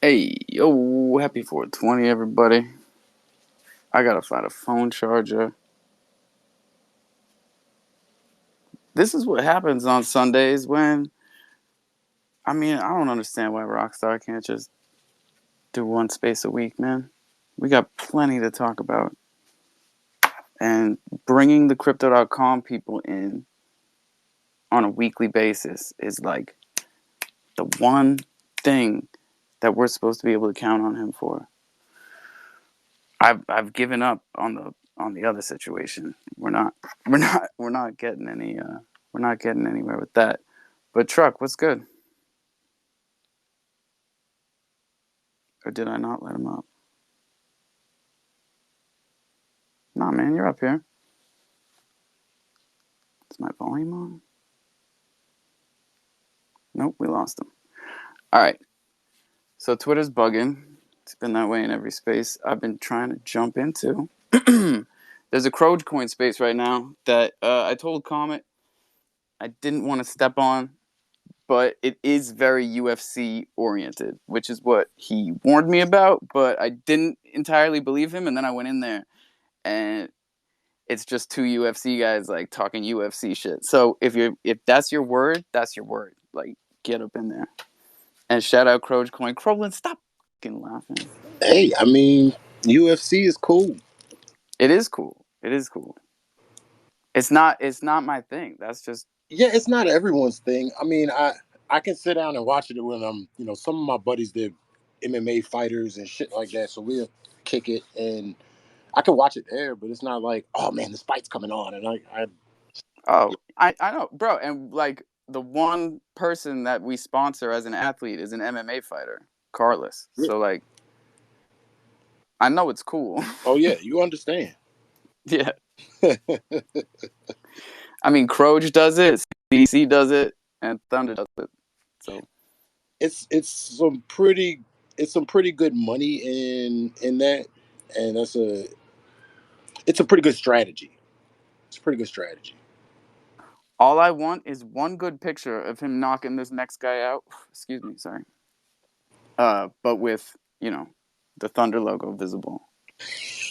Hey, yo, happy 420, everybody. I gotta find a phone charger. This is what happens on Sundays when, I don't understand why Rockstar can't just do one space a week, man. We got plenty to talk about. And bringing the crypto.com people in on a weekly basis is like the one thing that we're supposed to be able to count on him for. I've given up on the other situation. We're not getting anywhere with that. But Truck, what's good? Or did I not let him up? Nah, man, you're up here. Is my volume on? Nope, we lost him. All right. So Twitter's bugging. It's been that way in every space I've been trying to jump into. There's a Crogecoin space right now that I told Comet I didn't want to step on, but it is very UFC oriented, which is what he warned me about, but I didn't entirely believe him, and then I went in there and it's just two UFC guys like talking UFC shit. So if that's your word, that's your word. Like, get up in there. And shout out Crogecoin. Crowlin, stop fucking laughing. Hey, UFC is cool. It is cool. It is cool. It's not my thing. That's just Yeah, it's not everyone's thing. I can sit down and watch it when some of my buddies did MMA fighters and shit like that. So we'll kick it and I can watch it there, but it's not like, oh man, this fight's coming on, and I oh, I know, bro. And like the one person that we sponsor as an athlete is an MMA fighter, Carlos. yeah. So like I know it's cool. Oh yeah, you understand. Yeah. I mean, Croge does it, CDC does it, and Thunder does it. So it's some pretty it's some pretty good money in that, and it's a pretty good strategy. It's a pretty good strategy. all I want is one good picture of him knocking this next guy out. Excuse me, sorry. But with the Thunder logo visible.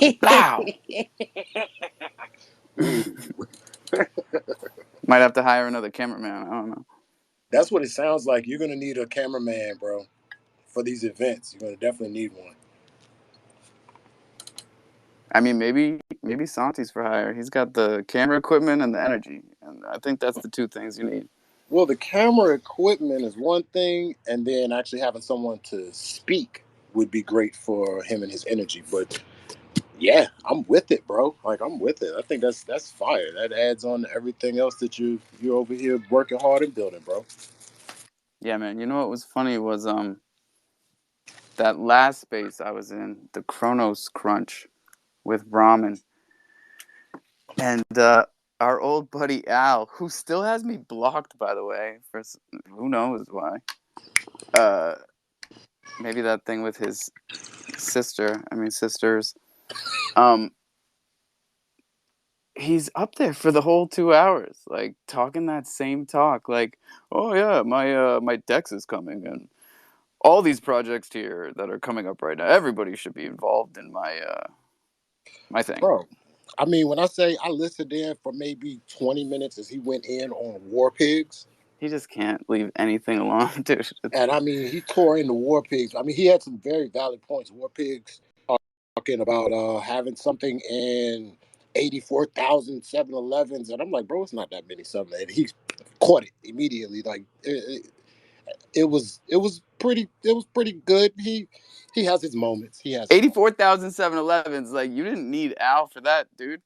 Like, blow. Ooh. Might have to hire another cameraman. I don't know. That's what it sounds like. You're gonna need a cameraman, bro, for these events. You're gonna definitely need one. I mean, maybe Santi's for hire. He's got the camera equipment and the energy, and I think that's the two things you need. Well, the camera equipment is one thing, and then actually having someone to speak would be great for him and his energy. But yeah, I'm with it, bro. Like I'm with it. I think that's fire. That adds on to everything else that you're over here working hard and building, bro. Yeah, man. You know what was funny was that last space I was in, the Chronos Crunch with Ramen, and our old buddy Al, who still has me blocked, by the way, for who knows why. Uh, Maybe that thing with his sisters. Um, he's up there for the whole 2 hours, like talking that same talk, like, oh yeah, my Dex is coming, and all these projects here that are coming up right now, everybody should be involved in my thing. Bro, when I say I listened in for maybe 20 minutes as he went in on War Pigs, He just can't leave anything alone, dude. and he tore into War Pigs. He had some very valid points. War Pigs are talking about having something in 84,000 7-Elevens, and I'm like, bro, it's not that many 7. And he caught it immediately. Like it was pretty good. He has his moments. He has his 84,000 7-Elevens. Like, you didn't need Al for that, dude.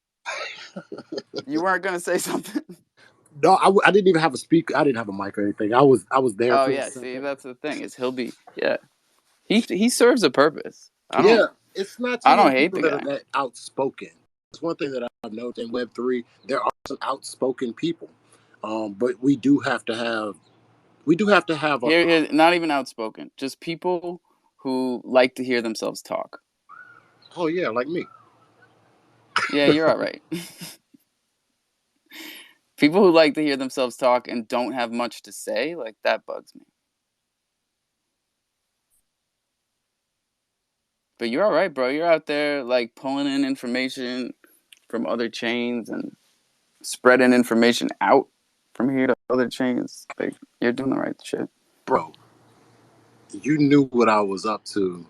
You weren't gonna say something. No, I didn't even have a speaker. I didn't have a mic or anything. I was there Oh for a yeah, see, second. that's the thing, is he'll be, yeah, he serves a purpose. I don't Yeah, it's not too I many don't hate people the that are guy. that outspoken. It's one thing that I've noticed in Web3. There are some outspoken people, but we do have to have a. Here, not even outspoken, just people who like to hear themselves talk. Oh yeah, like me. Yeah, you're all right. People who like to hear themselves talk and don't have much to say, like, that bugs me. But you're all right, bro. You're out there like pulling in information from other chains and spreading information out from here to other chains. Like you're doing the right shit. Bro, you knew what I was up to,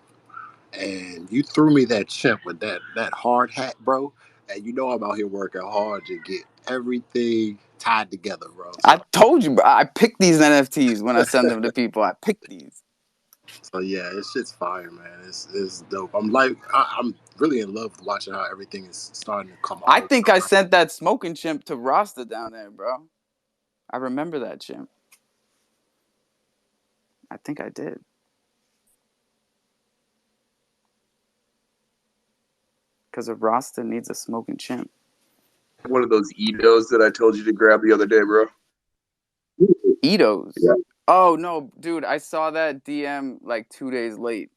and you threw me that chimp with that hard hat, bro. And you know I'm out here working hard to get everything tied together, bro. I told you, bro. I picked these NFTs when I send them to people. I picked these. So yeah, this shit's fire, man. It's dope. I'm really in love with watching how everything is starting to come I all think I around. sent that smoking chimp to Rasta down there, bro. I remember that chimp. I think I did. Because a Rasta needs a smoking chimp. One of those Edos that I told you to grab the other day, bro. Edos. Yeah. Oh no, dude! I saw that DM like 2 days late.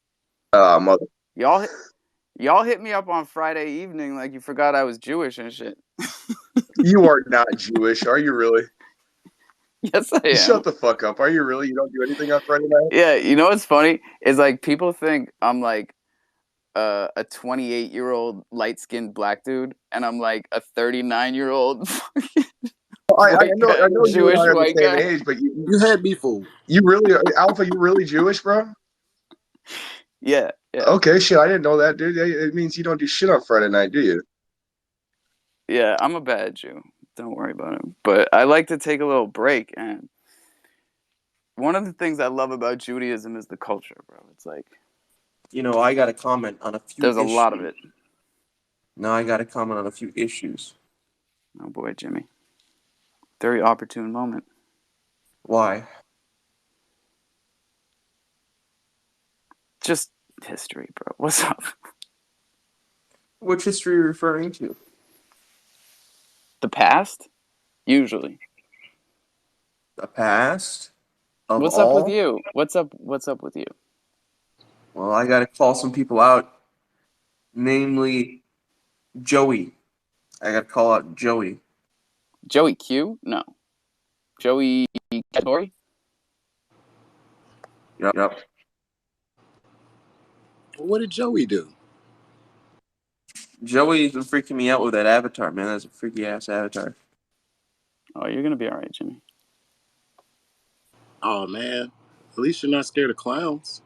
Mother. Y'all, y'all hit me up on Friday evening like you forgot I was Jewish and shit. You are not Jewish, are you really? Yes, I am. Shut the fuck up. Are you really? You don't do anything on Friday night? Yeah, you know what's funny is like people think I'm like a 28-year-old light-skinned black dude, and I'm like a 39-year-old I know you and I Jewish are the white same guy. age, but You had me fooled. you really Alpha, you really Jewish, bro? Yeah, yeah, Okay, shit, I didn't know that, dude. It means you don't do shit on Friday night, do you? yeah. I'm a bad Jew. Don't worry about it. But I like to take a little break, and one of the things I love about Judaism is the culture, bro. It's like I got to comment on a few there's a issues. lot of it. Now I got to comment on a few issues. Oh boy, Jimmy. Very opportune moment. Why? Just history, bro. What's up? Which history are you referring to? The past? Usually. The past? Of What's up with all? you? What's up with you? Well, I got to call some people out, namely Joey. I got to call out Joey. Joey Q? No. Joey Catori? Yep. What did Joey do? Joey's been freaking me out with that avatar, man. That's a freaky ass avatar. Oh, you're gonna be alright, Jimmy. Oh man, at least you're not scared of clowns.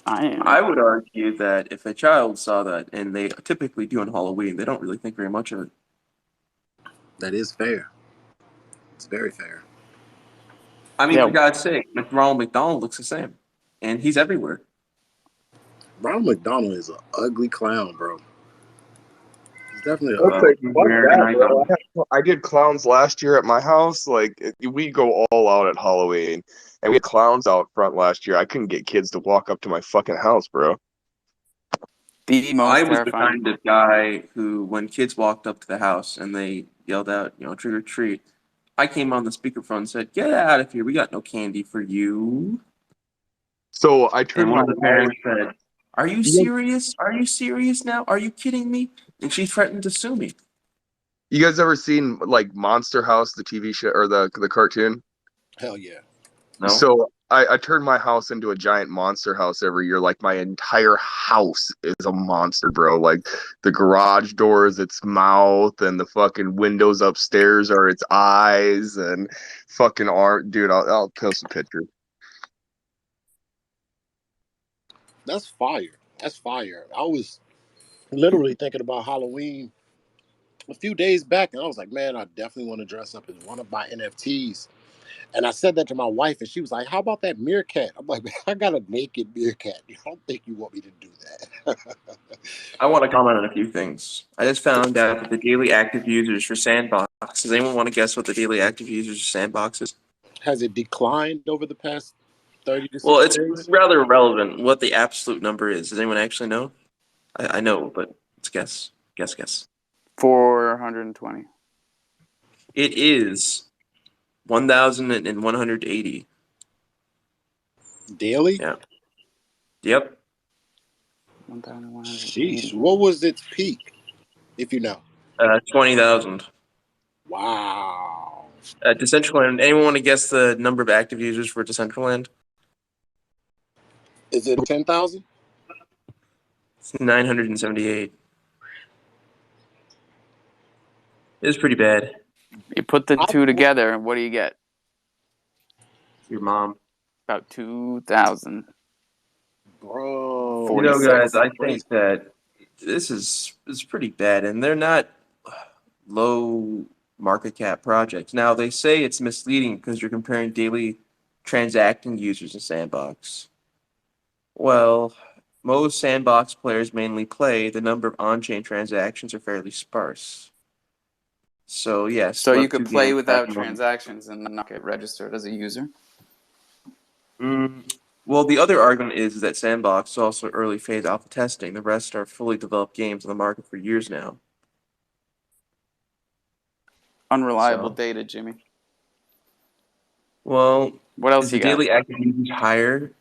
I am. I would argue that if a child saw that, and they typically do on Halloween, they don't really think very much of it. That is fair. It's very fair. I mean, for Yeah. God's sake, Ronald McDonald looks the same, and he's everywhere. Ronald McDonald is an ugly clown, bro. He's definitely an I'll ugly. Well, say, he's fuck wearing an that, bro. icon. I did clowns last year at my house. Like, we go all out at Halloween, and we had clowns out front last year. I couldn't get kids to walk up to my fucking house, bro. The most I was the terrifying. kind of guy who, when kids walked up to the house and they yelled out, trick or treat, I came on the speakerphone and said, "Get out of here! We got no candy for you." So I And turned one my of the house. parents said, "Are you serious? Are you serious now? Are you kidding me?" And she threatened to sue me. You guys ever seen like Monster House, the TV show or the cartoon? Hell yeah. No, So I turn my house into a giant monster house every year. Like my entire house is a monster, bro. Like the garage door is its mouth, and the fucking windows upstairs are its eyes, and fucking art, dude. I'll post a picture. That's fire. That's fire. I was literally thinking about Halloween a few days back, and I was like, man, I definitely want to dress up as one of my NFTs. And I said that to my wife, and she was like, how about that meerkat? I'm like, man, I got a naked meerkat. I don't think you want me to do that. I want to comment on a few things. I just found out that the daily active users for Sandbox. Does anyone want to guess what the daily active users for Sandbox is? Has it declined over the past 30 to Well, 60 it's days? rather irrelevant what the absolute number is. Does anyone actually know? I know, but let's guess. Guess. 420. It is 1,180. Daily? Yeah. Yep. Sheesh. 1,180. What was its peak, if you know? 20,000. Wow. Decentraland. Anyone want to guess the number of active users for Decentraland? Is it 10,000? 978. It's pretty bad. You put the two together, and what do you get? Your mom. About 2,000. Bro. You know, guys, 46. I think that this is pretty bad, and they're not low market cap projects. Now, they say it's misleading because you're comparing daily transacting users in Sandbox. Well, most Sandbox players mainly play. The number of on-chain transactions are fairly sparse. So, yes, So you Web2 could play games have without more. transactions and not get registered as a user. Well, the other argument is that Sandbox is also early phase alpha testing. The rest are fully developed games on the market for years now. Unreliable So, data, Jimmy. well, What else is the you got? daily active users higher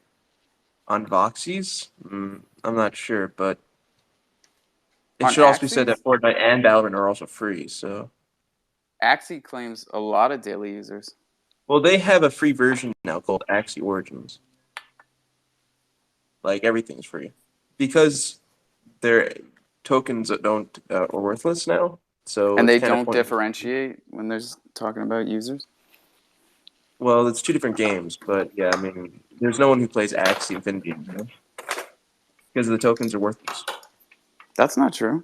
on Voxies? I'm not sure, but it On should also be said Axie's? that Fortnite and Valorant are also free. So, Axie claims a lot of daily users. well, they have a free version now called Axie Origins. Like everything's free because their tokens don't are worthless now. So And it's they kind of don't pointless. differentiate when they're talking about users? Well, it's two different games, but yeah, I mean, there's no one who plays Axie Infinity, you know, because the tokens are worthless. That's not true.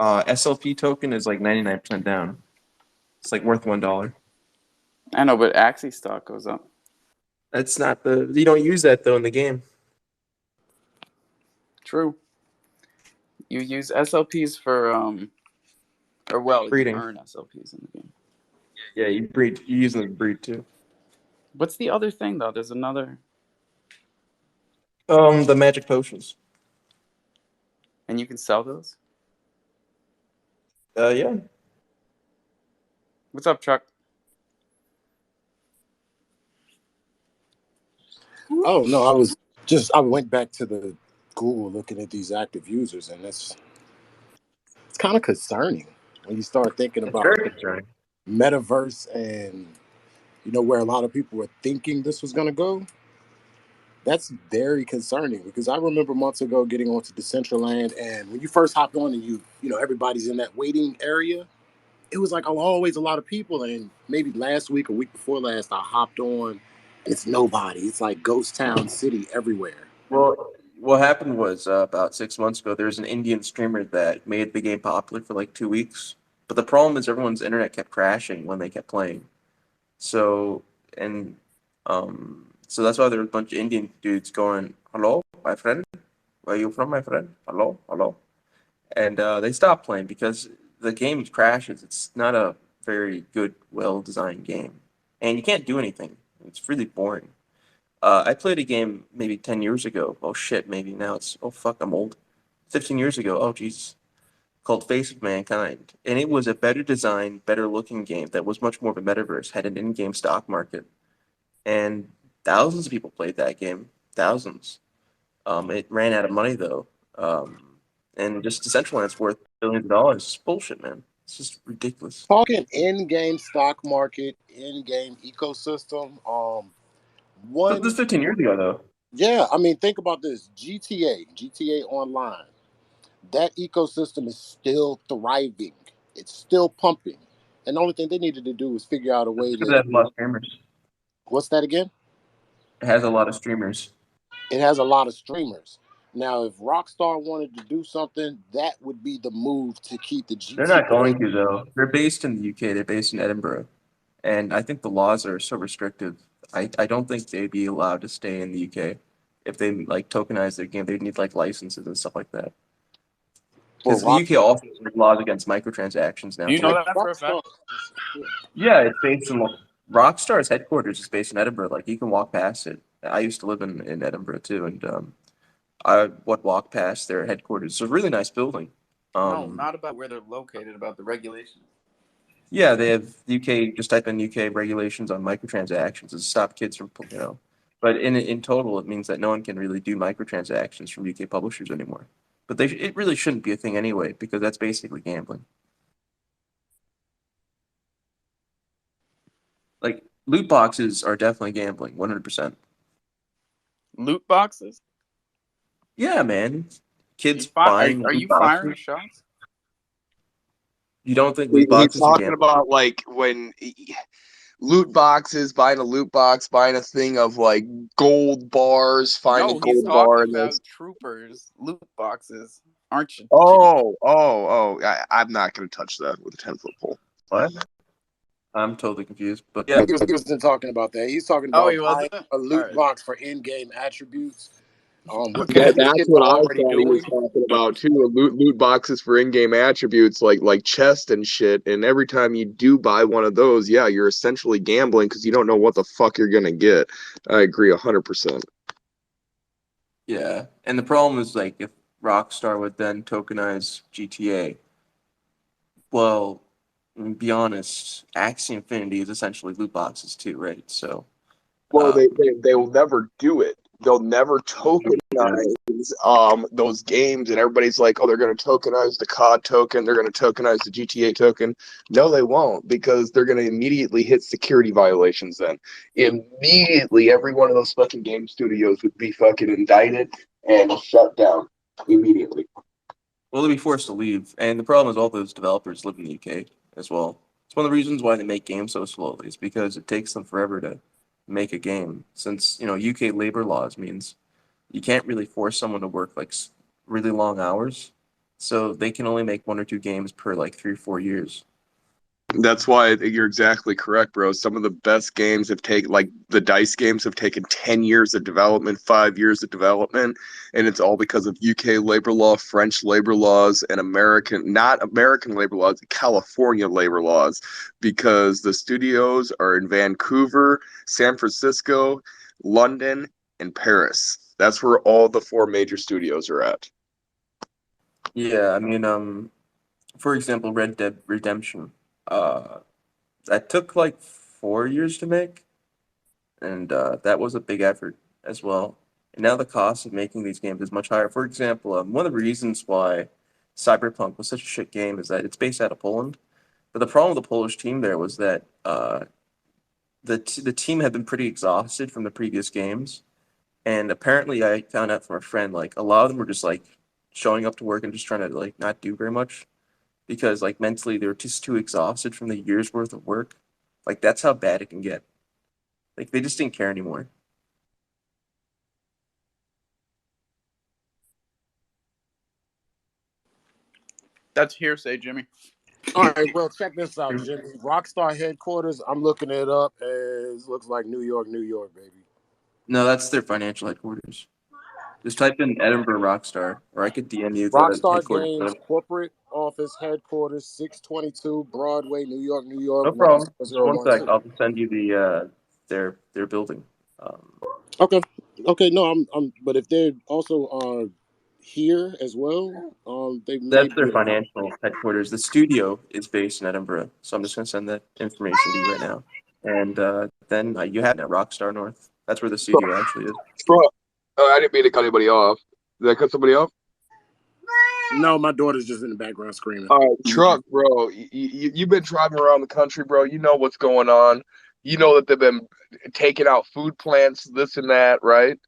SLP token is like 99% down. It's like worth $1. I know, but Axie stock goes up. That's not you don't use that though in the game. True. You use SLPs for you Breeding. earn SLPs in the game. Yeah, you breed. You use them to breed too. What's the other thing though? There's another, The magic potions. and you can sell those. Yeah. What's up, Chuck? Oh no, I went back to the Google looking at these active users, and it's kind of concerning when you start thinking It's about very concerning. metaverse and where a lot of people were thinking this was going to go. That's very concerning because I remember months ago getting onto Decentraland, and when you first hopped on and everybody's in that waiting area, it was like always a lot of people. And maybe last week or week before last, I hopped on. It's nobody. It's like ghost town city everywhere. Well, what happened was about 6 months ago, there was an Indian streamer that made the game popular for like 2 weeks. But the problem is everyone's internet kept crashing when they kept playing. So and so that's why there was a bunch of Indian dudes going, "Hello, my friend, where are you from, my friend? Hello, hello." And they stopped playing because the game crashes. It's not a very good, well-designed game, and you can't do anything. It's really boring. I played a game maybe 10 years ago. Oh shit, maybe now oh fuck, I'm old. 15 years ago. Oh Jesus. Called Face of Mankind. And it was a better designed, better looking game that was much more of a metaverse, had an in-game stock market. And thousands of people played that game. Thousands. It ran out of money though. And just Decentraland's worth billions of dollars. It's bullshit, man. It's just ridiculous. Talking in-game stock market, in-game ecosystem. But this One, 15 years ago though. yeah, I mean, think about this: GTA Online. That ecosystem is still thriving. It's still pumping. And the only thing they needed to do was figure out a It's way because it to. has a lot of streamers. What's that again? It has a lot of streamers. It has a lot of streamers. Now, if Rockstar wanted to do something, that would be the move to keep the They're not GTA. going to though. They're based in the UK. They're based in Edinburgh. And I think the laws are so restrictive. I don't think they'd be allowed to stay in the UK. If they like tokenize their game, they'd need like licenses and stuff like that. For Because the Rock, UK also has laws against microtransactions now Do you too. know like that for a Rockstar. fact? Yeah, it's based in Rockstar's headquarters is based in Edinburgh. Like you can walk past it. I used to live in Edinburgh too, and I would walk past their headquarters. It's a really nice building. No, Um, not about where they're located, about the regulations. yeah, they have UK. Just type in UK regulations on microtransactions to stop kids from, But in total, it means that no one can really do microtransactions from UK publishers anymore. But it really shouldn't be a thing anyway because that's basically gambling. Like loot boxes are definitely gambling, 100%. Loot boxes? Yeah, man. kids buying Are loot you firing boxes. shots? You don't think loot He's boxes are talking gambling? about like when loot boxes, buying a loot box, buying a thing of like gold bars, find a No, he's gold bar talking in this. about troopers, loot boxes. Aren't you? I'm not going to touch that with a 10-foot pole. What? I'm totally confused. But I yeah, think he wasn't talking about that. He's talking Oh, he about buying wasn't? a All loot right. box for in-game attributes. Okay. This That's kid's what I already thought he was doing. talking about too. Loot boxes for in-game attributes like chest and shit. And every time you do buy one of those, yeah, you're essentially gambling because you don't know what the fuck you're gonna get. I agree 100%. yeah. And the problem is like if Rockstar would then tokenize GTA, well, be honest, Axie Infinity is essentially loot boxes too, right? So, Well, um, they will never do it. They'll never yeah. tokenize those games, and everybody's like, oh, they're going to tokenize the COD token, they're going to tokenize the GTA token. No, they won't, because they're going to immediately hit security violations. Then immediately, every one of those fucking game studios would be fucking indicted and shut down immediately. Well, they'll be forced to leave. And the problem is all those developers live in the UK as well. It's one of the reasons why they make games so slowly, is because it takes them forever to make a game. Since, UK labor laws means you can't really force someone to work like really long hours. So they can only make 1 or 2 games per like 3 or 4 years. That's why you're exactly correct, bro. Some of the best games have taken, like the DICE games, have taken 10 years of development, 5 years of development, and it's all because of UK labor law, French labor laws, and not American labor laws, California labor laws, because the studios are in Vancouver, San Francisco, London, and Paris. That's where all the 4 major studios are at. Yeah, I mean, for example, Red Dead Redemption. Uh, that took like 4 years to make, and that was a big effort as well. And now the cost of making these games is much higher. For example, one of the reasons why Cyberpunk was such a shit game is that it's based out of Poland. But the problem with the Polish team there was that the team had been pretty exhausted from the previous games, and apparently I found out from a friend like a lot of them were just like showing up to work and just trying to like not do very much because like mentally they were just too exhausted from the year's worth of work. Like that's how bad it can get. Like they just didn't care anymore. That's hearsay, Jimmy. All right, well, check this out, Jimmy. Rockstar headquarters, I'm looking it up as looks like New York, New York, baby. No, that's their financial headquarters. Just type in Edinburgh Rockstar, or I could DM you the Rockstar headquarters. Games corporate office headquarters, 622 Broadway, New York, No problem. Just one sec. 90012. I'll just send you the their building. Okay. Okay, no, but if they also are here as well, they That's might their be able to. financial headquarters. The studio is based in Edinburgh, so I'm just gonna send that information to you right now. And then you have it at Rockstar North. That's where the studio actually is. Bro, I didn't mean to cut anybody off. Did I cut somebody off? No, my daughter's just in the background screaming. Truck, bro. You've been driving around the country, bro. You know what's going on. You know that they've been taking out food plants, this and that, right?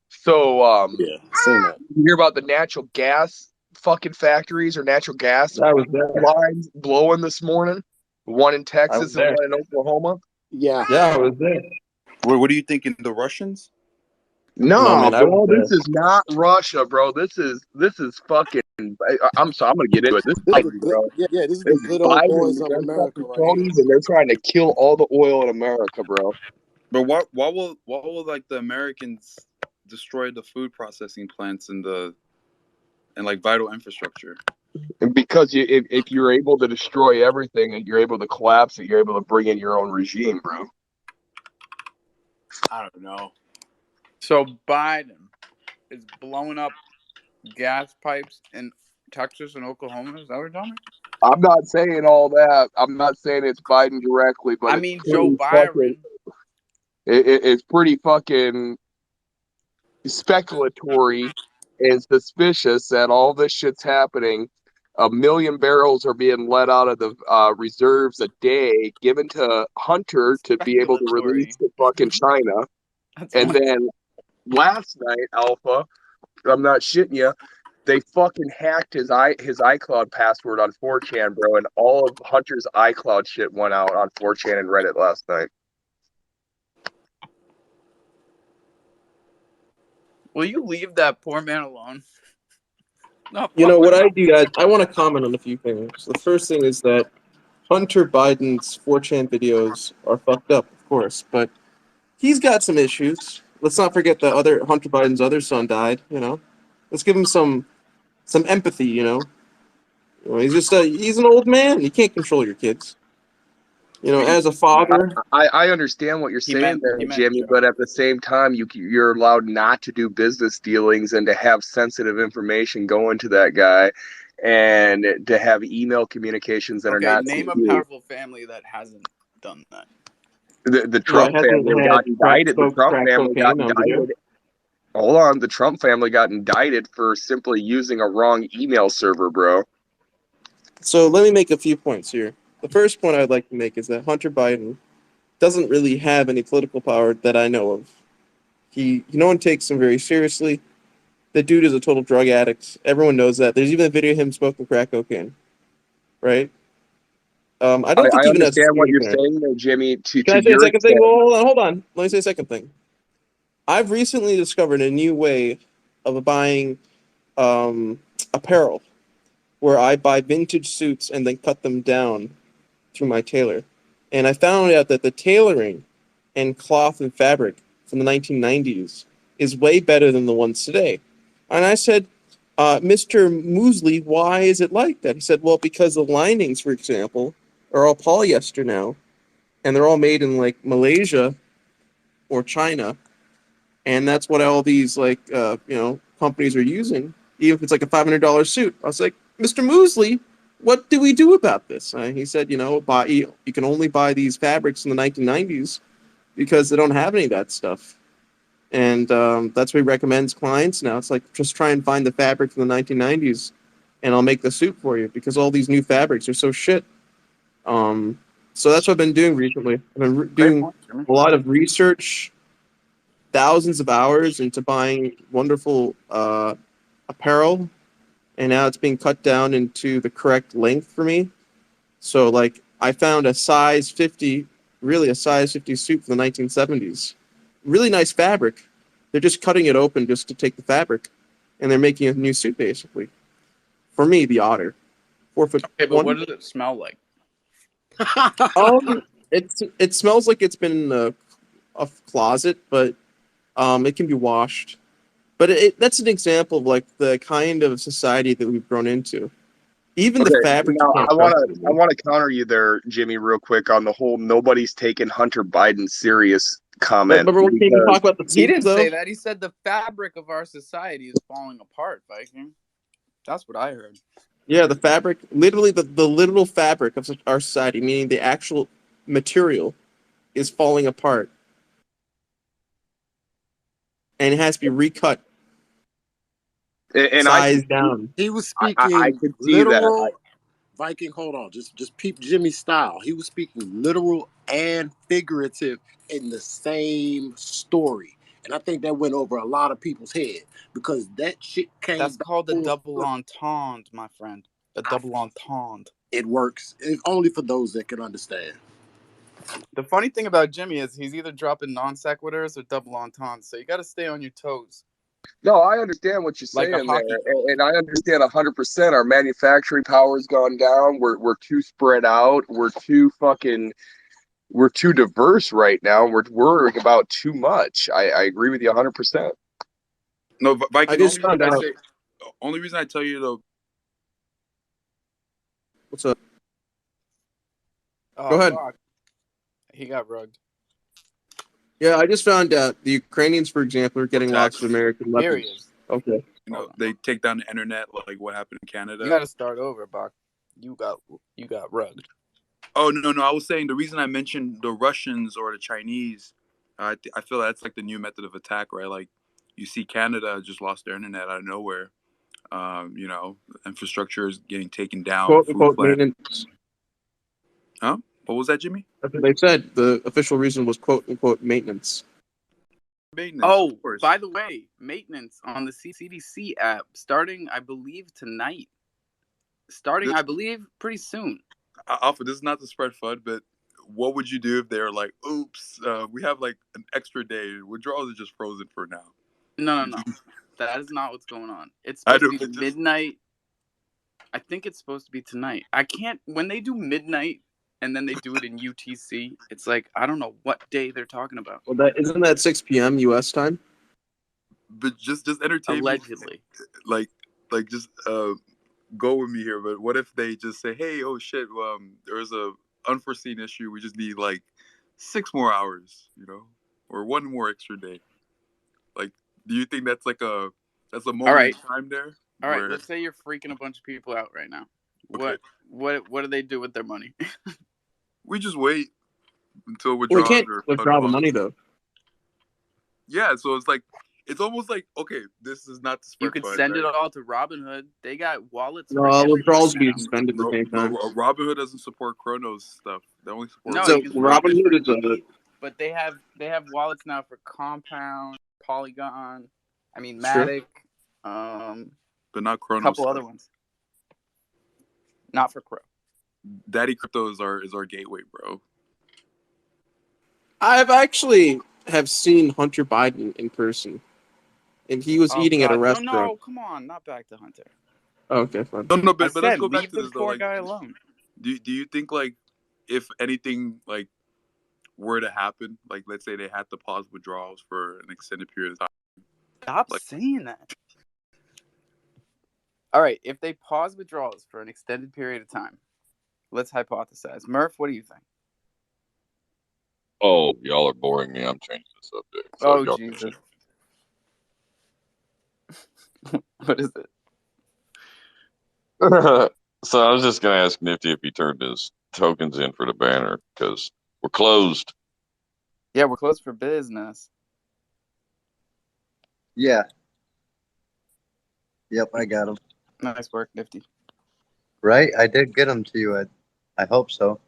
So, Yeah, seen that. you hear about the natural gas fucking factories or natural gas I was there. lines blowing this morning? One in I was Texas and there. one in Oklahoma. Yeah. Yeah, I was there. What are you thinking? The Russians? No, No, man, I was bro, there. this is not Russia, bro. This is fucking. I'm sorry, I'm gonna get into it. This is This is the Biden, good, bro. yeah, this is the It's good old boys Biden of against America fucking right here. cronies, and they're trying to kill all the oil in America, bro. But what will like the Americans destroy the food processing plants and like vital infrastructure? And because if you're able to destroy everything and you're able to collapse it, you're able to bring in your own regime, bro. I don't know. So Biden is blowing up gas pipes in Texas and Oklahoma. Is that what you're telling me? I'm not saying all that. I'm not saying it's Biden directly, but I it's mean, Joe pretty fucking. Byron. It's pretty fucking speculatory and suspicious that all this shit's happening. 1 million barrels are being let out of the reserves a day, given to Hunter to be able to release Speculatory. to fucking China. That's And one. then last night, Alpha, I'm not shitting you, they fucking hacked his iCloud password on 4chan, bro, and all of Hunter's iCloud shit went out on 4chan and Reddit last night. Will you leave that poor man alone? No, You know what I do? I want to comment on a few things. The first thing is that Hunter Biden's 4chan videos are fucked up, of course, but he's got some issues. Let's not forget that other Hunter Biden's other son died. You know, let's give him some empathy. He's an old man. You can't control your kids. As a father, I understand what you're He saying meant- there, he meant Jimmy, Joe. but at the same time, you're allowed not to do business dealings and to have sensitive information go into that guy, and to have email communications that are Okay, not name a secure. powerful family that hasn't done that. The Trump hasn't family had got indicted. The Trump crack family got cocaine on video. indicted. Hold on, the Trump family got indicted for simply using a wrong email server, bro. So let me make a few points here. The first point I'd like to make is that Hunter Biden doesn't really have any political power that I know of. No one takes him very seriously. The dude is a total drug addict. Everyone knows that. There's even a video of him smoking crack cocaine, right? I don't think I even that's understand what you're there. saying there, Jimmy. Can To I say a your second thing? extent, Well, hold on. Let me say a second thing. I've recently discovered a new way of buying apparel, where I buy vintage suits and then cut them down through my tailor. And I found out that the tailoring and cloth and fabric from the 1990s is way better than the ones today. And I said, Mr. Moosley, why is it like that? He said, well, because the linings, for example, are all polyester now, and they're all made in like Malaysia or China, and that's what all these companies are using. Even if it's like a $500 suit, I was like, Mr. Moosley, what do we do about this? He said, you can only buy these fabrics in the 1990s because they don't have any of that stuff. And that's what he recommends clients now. It's like, just try and find the fabric from the 1990s and I'll make the suit for you, because all these new fabrics are so shit. So that's what I've been doing recently. I've been doing a lot of research, thousands of hours into buying wonderful apparel, and now it's being cut down into the correct length for me. So, like, I found a size 50 suit from the 1970s. Really nice fabric. They're just cutting it open just to take the fabric, and they're making a new suit, basically. For me, the otter. 4'1". Okay, but what does it smell like? It smells like it's been in a closet, but it can be washed. But that's an example of like the kind of society that we've grown into. Even the fabric. Now I want to counter you there, Jimmy, real quick on the whole nobody's taking Hunter Biden serious comment. But can you talk about the He didn't though? say that. He said the fabric of our society is falling apart, Viking. That's what I heard. Yeah, the fabric, literally the literal fabric of our society, meaning the actual material, is falling apart. And it has to be recut. And size down. He was speaking I could see literal. that. Viking, hold on, just peep Jimmy's style. He was speaking literal and figurative in the same story, and I think that went over a lot of people's head because that shit came. That's called a double entendre, my friend. A double entendre. It works. It's only for those that can understand. The funny thing about Jimmy is he's either dropping non sequiturs or double entendres, so you got to stay on your toes. No, I understand what you're Like saying there, and I understand 100%. Our manufacturing power's gone down. We're too spread out. We're too diverse right now. We're worrying about too much. I agree with you 100%. No, Viking. I just found out. Only reason I tell you though. What's up? Oh, Go ahead. Fuck. He got rugged. Yeah, I just found out the Ukrainians, for example, are getting lots of American weapons. Okay. They take down the internet, like what happened in Canada. You got to start over, Bach. You got rugged. Oh no! I was saying the reason I mentioned the Russians or the Chinese, I feel that's like the new method of attack, right? Like you see Canada just lost their internet out of nowhere. Infrastructure is getting taken down. Quote unquote maintenance. Huh? What was that, Jimmy? That's what they said. The official reason was quote unquote maintenance. maintenance. Oh, Of course. by the way, maintenance on the CDC app starting, I believe, tonight. Starting, I believe, pretty soon. Alpha, this is not to spread FUD, but what would you do if they're like, oops, we have like an extra day. Withdrawals are just frozen for now. No. That is not what's going on. It's I supposed to do, be but just midnight. I think it's supposed to be tonight. I can't, when they do midnight and then they do it in UTC, it's like, I don't know what day they're talking about. Well, isn't that 6 p.m. U.S. time? but just entertain me, Allegedly. like just go with me here. But what if they just say, hey, oh shit, there's a unforeseen issue. We just need like 6 more hours, or one more extra day. Like, do you think that's like that's a moment in time there? All right, where, let's say you're freaking a bunch of people out right now. okay, What do they do with their money? we just wait until Well, we withdrawals can't are withdraw the unlocked. money though. Yeah, so it's like, it's almost like, okay, this is not to You spread could FUD, send right? it all to Robinhood. They got wallets No, for everyone withdrawals will be now. suspended at the same time. Robinhood doesn't support Chronos stuff. They only support. No, So you can swap it Robinhood for is a ETH, but they have wallets now for Compound, Polygon, Sure. Matic, but not a Chronos couple stuff. other ones. Not for Crow. Daddy Crypto is our gateway, bro. I've actually have seen Hunter Biden in person, and he was eating at a God, restaurant. no, come on, not back to Hunter. Oh, okay, fine. No, I but let's said go back leave to the this though. poor Like, guy alone. do you think, like, if anything like were to happen, like let's say they had to pause withdrawals for an extended period of time? Stop saying that. All right, if they pause withdrawals for an extended period of time, let's hypothesize. Murph, what do you think? Oh, y'all are boring me. I'm changing the subject. So Oh, y'all Jesus. What is it? So I was just going to ask Nifty if he turned his tokens in for the banner because we're closed. Yeah, we're closed for business. Yeah. Yep, I got them. Nice work, Nifty. Right? I did get them to you. I hope so.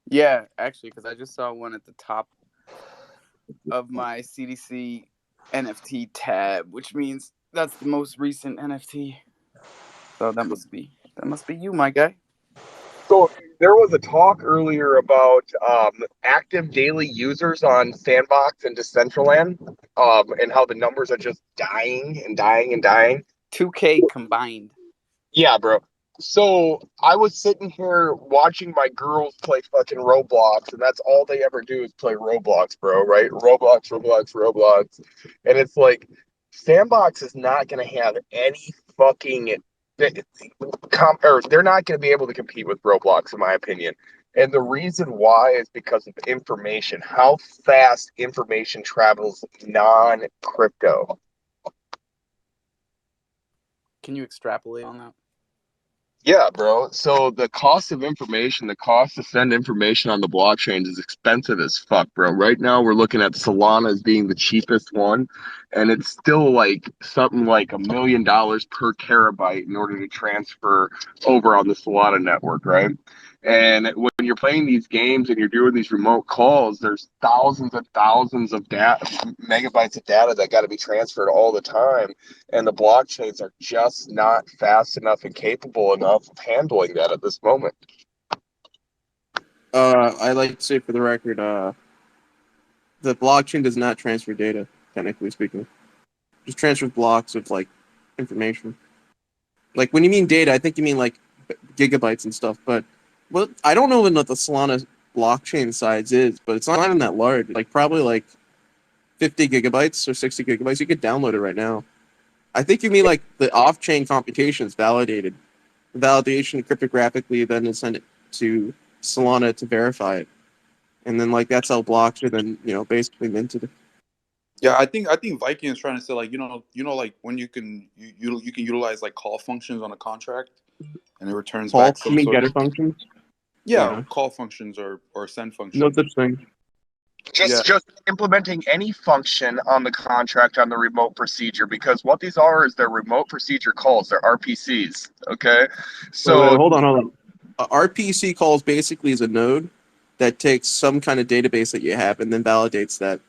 Yeah, actually, because I just saw one at the top of my CDC NFT tab, which means that's the most recent NFT. So that must be you, my guy. So there was a talk earlier about active daily users on Sandbox and Decentraland, and how the numbers are just dying and dying and dying. 2K combined. Yeah, bro. So I was sitting here watching my girls play fucking Roblox, and that's all they ever do is play Roblox, bro, right? Roblox. And it's like, Sandbox is not going to have any fucking or they're not going to be able to compete with Roblox, in my opinion. And the reason why is because of information, how fast information travels non-crypto. Can you extrapolate on that? Yeah, bro. So the cost of information, the cost to send information on the blockchain is expensive as fuck, bro. Right now we're looking at Solana as being the cheapest one, and it's still like something like $1 million per terabyte in order to transfer over on the Solana network, right? And when you're playing these games and you're doing these remote calls, there's thousands and thousands of megabytes of data that got to be transferred all the time, and the blockchains are just not fast enough and capable enough of handling that at this moment. I like to say for the record, the blockchain does not transfer data, technically speaking. Just transfers blocks of like information. Like when you mean data, I think you mean like gigabytes and stuff. But I don't know what the Solana blockchain size is, but it's not even that large. Like probably like 50 gigabytes or 60 gigabytes. You could download it right now. I think you mean like the off-chain computation is validated. The validation cryptographically, then is sent it to Solana to verify it, and then like that's how blocks are then basically minted. Yeah, I think Viking is trying to say, like, like when you can utilize like call functions on a contract, and it returns Call, back you some mean sort getter of, functions? yeah, call functions or send No functions. such thing. Yeah, Just implementing any function on the contract on the remote procedure, because what these are is they're remote procedure calls. They're RPCs. Okay, Wait, so hold on. RPC calls basically is a node that takes some kind of database that you have and then validates that.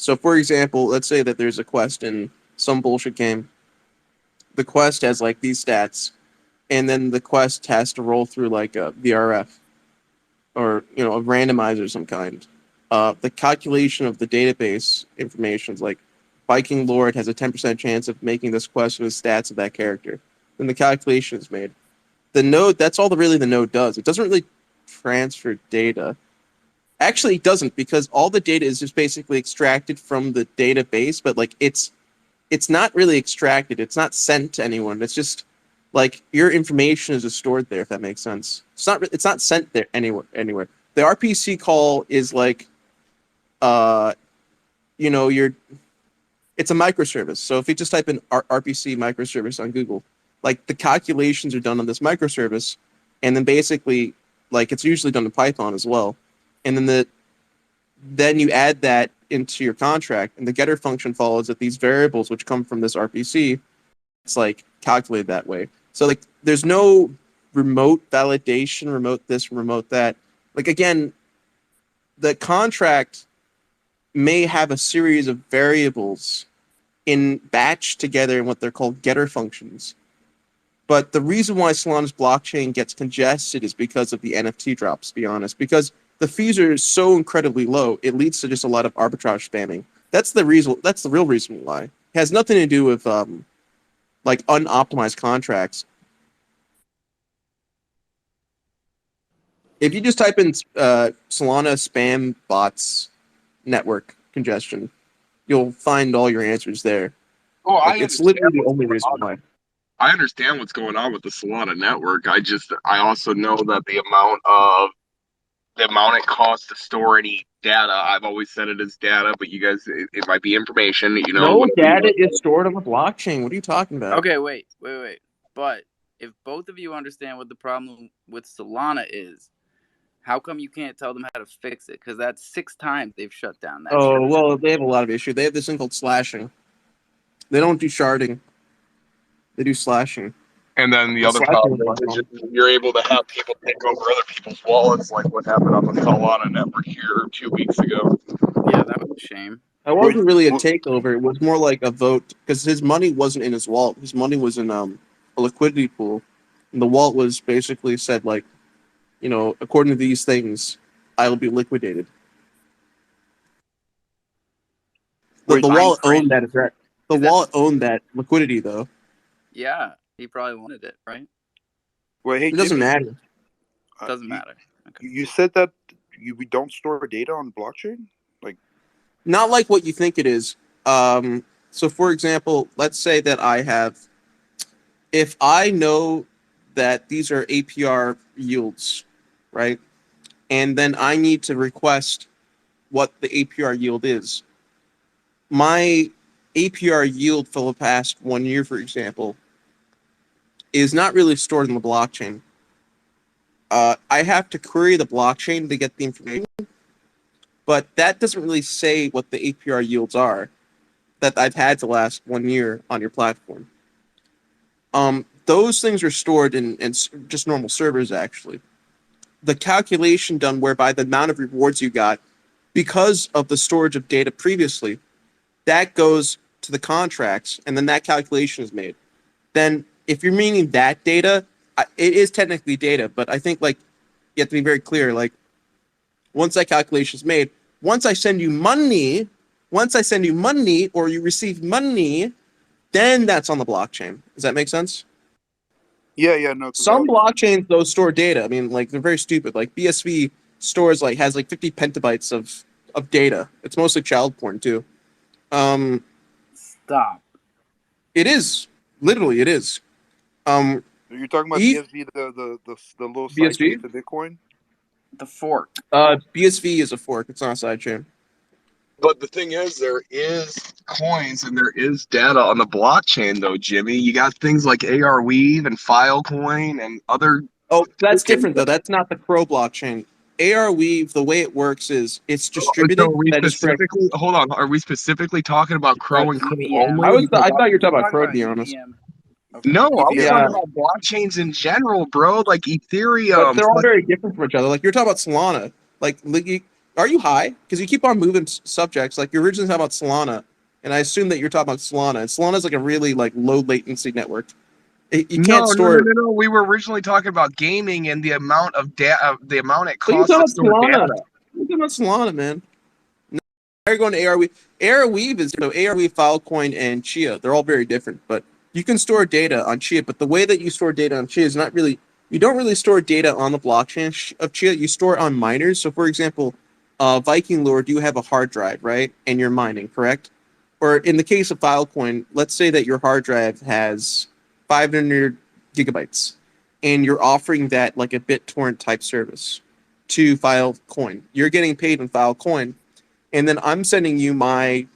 So, for example, let's say that there's a quest in some bullshit game. The quest has like these stats, and then the quest has to roll through like a VRF or a randomizer of some kind. The calculation of the database information is like Viking Lord has a 10% chance of making this quest with the stats of that character. Then the calculation is made. The node, that's all really the node does. It doesn't really transfer data. Actually, it doesn't, because all the data is just basically extracted from the database, but like it's not really extracted. It's not sent to anyone. It's just like your information is just stored there, if that makes sense. It's not sent there anywhere. The RPC call is like it's a microservice. So if you just type in RPC microservice on Google, like the calculations are done on this microservice, and then basically like it's usually done in Python as well. And then you add that into your contract, and the getter function follows that these variables which come from this RPC, it's like calculated that way. So like there's no remote validation, remote this, remote that. Like again, the contract may have a series of variables in batch together in what they're called getter functions. But the reason why Solana's blockchain gets congested is because of the NFT drops, to be honest, because the fees are so incredibly low, it leads to just a lot of arbitrage spamming. That's the reason. That's the real reason why. It has nothing to do with like unoptimized contracts. If you just type in Solana spam bots network congestion, you'll find all your answers there. Oh, Like, it's literally the only reason why. I understand what's going on with the Solana network. I also know that the amount it costs to store any data. I've always said it as data, but you guys, it might be information. No data is stored on the blockchain. What are you talking about? Okay, wait. But if both of you understand what the problem with Solana is, how come you can't tell them how to fix it? Because that's 6 times they've shut down that. Oh, well, they have a lot of issues. They have this thing called slashing. They don't do sharding. They do slashing. And then the other problem is you're able to have people take over other people's wallets, like what happened on the Solana network here 2 weeks ago. Yeah, that was a shame. That wasn't really a takeover. It was more like a vote, because his money wasn't in his wallet. His money was in a liquidity pool. And the wallet was basically said, like, according to these things, I will be liquidated. The wallet owned that. The wallet owned that liquidity, though. Yeah, he probably wanted it, right? Well, hey, it doesn't matter. Doesn't matter. Okay. You said that we don't store data on blockchain? Like, not like what you think it is. So, for example, let's say that if I know that these are APR yields, right? And then I need to request what the APR yield is. My APR yield for the past 1 year, for example, is not really stored in the blockchain. I have to query the blockchain to get the information, but that doesn't really say what the APR yields are that I've had the last 1 year on your platform. Those things are stored in just normal servers, actually. The calculation done whereby the amount of rewards you got because of the storage of data previously, that goes to the contracts, and then that calculation is made. Then if you're meaning that data, it is technically data, but I think like you have to be very clear. Like once that calculation is made, once I send you money or you receive money, then that's on the blockchain. Does that make sense? Yeah, no. Some blockchains though store data. I mean, like they're very stupid. Like BSV stores has 50 petabytes of data. It's mostly child porn too. Stop. It is. Literally, it is. You're talking about BSV, the little sidechain to Bitcoin? The fork. BSV is a fork. It's not a sidechain. But the thing is, there is coins and there is data on the blockchain, though, Jimmy. You got things like ARWeave and Filecoin and other. Oh, that's different though. That's not the Crow blockchain. ARWeave, the way it works is it's distributed. Hold on. Are we specifically talking about Crow and Crow only? I thought you were talking about Crow, to be honest. Okay. No, I was talking about blockchains in general, bro. Like Ethereum. But they're all very different from each other. Like you're talking about Solana. Like Are you high? Because you keep on moving subjects. Like you're originally talking about Solana, and I assume that you're talking about Solana. And Solana's like a really like low latency network. You can't store. No. We were originally talking about gaming and the amount of data, the amount it What are you costs talking to about store Solana? data. What are you talking about Solana, man? No, you're going to ARWeave. ARWeave is ARWeave, Filecoin, and Chia. They're all very different, but you can store data on Chia. But the way that you store data on Chia is not really. You don't really store data on the blockchain of Chia. You store it on miners. So, for example, Viking Lord, you have a hard drive, right? And you're mining, correct? Or in the case of Filecoin, let's say that your hard drive has 500 gigabytes, and you're offering that like a BitTorrent type service to Filecoin. You're getting paid in Filecoin, and then I'm sending you my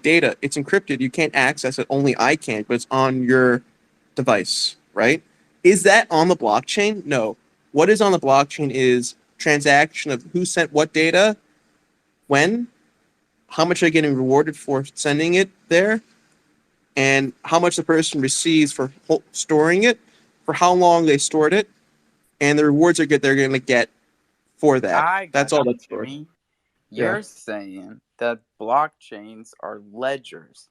data. It's encrypted. You can't access it. Only I can, but it's on your device, right? Is that on the blockchain? No. What is on the blockchain is transaction of who sent what data, when, how much they're getting rewarded for sending it there, and how much the person receives for storing it, for how long they stored it, and the rewards they're going to get for that. I That's got all you, that's for. Jimmy. Yeah. You're saying that blockchains are ledgers.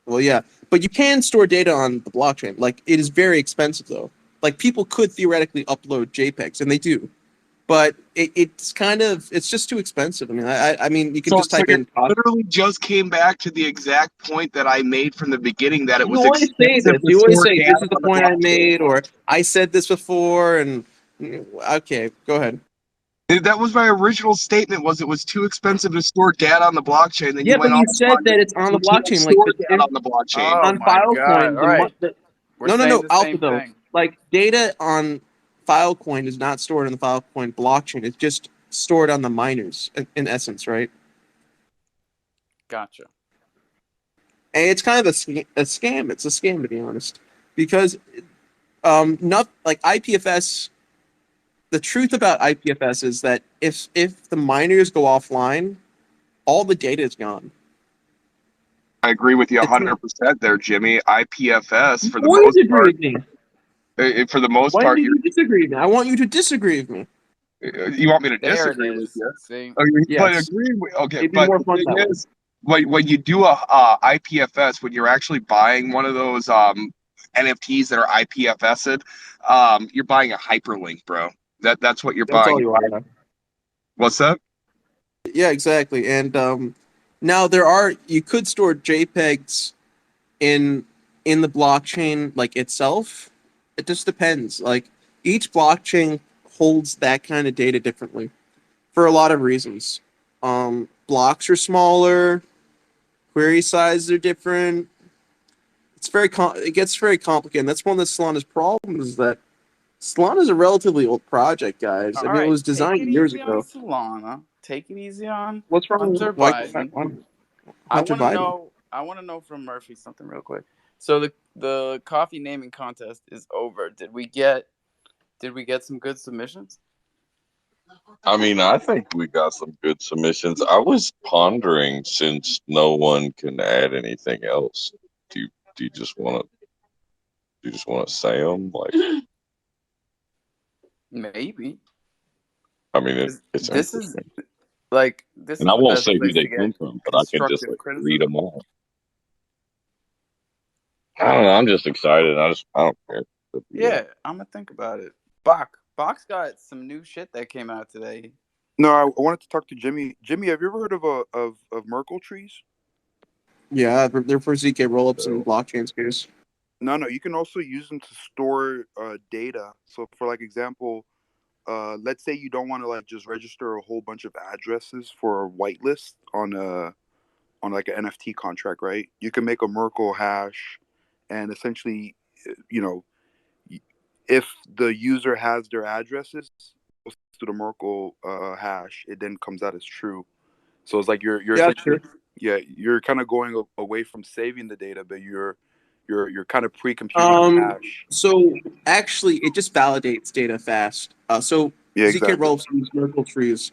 Well, yeah, but you can store data on the blockchain. Like it is very expensive though. Like people could theoretically upload JPEGs, and they do, but it's just too expensive. I mean, I mean, you can So, just type you in. literally just came back to the exact point that I made from the beginning, that it You was always say expensive this. to You always store say this data is the on the point I blockchain. made, or I said this before, and okay, go ahead. That was my original statement. Was it was too expensive to store data on the blockchain? Then you Yeah, but went you off said on that it's on the you can't blockchain. Like store data on the blockchain. Oh on my god! Filecoin, All right, we're saying no, the Alpha same though. thing. Like data on Filecoin is not stored in the Filecoin blockchain. It's just stored on the miners in essence, right? Gotcha. And it's kind of a scam. It's a scam to be honest, because not like IPFS. The truth about IPFS is that if the miners go offline, all the data is gone. I agree with you It's not. 100% there, Jimmy. IPFS You for the always most agree part, with me. for the most Why part, did you disagree with me? I want you to disagree with me. you want me to There it disagree with is. you. See, Okay, but Yes, agree with, okay, it'd be but more the fun thing that way. is, when you do a IPFS, when you're actually buying one of those NFTs that are IPFSed, you're buying a hyperlink, bro. That's what you're That's all buying. you are. What's that? Yeah, exactly. And now you could store JPEGs in the blockchain like itself. It just depends. Like each blockchain holds that kind of data differently for a lot of reasons. Blocks are smaller, query sizes are different. It gets very complicated. And that's one of Solana's problems is that Solana is a relatively old project, guys. I all mean, it right. was Take designed it years easy on ago. Solana. Take it easy on What's wrong with Hunter Biden. why I Hunter want to Biden? know. I want to know from Murphy something real quick. So the coffee naming contest is over. Did we get some good submissions? I mean, I think we got some good submissions. I was pondering, since no one can add anything else. Do you, do you just want to say them? Like, Maybe. I mean, 'Cause it's this is interesting, this and is I the won't best say who place they to get came from, but I can just constructive like read them criticism. all. I don't know. I'm just excited. I don't care. Yeah, I'm gonna think about it. Bach's got some new shit that came out today. No, I wanted to talk to Jimmy. Jimmy, have you ever heard of Merkle Trees? Yeah, they're for ZK rollups and So, blockchain space. No, no. You can also use them to store data. So, for like example, let's say you don't want to like just register a whole bunch of addresses for a whitelist on like an NFT contract, right? You can make a Merkle hash, and essentially, you know, if the user has their addresses to the Merkle hash, it then comes out as true. So it's like you're Yeah, essentially, sure. yeah, you're kind of going away from saving the data, but you're kind of pre-computing the hash. So actually, it just validates data fast. So Yeah, ZK exactly. rollups use Merkle trees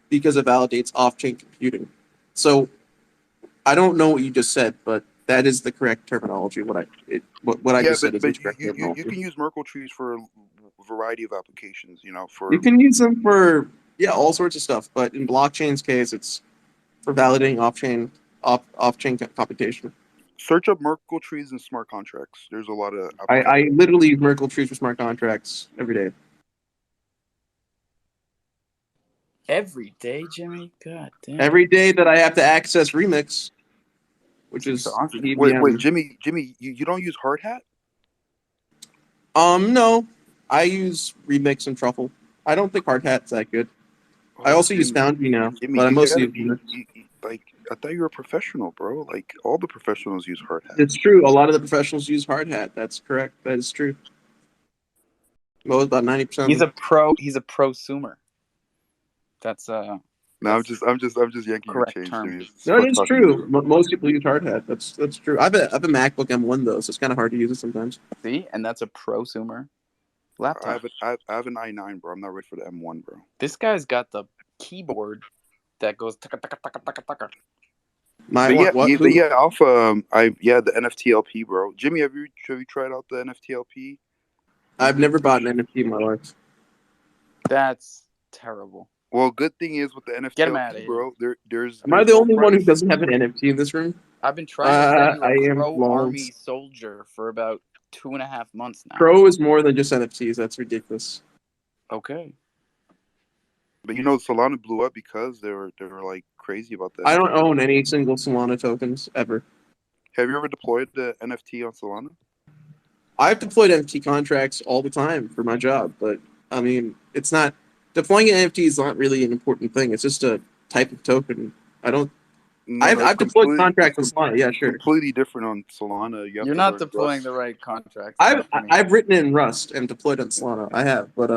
because it validates off-chain computing. So I don't know what you just said, but that is the correct terminology. What I Yeah, just said is the but correct you terminology. can use Merkle trees for a variety of applications. You For can use them for Yeah, all sorts of stuff. But in blockchain's case, it's for validating off-chain computation. Search up Merkle Trees and smart contracts. There's a lot of I literally use Merkle Trees for smart contracts every day. Every day, Jimmy. God damn. Every day that I have to access Remix, which is the Wait, EVM. Jimmy, you don't use hard hat? No, I use Remix and Truffle. I don't think Hard Hat's that good. I also use Foundry now, Jimmy, but I you mostly gotta, use Remix. like, I thought you were a professional, bro. Like, all the professionals use hard hat. It's true. A lot of the professionals use Hard Hat. That's correct. That is true. Most about 90%. He's a prosumer. That's No, I'm just yanking your correct change, term. Jimmy. No, it is true. Most people use Hard Hat. That's true. I have a MacBook M1 though, so it's kind of hard to use it sometimes. See, and that's a prosumer laptop. I have an i9, bro. I'm not ready for the M1, bro. This guy's got the keyboard that goes taka taka taka taka taka. Alpha. The NFTLP, bro. Jimmy, have you tried out the NFTLP? I've never bought an NFT in my life. That's terrible. Well, good thing is with the NFTLP, get him out of here, bro. There's. Am I the only one who doesn't have an NFT in this room? I've been trying to send you a Crow Army Army soldier for about 2.5 months now. Crow is more than just NFTs. That's ridiculous. Okay. But Solana blew up because they were like crazy about that. I don't own any single Solana tokens ever. Have you ever deployed the NFT on Solana? I've deployed NFT contracts all the time for my job, but I mean, it's not deploying an NFT is not really an important thing. It's just a type of token. I've deployed contracts on Solana. Yeah, sure. Completely different on Solana. You're not deploying Rust. The right contracts. I've written in Rust and deployed on Solana. I have, but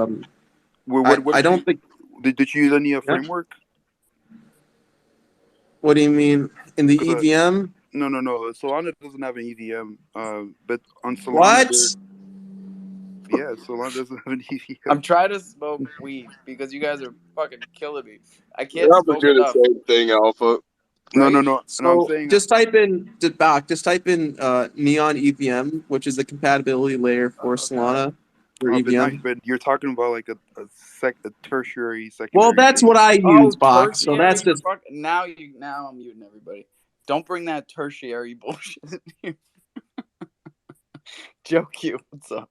I don't think. Did you use any framework? What do you mean in the EVM? No. Solana doesn't have an EVM. But on Solana, what? Solana doesn't have an EVM. I'm trying to smoke weed because you guys are fucking killing me. I can't smoke enough. The same thing, Alpha. Right? No. So I'm saying, just type in Neon EVM, which is the compatibility layer for Solana. But you're talking about like a tertiary, secondary. Well, that's what I use, Bach. So that's just now I'm muting everybody. Don't bring that tertiary bullshit in here. Joe Q, what's up?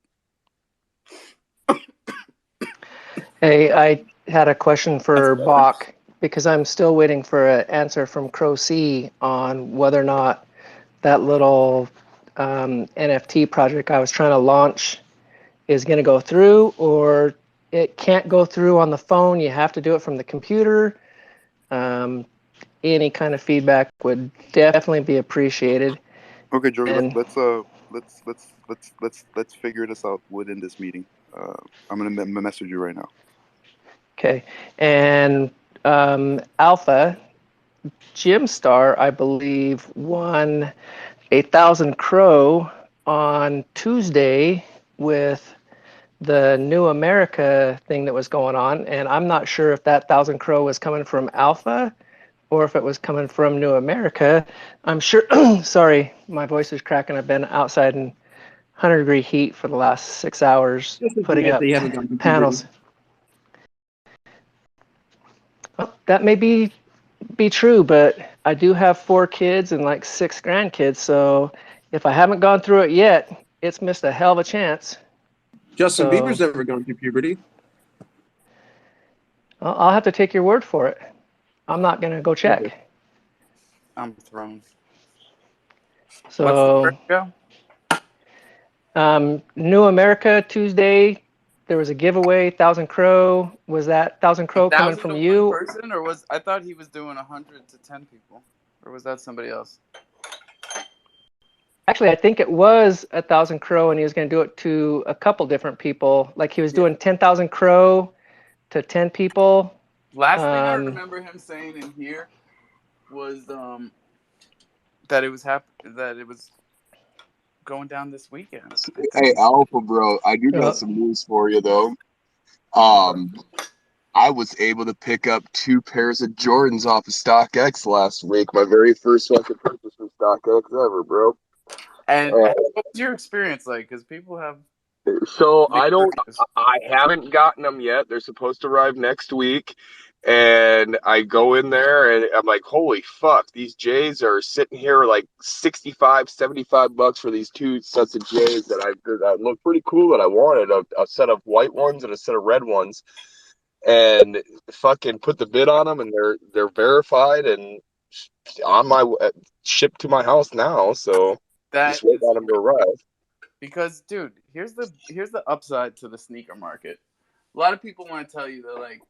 Hey, I had a question for Bach because I'm still waiting for an answer from Crow C on whether or not that little NFT project I was trying to launch is going to go through, or it can't go through on the phone. You have to do it from the computer. Any kind of feedback would definitely be appreciated. Okay, Joey, let's figure this out within this meeting. I'm gonna message you right now. Okay, and Alpha Gymstar, I believe, won 1,000 Crow on Tuesday with the New America thing that was going on, and I'm not sure if that 1,000 Crow was coming from Alpha or if it was coming from New America. I'm sure, sorry, my voice is cracking. I've been outside in 100-degree heat for the last 6 hours putting up panels. Well, that may be true, but I do have 4 kids and like 6 grandkids, so if I haven't gone through it yet, it's missed a hell of a chance. Justin Bieber's never gone through puberty. Well, I'll have to take your word for it. I'm not going to go check. I'm thrown. So, New America Tuesday, there was a giveaway, 1,000 Crow. Was that 1,000 Crow coming from you? One person, or I thought he was doing 100 to 10 people, or was that somebody else? Actually, I think it was 1,000 Crow, and he was going to do it to a couple different people. Like he was doing 10,000 Crow to 10 people. Last thing I remember him saying in here was that it was going down this weekend. Hey, Alpha, bro, I do got some news for you though. I was able to pick up 2 pairs of Jordans off of StockX last week. My very first fucking purchase from StockX ever, bro. And what was your experience like? Because people have So Nick Perkins. I haven't gotten them yet. They're supposed to arrive next week. And I go in there and I'm like, holy fuck, these J's are sitting here like 65, $75 for these two sets of J's that look pretty cool that I wanted, a set of white ones and a set of red ones. And fucking put the bid on them and they're verified and on my shipped to my house now. So That just wait is on them to arrive. because, dude, here's the upside to the sneaker market. A lot of people want to tell you that like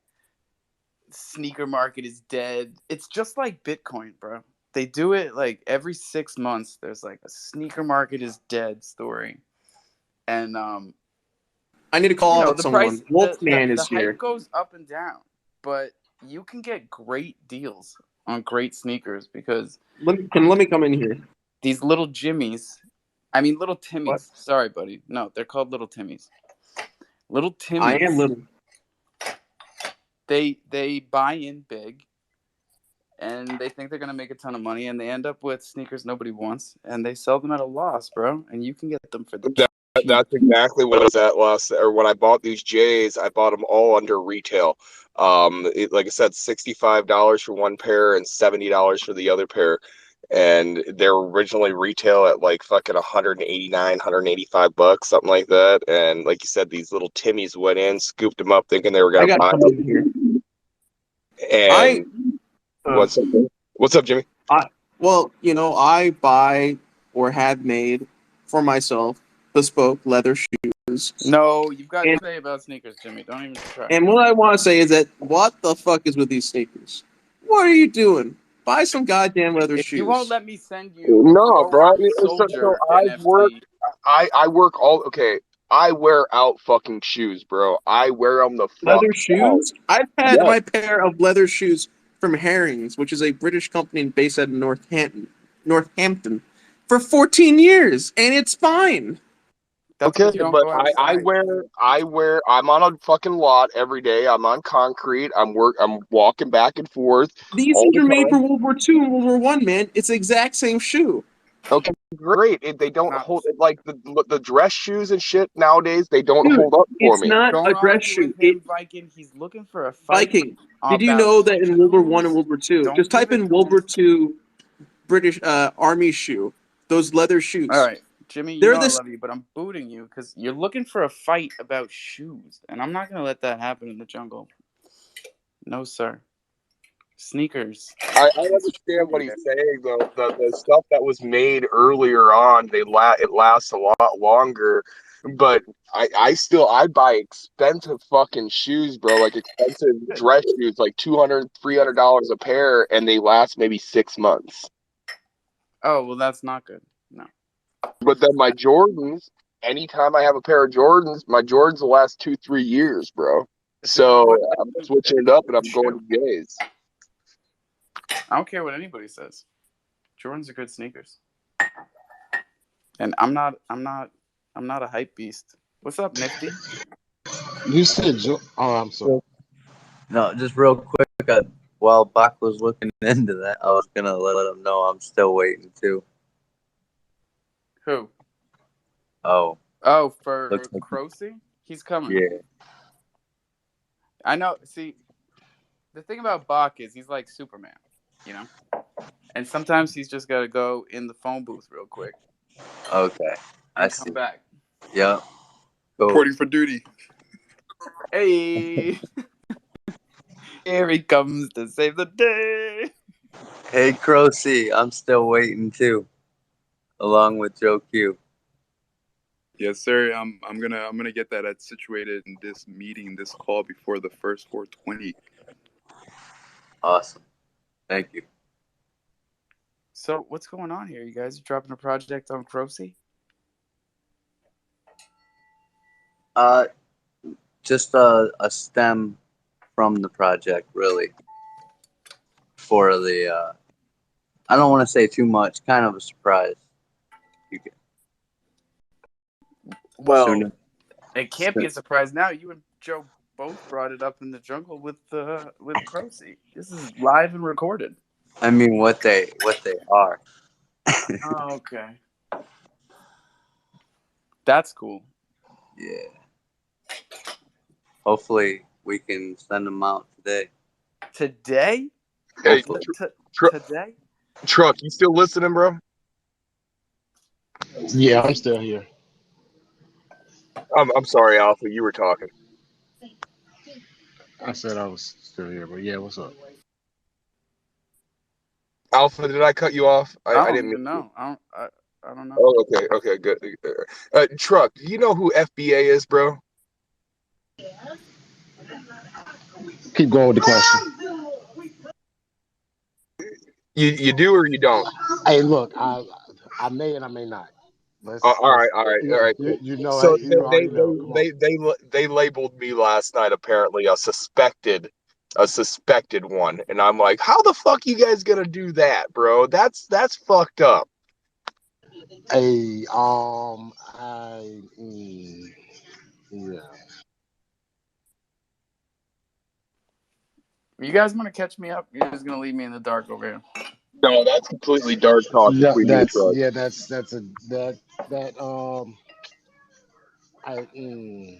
sneaker market is dead. It's just like Bitcoin, bro. They do it like every 6 months. There's like a sneaker market is dead story, and I need to call out the someone. price, Wolfman the is hype here. goes up and down, but you can get great deals on great sneakers because Let me come in here. these little Jimmies, little Timmies. What? Sorry, buddy. No, they're called little Timmies. Little Timmies. I am little. They buy in big, and they think they're gonna make a ton of money, and they end up with sneakers nobody wants, and they sell them at a loss, bro. And you can get them for the cheap. That's exactly what I was at when I bought these J's. I bought them all under retail. Like I said, $65 for one pair and $70 for the other pair. And they're originally retail at like fucking 189, $185, something like that. And like you said, these little Timmies went in, scooped them up, thinking they were I gonna got buy come in them. here. And what's up? What's up, Jimmy? Well, I buy or have made for myself bespoke leather shoes. No, you've got And- to say about sneakers, Jimmy. Don't even try. And what I want to say is that what the fuck is with these sneakers? What are you doing? Buy some goddamn leather If shoes. you won't let me send you No, bro. Army Soldier NFT. I work okay. I wear out fucking shoes, bro. I wear them the fuck leather out. shoes? I've had Yes. my pair of leather shoes from Herrings, which is a British company based out of Northampton, for 14 years, and it's fine. That's Okay, 'cause you don't but go I'm on a fucking lot every day. I'm on concrete. I'm walking back and forth These all things the are made for time. World War II and World War One, man. It's the exact same shoe. Okay, great. They don't Not- hold like the dress shoes and shit nowadays. They don't Dude, hold up for it's me. not Don't a dress argue shoe. with him, Viking. He's looking for a fight. Viking. Did you about know that in World War One and shoes? World War II, Don't just type give it in to World him. War II British Army shoe, those leather shoes. All right, Jimmy, you They're know I this. love you, but I'm booting you because you're looking for a fight about shoes, and I'm not going to let that happen in the jungle. No, sir. Sneakers. I understand what he's saying though. The stuff that was made earlier on, it lasts a lot longer. But I buy expensive fucking shoes, bro. Like expensive dress shoes, like $200, $300 a pair, and they last maybe 6 months. Oh, well, that's not good. No. But then my Jordans, anytime I have a pair of Jordans, my Jordans will last 2-3 years, bro. So I'm switching it up and I'm going to J's. I don't care what anybody says. Jordans are good sneakers. And I'm not a hype beast. What's up, Nifty? You said oh, I'm sorry. No, just real quick. While Bach was looking into that, I was gonna let him know I'm still waiting too. Who? Oh, For looks like Crocy? He's coming. yeah. I know. See, the thing about Bach is he's like Superman, And sometimes he's just got to go in the phone booth real quick. Okay, I And see. come back. Yep. Cool. Reporting for duty. Hey! Here he comes to save the day. Hey, Crocy, I'm still waiting too, along with Joe Q. Yes, sir. I'm gonna get that situated in this meeting, this call before the first 420. Awesome. Thank you. So, what's going on here? You guys are dropping a project on Crocy? Just a stem from the project, really. For the, I don't want to say too much. Kind of a surprise. Well, Sooner. it can't be a surprise now. You and Joe both brought it up in the jungle with Crocy. This is live and recorded. I mean, what they are. Oh, okay. That's cool. Yeah. Hopefully we can send them out today. Today? Hey, Hopefully. Today? Truck, you still listening, bro? Yeah, I'm still here. I'm sorry, Alpha. You were talking. I said I was still here, but yeah, what's up? Alpha, did I cut you off? I I don't didn't mean even to. know. I don't know. Oh, okay, good. Truck, do you know who FBA is, bro? Keep going with the question. You do or you don't? Hey, look, I may and I may not. All right, cool. You know So you already know. Come on. they labeled me last night apparently a suspected one, and I'm like, how the fuck you guys gonna do that, bro? That's fucked up. Hey, yeah. You guys want to catch me up? You're just gonna leave me in the dark over here. No, that's completely dark talk Yeah, between you and Truck. that's a that I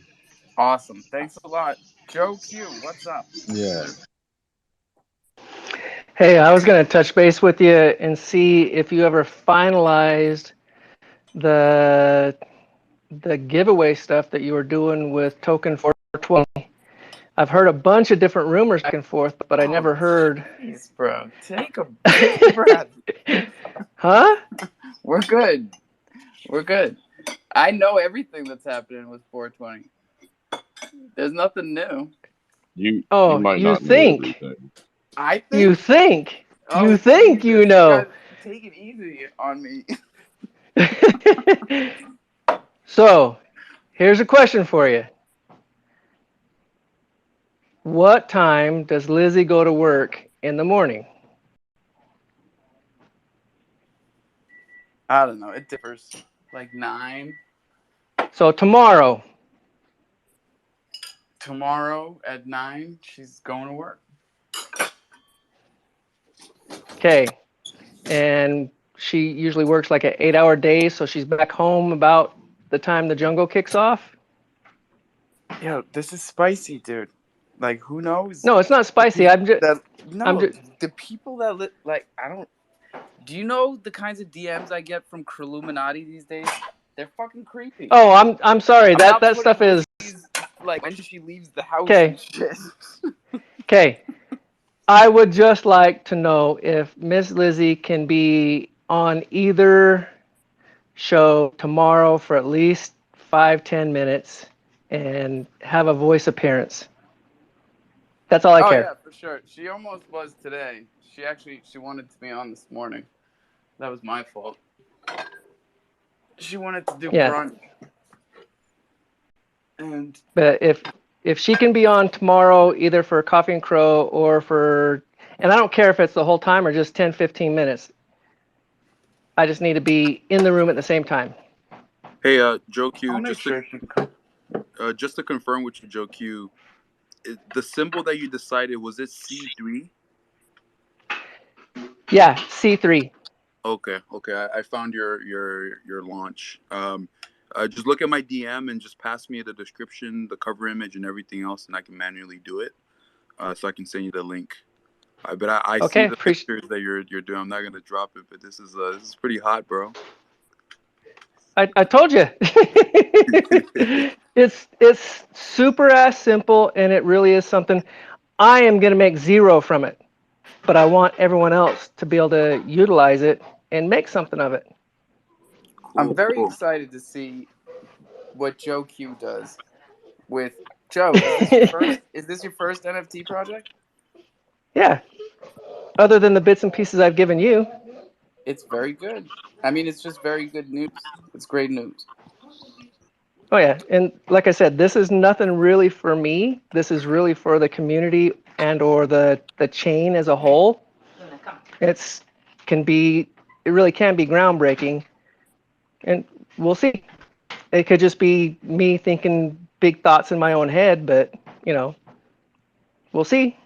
Awesome. Thanks a lot. Joe Q, what's up? yeah. Hey, I was going to touch base with you and see if you ever finalized the the giveaway stuff that you were doing with Token 420. I've heard a bunch of different rumors back and forth, but I Oh, never heard. jeez, bro. Take a breath. Huh? We're good. We're good. I know everything that's happening with 420. There's nothing new. You Oh, might you not know think? everything. I You think. think? You Oh think you Jesus! You know? guys take it easy on me. So, here's a question for you. What time does Lizzie go to work in the morning? I don't know. It differs. Like 9 So tomorrow. tomorrow at 9. She's going to work. Okay. And she usually works like an 8-hour day, so she's back home about the time the jungle kicks off. Yo, this is spicy, dude. Like, who knows? No, it's not The spicy. people that I'm no, just the people that like I don't. Do you know the kinds of DMs I get from Crluminati these days? They're fucking creepy. Oh, I'm sorry. I'm not That stuff putting is Lizzie's like when she leaves the house okay. and shit. Okay. I would just like to know if Miss Lizzie can be on either show tomorrow for at least 5-10 minutes and have a voice appearance. That's all I Oh care. yeah, for sure. She almost was today. She wanted to be on this morning. That was my fault. She wanted to do Yeah. brunch. And But if she can be on tomorrow either for Coffee and Crow or for, and I don't care if it's the whole time or just 10-15 minutes. I just need to be in the room at the same time. Hey, Joe I'll Q, make sure she can come. just to confirm with you, Joe Q, the symbol that you decided, was it C3? Yeah, C3. Okay, I found your launch. Just look at my DM and just pass me the description, the cover image, and everything else, and I can manually do it. So I can send you the link. But I see Okay, the pictures that you're doing. I'm not gonna drop it, but this is pretty hot, bro. I told you. It's super ass simple and it really is something. I am gonna make zero from it, but I want everyone else to be able to utilize it and make something of it. I'm Cool, very cool. excited to see what Joe Q does with Joe. Is this your first NFT project? Yeah. Other than the bits and pieces I've given you. It's very good. I mean, it's just very good news. It's great news. Oh yeah, and like I said, this is nothing really for me. This is really for the community and or the chain as a whole. It's it really can be groundbreaking, and we'll see. It could just be me thinking big thoughts in my own head, but we'll see. No,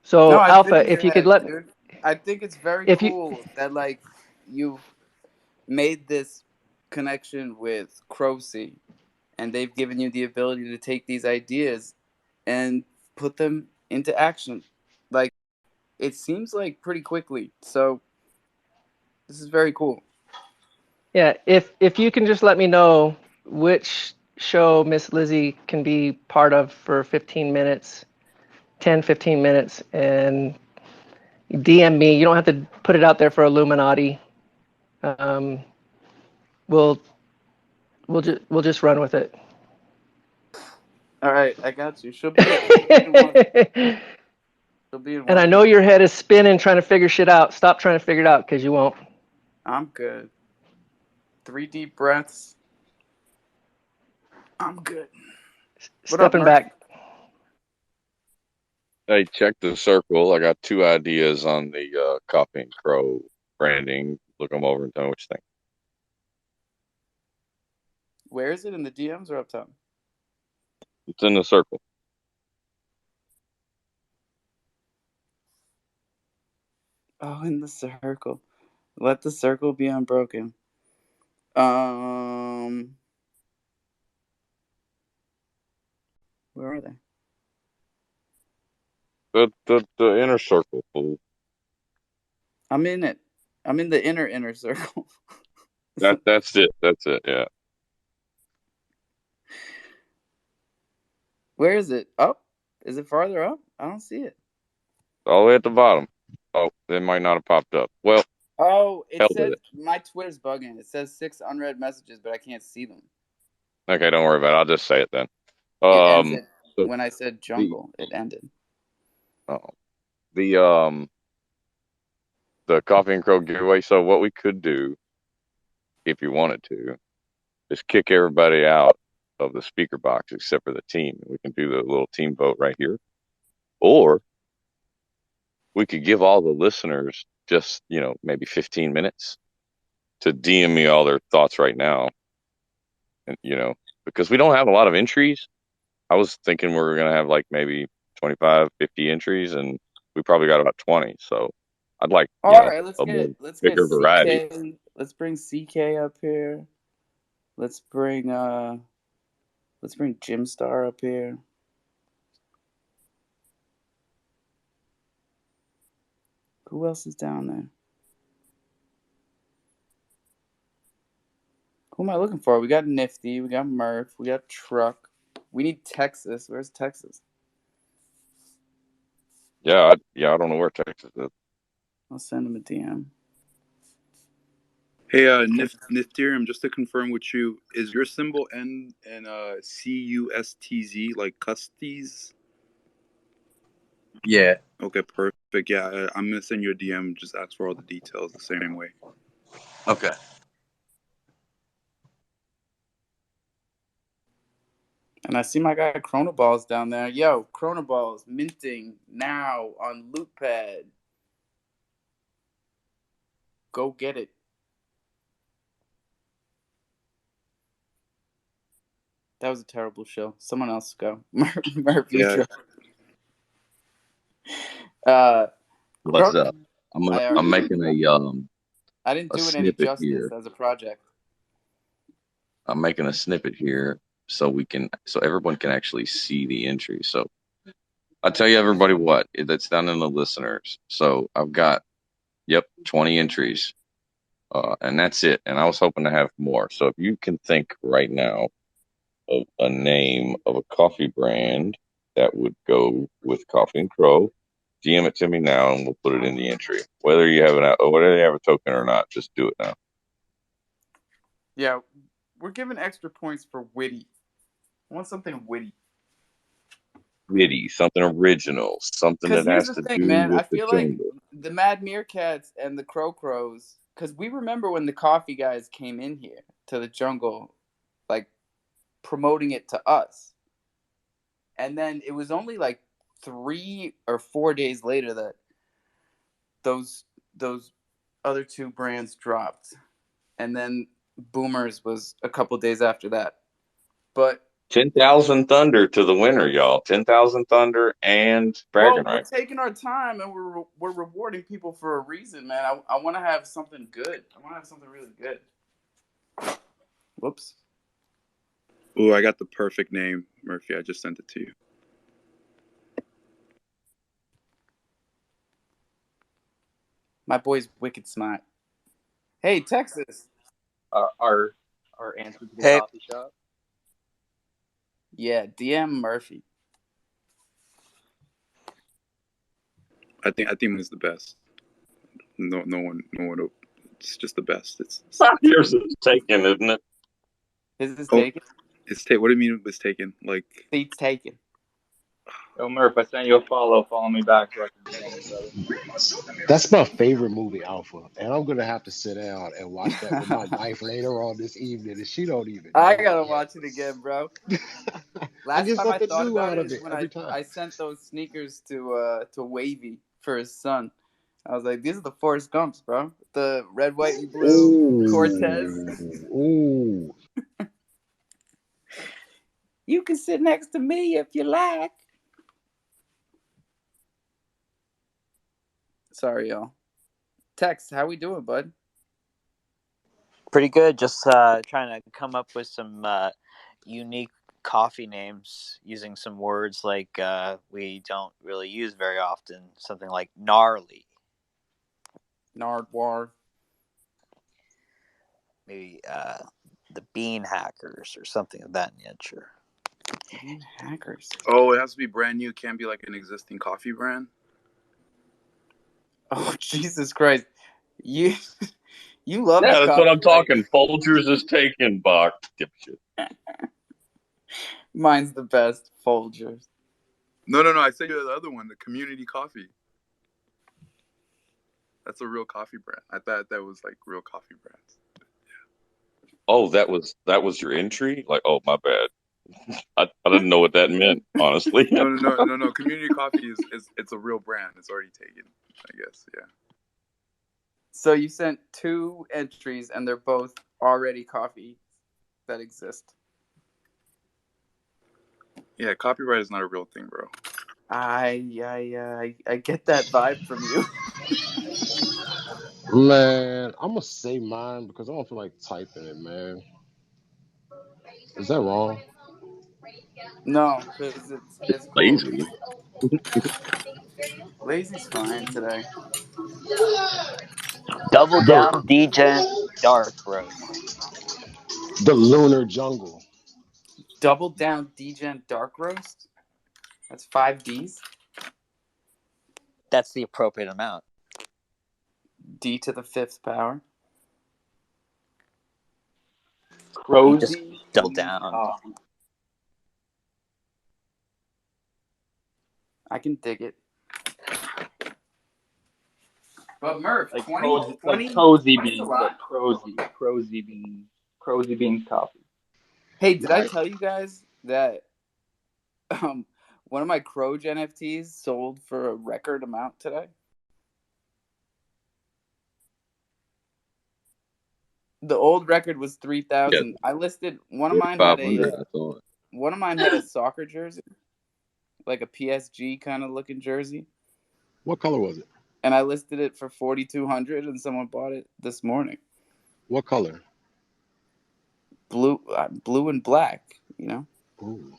So I Alpha, feel if your you could head, let me, dude. I think it's very if you, cool that like you've made this connection with Crowsea, and they've given you the ability to take these ideas and put them into action. Like, it seems like pretty quickly. So this is very cool. Yeah, if you can just let me know which show Miss Lizzie can be part of for 15 minutes, 10, 15 minutes, and DM me. You don't have to put it out there for Illuminati. We'll just run with it. All right, I got you. She'll be in one. She'll be in one. And I know your head is spinning trying to figure shit out. Stop trying to figure it out because you won't. I'm good. 3 deep breaths. I'm good. What up, Stepping Merc? back. Hey, check the circle. I got 2 ideas on the Coffee and Crow branding. Look them over and tell me what you think. Where is it, in the DMs or up top? It's in the circle. Oh, in the circle. Let the circle be unbroken. Where are they? The inner circle, fool. I'm in it. I'm in the inner circle. That's it. That's it. Yeah. Where is it? Up? Is it farther up? I don't see it. All the way at the bottom. Oh, it might not have popped up. Well, Oh, it hell with says it. my Twitter's bugging. It says 6 unread messages, but I can't see them. Okay, don't worry about it. I'll just say it then. It ends Um, it so when I said the jungle. It ended. oh, the Coffee and Crow giveaway. So what we could do, if you wanted to, is kick everybody out of the speaker box except for the team. We can do the little team vote right here, or we could give all the listeners just maybe 15 minutes to DM me all their thoughts right now, and because we don't have a lot of entries. I was thinking we were gonna have like maybe 25, 50 entries, and we probably got about 20. So I'd like All right, let's a more get bigger variety. CK. Let's bring CK up here. Let's bring Jim Star up here. Who else is down there? Who am I looking for? We got Nifty, we got Murph, we got Truck. We need Texas. Where's Texas? Yeah, I don't know where Texas is. I'll send him a DM. Hey, Niftyrium, just to confirm with you, is your symbol end in CUSTZ, like Custies? Yeah. Okay, perfect. Yeah, I'm gonna send you a DM. Just ask for all the details the same way. Okay. And I see my guy Chronoballs down there. Yo, Chronoballs minting now on Lootpad. Go get it. That was a terrible show. Someone else go. Murph, you Yeah. go. What's up? I'm making I didn't a do it any snippet justice here. as a project. I'm making a snippet here so everyone can actually see the entry. So I'll tell you everybody that's down in the listeners. So I've got 20 entries. And that's it. And I was hoping to have more. So if you can think right now of a name of a coffee brand that would go with Coffee and Crow, DM it to me now, and we'll put it in the entry. Whether you have a token or not, just do it now. Yeah, we're giving extra points for witty. I want something witty. Witty, something original, something Because that here's has the to thing, do man. I with the feel like jungle. the Mad Meerkats and the Crows, because we remember when the coffee guys came in here to the jungle, like promoting it to us. And then it was only like 3 or 4 days later that those other 2 brands dropped. And then Boomers was a couple days after that. But 10,000 Thunder to the winner, y'all. 10,000 Thunder and Bragging well, we're Right. taking our time and we're rewarding people for a reason, man. I want to have something good. I want to have something really good. Whoops. Ooh, I got the perfect name, Murphy. I just sent it to you. My boy's wicked smart. Hey, Texas. Our answer to the Hey, coffee shop. Yeah, DM Murphy. I think it's the best. No one. It's just the best. It's Yours is taken, isn't it? His is oh, taken. it's what do you mean it's taken? Like Seat's taken. Yo, Murph, I sent you a follow. Follow me back so I can DM you, brother. That's my favorite movie, Alpha, and I'm gonna have to sit down and watch that with my wife later on this evening, and she don't even I know gotta it watch it again, bro. yet. I Last get time I something thought new about out it of is it when every time. I sent those sneakers to Wavy for his son. I was like, these are the Forrest Gumps, bro. The red, white, and blue Cortez. Ooh. You can sit next to me if you like. Sorry, y'all. Tex, how we doing, bud? pretty good. Just trying to come up with some unique coffee names using some words like we don't really use very often. Something like gnarly. Nardwar. Maybe the bean hackers or something of that nature. Bean hackers. oh, it has to be brand new. It can't be like an existing coffee brand. Oh, Jesus Christ. You you love Yeah, the that's what I'm copyright. talking. Folgers is taken, Bach. Dipshit. Mine's the best. Folgers. No. I said you the other one, the Community Coffee. That's a real coffee brand. I thought that was like real coffee brands. Oh, that was your entry? Like, oh, my bad. I didn't know what that meant, honestly. No. Community Coffee is it's a real brand. It's already taken, I guess. Yeah. So you sent 2 entries, and they're both already coffee that exist. Yeah, copyright is not a real thing, bro. I get that vibe from you. Man, I'm gonna say mine because I don't feel like typing it, man. Is that wrong? No, because it's cool. Lazy. Lazy's fine today. Double down The degen dark roast. the lunar jungle. Double down degen dark roast. That's 5 Ds. That's the appropriate amount. D to the 5th power. You just Crozy double bean down. coffee. I can dig it. But Murph, Like 20, cozy, 20, like cozy 20's a beans, but lot. crozy beans coffee. Hey, did I Nice. tell you guys that one of my Croge NFTs sold for a record amount today? The old record was 3,000. Yeah, I listed one of mine had 500. I thought. a soccer jersey, like a PSG kind of looking jersey, What color was it? and I listed it for 4,200, and someone bought it this morning. What color? Blue and black. Ooh.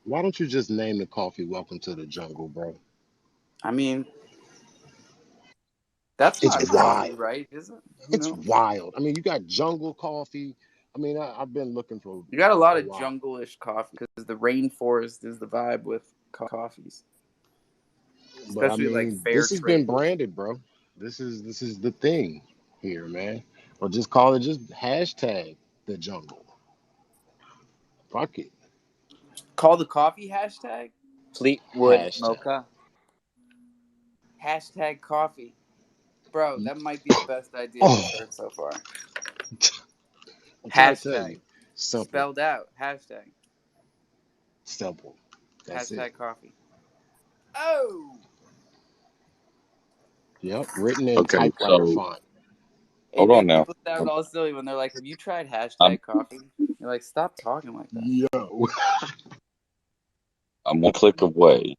Why don't you just name the coffee "Welcome to the Jungle," bro? I mean, that's It's not crazy, wild. right? Is it? It's wild. I mean, you got jungle coffee. I mean, I've been looking for You got a lot a of while, jungle-ish coffee because the rainforest is the vibe with coffees, but I especially like mean, fair this has been trade. branded, bro. This is the thing here, man. Or just call it just hashtag the jungle. Fuck it. Call the coffee hashtag Fleetwood Hashtag. mocha. coffee. Bro, that might be the best idea we've Oh, heard so far. I'm trying to tell Hashtag you. Simple. spelled out. Simple. That's it. Hashtag coffee. Oh, Yep. Written in Okay, typewriter so font. it hold on makes now. people sound all silly when they're like, "Have you tried I'm hashtag coffee?" You're like, "Stop talking like that." Yo. I'm one click away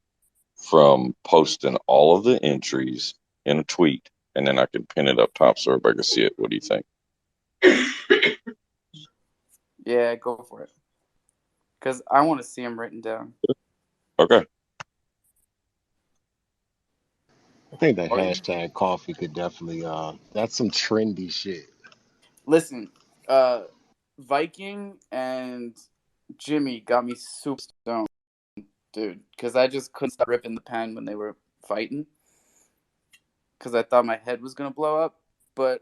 from posting all of the entries in a tweet, and then I can pin it up top so everybody can see it. What do you think? Yeah, go for it. Because I want to see them written down. Okay. I think that Oh, yeah. hashtag coffee could definitely that's some trendy shit. Listen, Viking and Jimmy got me super stoned, dude. Because I just couldn't stop ripping the pen when they were fighting. Because I thought my head was gonna blow up, but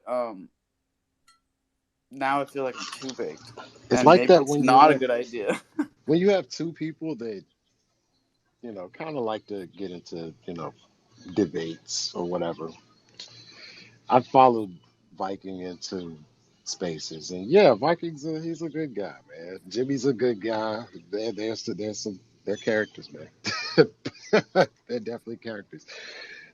now I feel like I'm too baked, It's and like maybe that it's not a good idea. when you have two people that, you know, kind of like to get into, you know, debates or whatever. I followed Viking into spaces, and yeah, he's a good guy, man. Jimmy's a good guy. There's some they're characters, man. They're definitely characters.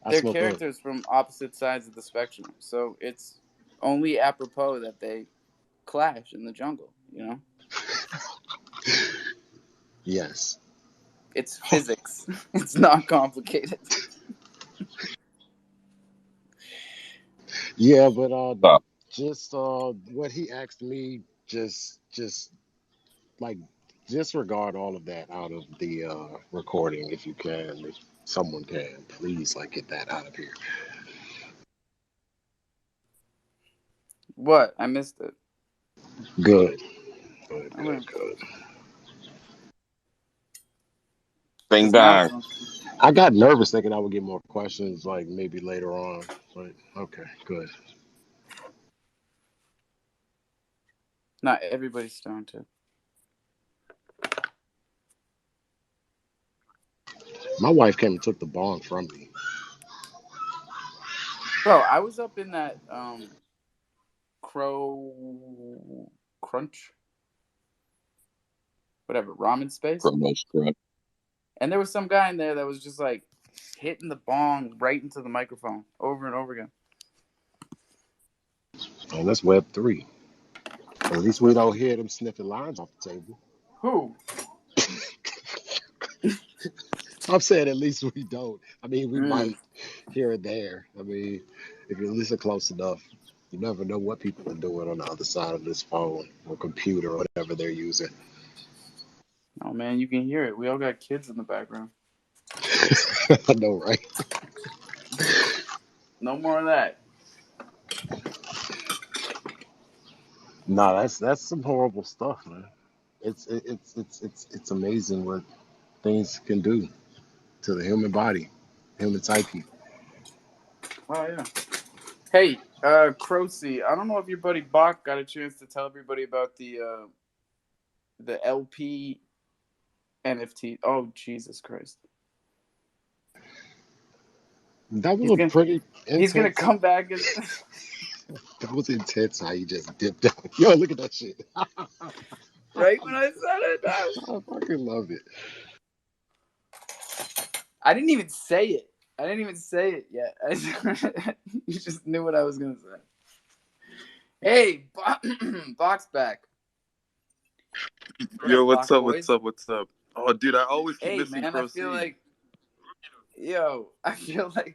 I They're smoke a characters from opposite sides of the spectrum, so it's only apropos that they clash in the jungle. You know, yes, it's physics. It's not complicated. yeah, but Stop. just what he asked me, just like disregard all of that out of the recording if you can, if someone can, please, like get that out of here. What? I missed it. Good, good, I good, went good. Bing because now it's bang. I got nervous thinking I would get more questions, like maybe later on. But okay, good. not everybody's stoned too. My wife came and took the bong from me. Bro, I was up in that crow crunch, whatever ramen space, Chronos correct. and there was some guy in there that was just like hitting the bong right into the microphone over and over again. And that's Web 3. At least we don't hear them sniffing lines off the table. Who? I'm saying at least we don't. I mean, we Mm. might here and there. I mean, if you listen close enough, you never know what people are doing on the other side of this phone or computer or whatever they're using. Oh man, you can hear it. We all got kids in the background. I know, right? No more of that. No, that's some horrible stuff, man. It's amazing what things can do to the human body, human psyche. Oh yeah. Hey, Crocy, I don't know if your buddy Bach got a chance to tell everybody about the LP NFT. Oh Jesus Christ. That was He's a gonna pretty he's gonna intense. come back as That was intense how you just dipped out. Yo, look at that shit. right when I said it. I fucking love it. I didn't even say it. I didn't even say it yet. You just knew what I was gonna say. Hey, Bach's back. What Yo, up, what's Bach up? What's boys? up? What's up? Oh, dude, I always keep Hey missing man, I Pro feel C. like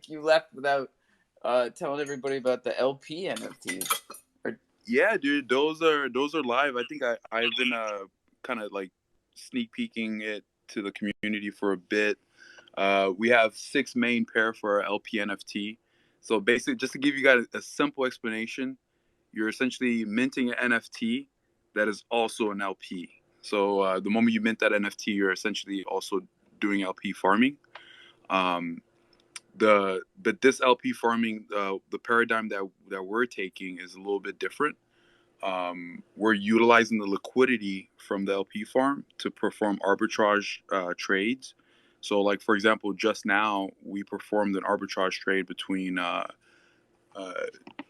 you left without telling everybody about the LP NFTs. Or, Yeah, dude, those are live. I think I've been kind of like sneak peeking it to the community for a bit. We have 6 main pair for our LP NFT. So basically, just to give you guys a simple explanation, you're essentially minting an NFT that is also an LP. So the moment you mint that NFT, you're essentially also doing LP farming. Um, but this LP farming, the paradigm that we're taking is a little bit different. We're utilizing the liquidity from the LP farm to perform arbitrage trades. So, like for example, just now we performed an arbitrage trade between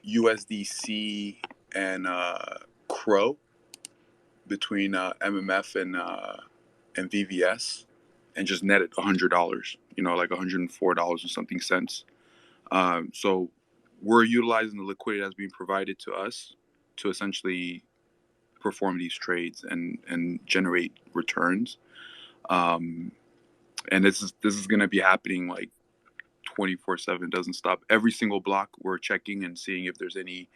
USDC and Crow, between MMF and VVS, and just netted $100. You know, like $104 and something cents. So we're utilizing the liquidity that's being provided to us to essentially perform these trades and generate returns. Um, and this is going to be happening like 24/7. Doesn't stop. Every single block we're checking and seeing if there's any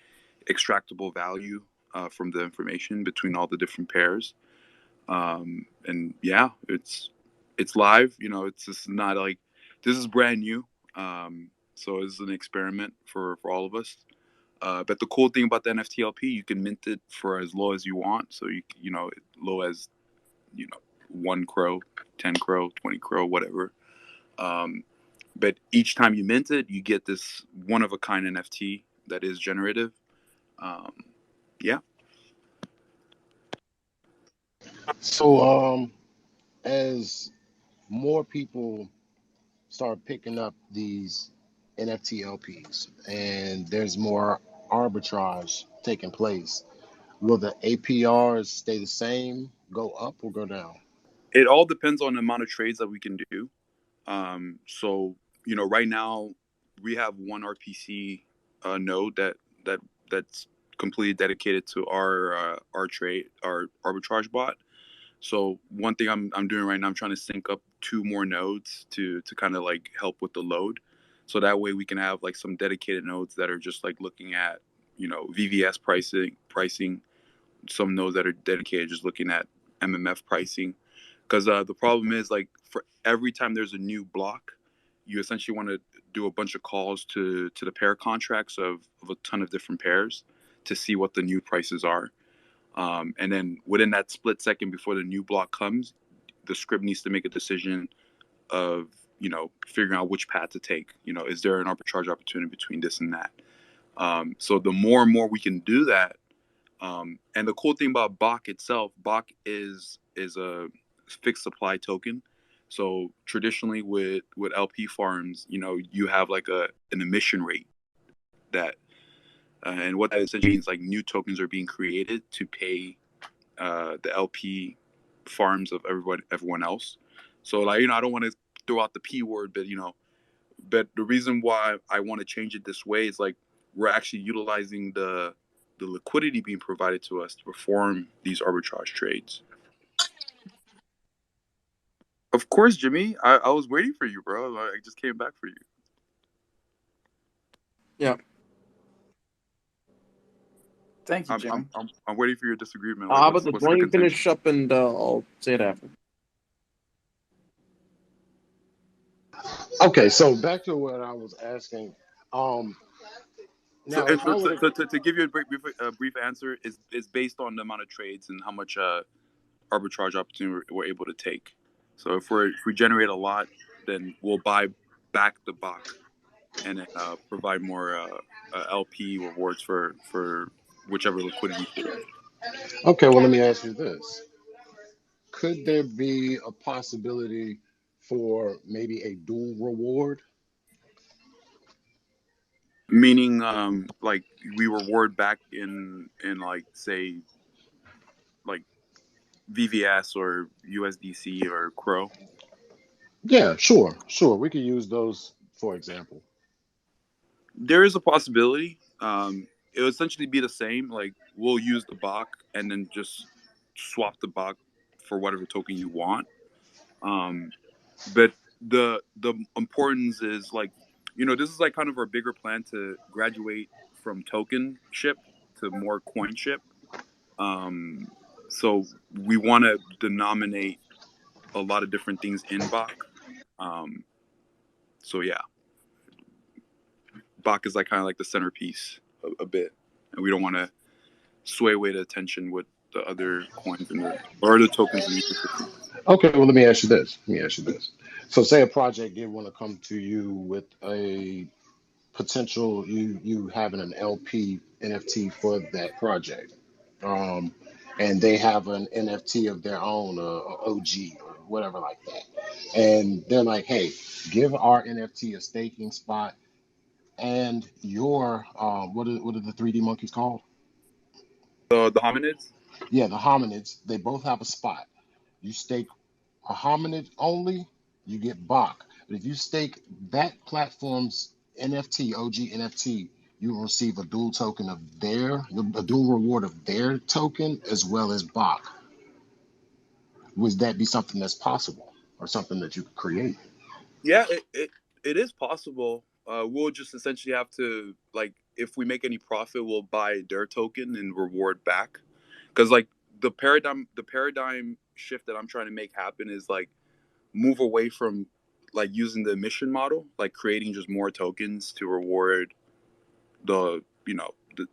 extractable value from the information between all the different pairs. And yeah, it's live. You know, it's just not like this is brand new. So it's an experiment for all of us. But the cool thing about the NFT LP, you can mint it for as low as you want. So you know, low as 1 crow, 10 crow, 20 crow, whatever. But each time you mint it, you get this one of a kind NFT that is generative. Yeah. So, as more people start picking up these NFT LPs and there's more arbitrage taking place, will the APRs stay the same, go up, or go down? It all depends on the amount of trades that we can do. So right now we have one RPC node that's completely dedicated to our trade, our arbitrage bot. So one thing I'm doing right now, I'm trying to sync up 2 more nodes to kind of like help with the load. So that way we can have like some dedicated nodes that are just like looking at VVS pricing, some nodes that are dedicated just looking at MMF pricing. Because the problem is, like, for every time there's a new block, you essentially want to do a bunch of calls to the pair contracts of a ton of different pairs to see what the new prices are. And then within that split second before the new block comes, the script needs to make a decision of figuring out which path to take. Is there an arbitrage opportunity between this and that? So the more and more we can do that, and the cool thing about Bach itself, Bach is a fixed supply token. So traditionally with LP farms, you have like an emission rate that, and what that essentially means, like new tokens are being created to pay the LP farms of everyone else. So like I don't want to throw out the P word, but the reason why I want to change it this way is like we're actually utilizing the liquidity being provided to us to perform these arbitrage trades. Of course, Jimmy. I was waiting for you, bro. I just came back for you. Yeah. Thank you, Jimmy. I'm waiting for your disagreement. How about What's why the don't you contention? finish up and I'll say it after. Okay, so back to what I was asking. So, Now, if I were to give you a brief answer, is based on the amount of trades and how much arbitrage opportunity we're able to take. So if we generate a lot, then we'll buy back the Bach and then provide more LP rewards for whichever liquidity. okay, well, let me ask you this: could there be a possibility for maybe a dual reward? Meaning, like we reward back in like say like VVS or USDC or Crow. Yeah, sure, sure. We could use those for example. There is a possibility. It will essentially be the same. Like we'll use the Bach and then just swap the Bach for whatever token you want. But the importance is like, this is like kind of our bigger plan to graduate from token ship to more coin ship. So we want to denominate a lot of different things in Bach. So yeah, Bach is like kind of like the centerpiece a bit, and we don't want to sway away the attention with the other coins or the tokens in the ecosystem. Okay, well, let me ask you this. Let me ask you this. So, say a project did want to come to you with a potential, you having an LP NFT for that project, um, and they have an NFT of their own, OG or whatever like that, and they're like, "Hey, give our NFT a staking spot, and your what are the 3D monkeys called? The hominids. Yeah, the hominids. They both have a spot. You stake a hominid only, you get Bach. But if you stake that platform's NFT, OG NFT, you will receive a dual token of a dual reward of their token as well as Bach. Would that be something that's possible or something that you could create? Yeah, it is possible. We'll just essentially have to like if we make any profit, we'll buy their token and reward back. Because like the paradigm shift that I'm trying to make happen is like move away from like using the emission model, like creating just more tokens to reward the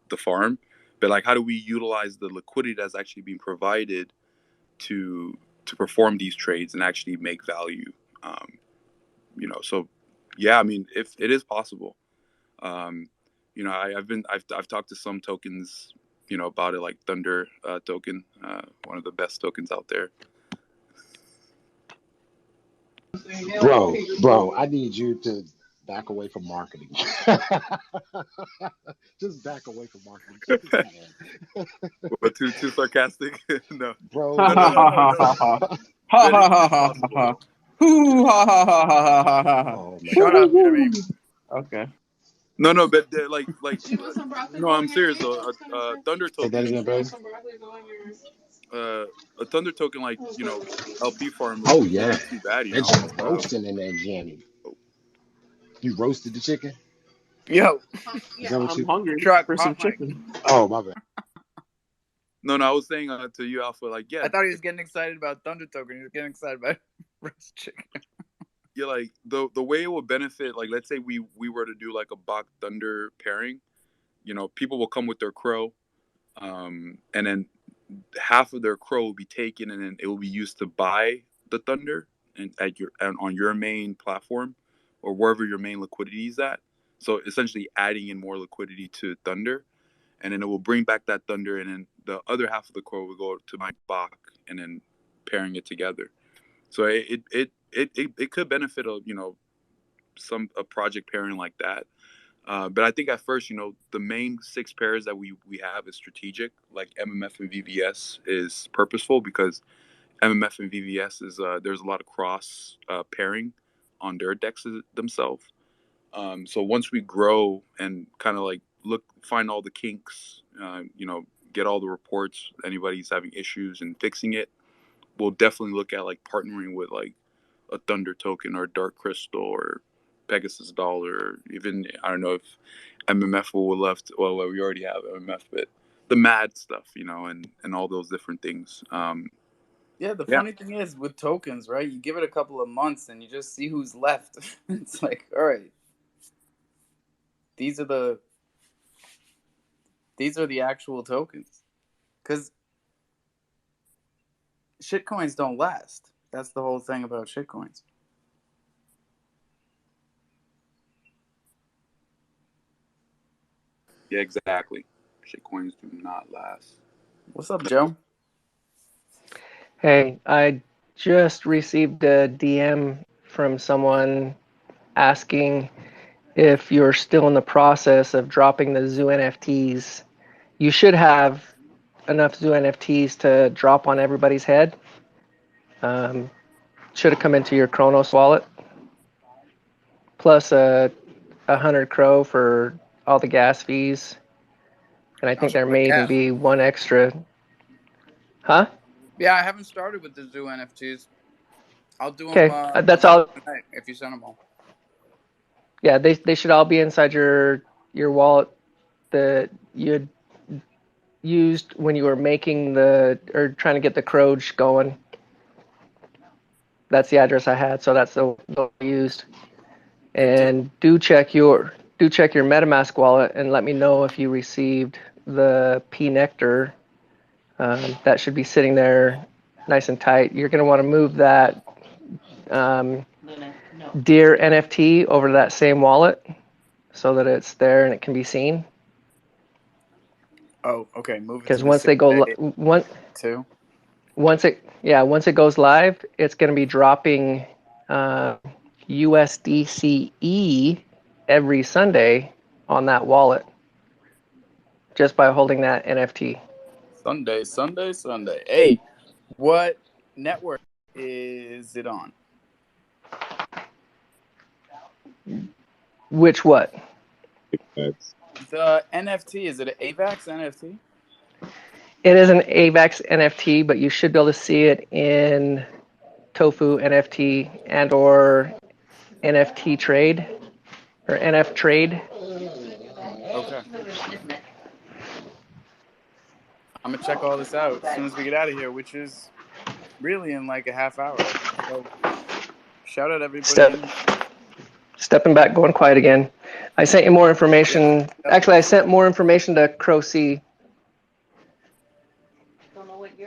the farm, but like how do we utilize the liquidity that's actually being provided to perform these trades and actually make value. So yeah, I mean, if it is possible, I've talked to some tokens, about it, like Thunder token, one of the best tokens out there. Bro, I need you to back away from marketing. Just back away from marketing. Keep it in. But too sarcastic. No. Bro, No, no, no, no, no. But it is possible. oh man. Shut up, Jimmy. Okay. No, but no, I'm serious though. Thunder Say that token, again, babe. a Thunder token, like LP farm Oh would yeah. not too bad, It's roasting in that jammy. You roasted the chicken? Yo, Is that what I'm you hungry for some chicken. Oh my bad. No, I was saying to you, Alpha, like, yeah. I thought he was getting excited about Thunder token. He was getting excited about roast chicken. Yeah, like the way it would benefit, like let's say we were to do like a Bach Thunder pairing, people will come with their crow, and then half of their crow will be taken and then it will be used to buy the Thunder and on your main platform or wherever your main liquidity is at. So essentially adding in more liquidity to Thunder, and then it will bring back that Thunder, and then the other half of the crow will go to my Bach and then pairing it together. So it could benefit a project pairing like that. But I think at first, the main 6 pairs that we have is strategic. Like MMF and VVS is purposeful because MMF and VVS is there's a lot of cross pairing on their decks themselves. So once we grow and kind of like find all the kinks, get all the reports, anybody's having issues and fixing it, we'll definitely look at like partnering with like a Thunder token or Dark Crystal or Pegasus Dollar, or even I don't know if MMF will left. Well, we already have MMF, but the MAD stuff, and all those different things. Yeah, the funny thing is with tokens, right? You give it a couple of months and you just see who's left. It's like, all right, these are the actual tokens, because shitcoins don't last. That's the whole thing about shitcoins. Yeah, exactly. Shitcoins do not last. What's up, Joe? Hey, I just received a DM from someone asking if you're still in the process of dropping the Zoo NFTs. You should have enough Zoo NFTs to drop on everybody's head. Should have come into your Kronos wallet, plus 100 Crow for all the gas fees. And I think there may even be one extra. Huh? Yeah, I haven't started with the Zoo NFTs. I'll do them. Okay, that's all. Tonight if you send them all. Yeah, they should all be inside your wallet that you used when you were making or trying to get the Croge going. That's the address I had, so that's the one I used. And do check your MetaMask wallet and let me know if you received the P Nectar. That should be sitting there nice and tight. You're going to want to move that Deer NFT over to that same wallet so that it's there and it can be seen. Oh, okay. Move it. Because once they go once it goes live, it's going to be dropping USDCE every Sunday on that wallet just by holding that NFT. Sunday. Hey, what network is it on? Which what? The NFT, is it an AVAX NFT? It is an AVAX NFT, but you should be able to see it in Tofu NFT and or NFT Trade or NF Trade. Okay. I'm gonna check all this out as soon as we get out of here, which is really in like a half hour. So shout out everybody in. Stepping back, going quiet again. I sent you more information. Yep. Actually, I sent more information to Crow C.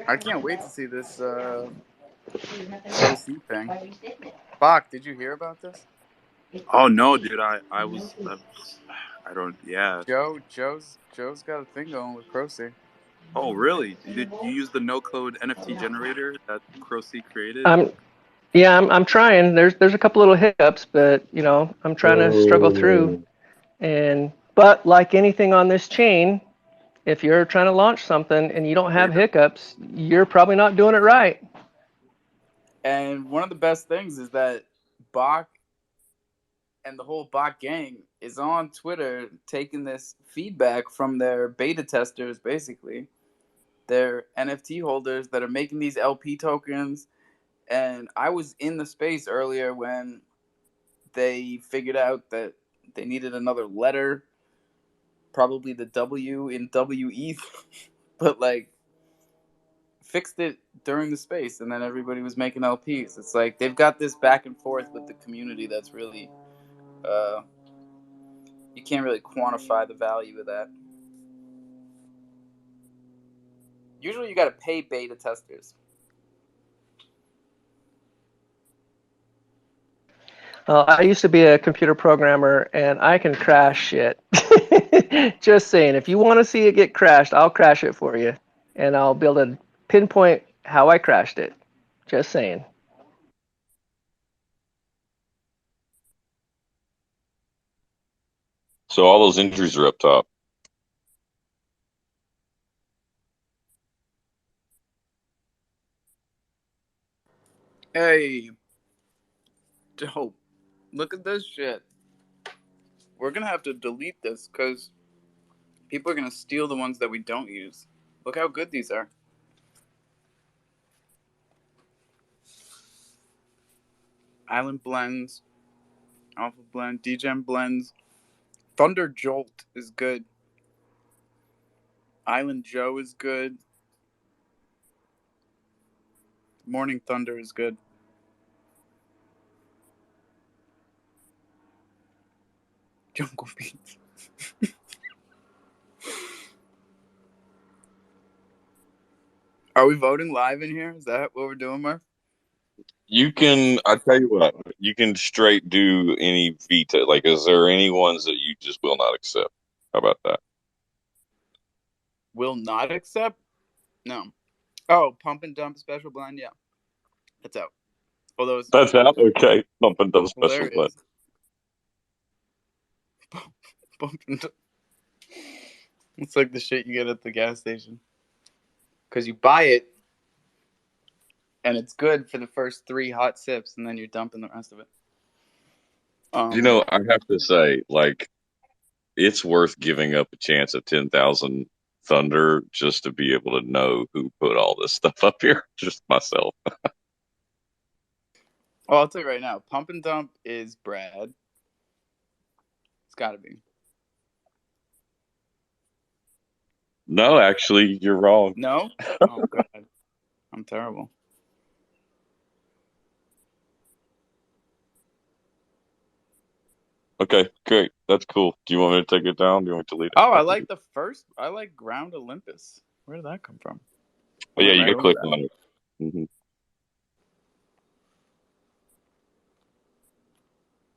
I can't wait to see this Pro C thing. Bach, did you hear about this? Oh no, dude! I don't. Yeah. Joe's got a thing going with Pro C. Oh really? Did you use the no code NFT generator that CrowC created? I'm trying. There's a couple little hiccups, but I'm trying to struggle through. But like anything on this chain, if you're trying to launch something and you don't have hiccups, you're probably not doing it right. And one of the best things is that Bach and the whole Bach gang is on Twitter taking this feedback from their beta testers, basically. They're NFT holders that are making these LP tokens. And I was in the space earlier when they figured out that they needed another letter, probably the W in WETH, but like fixed it during the space, and then everybody was making LPs. It's like they've got this back and forth with the community that's really, you can't really quantify the value of that. Usually you got to pay beta testers. I used to be a computer programmer, and I can crash shit. Just saying, if you want to see it get crashed, I'll crash it for you, and I'll be able to pinpoint how I crashed it. Just saying. So all those injuries are up top. Hey, dope. Look at this shit. We're going to have to delete this because people are going to steal the ones that we don't use. Look how good these are. Island blends, Alpha blend, Degen blends. Thunder Jolt is good. Island Joe is good. Morning Thunder is good. Jungle Beats. Are we voting live in here? Is that what we're doing, Murph? You can, I tell you what, you can straight do any veto. Like, is there any ones that you just will not accept? How about that? Will not accept? No. Oh, Pump and Dump Special Blend? Yeah. That's out. Although it's That's out? Okay. Pump and dump special blend. hilarious. Pump and Dump. It's like the shit you get at the gas station. Because you buy it, and it's good for the first 3 hot sips, and then you're dumping the rest of it. I have to say, like, it's worth giving up a chance at 10,000 Thunder just to be able to know who put all this stuff up here. Just myself. Well, I'll tell you right now, Pump and Dump is Brad. It's got to be. No, actually, you're wrong. No? Oh, God. I'm terrible. Okay, great. That's cool. Do you want me to take it down? Do you want me to leave it? Oh, I like the first. I like Ground Olympus. Where did that come from? Oh, yeah, you Right can over click that. on it. Mm-hmm.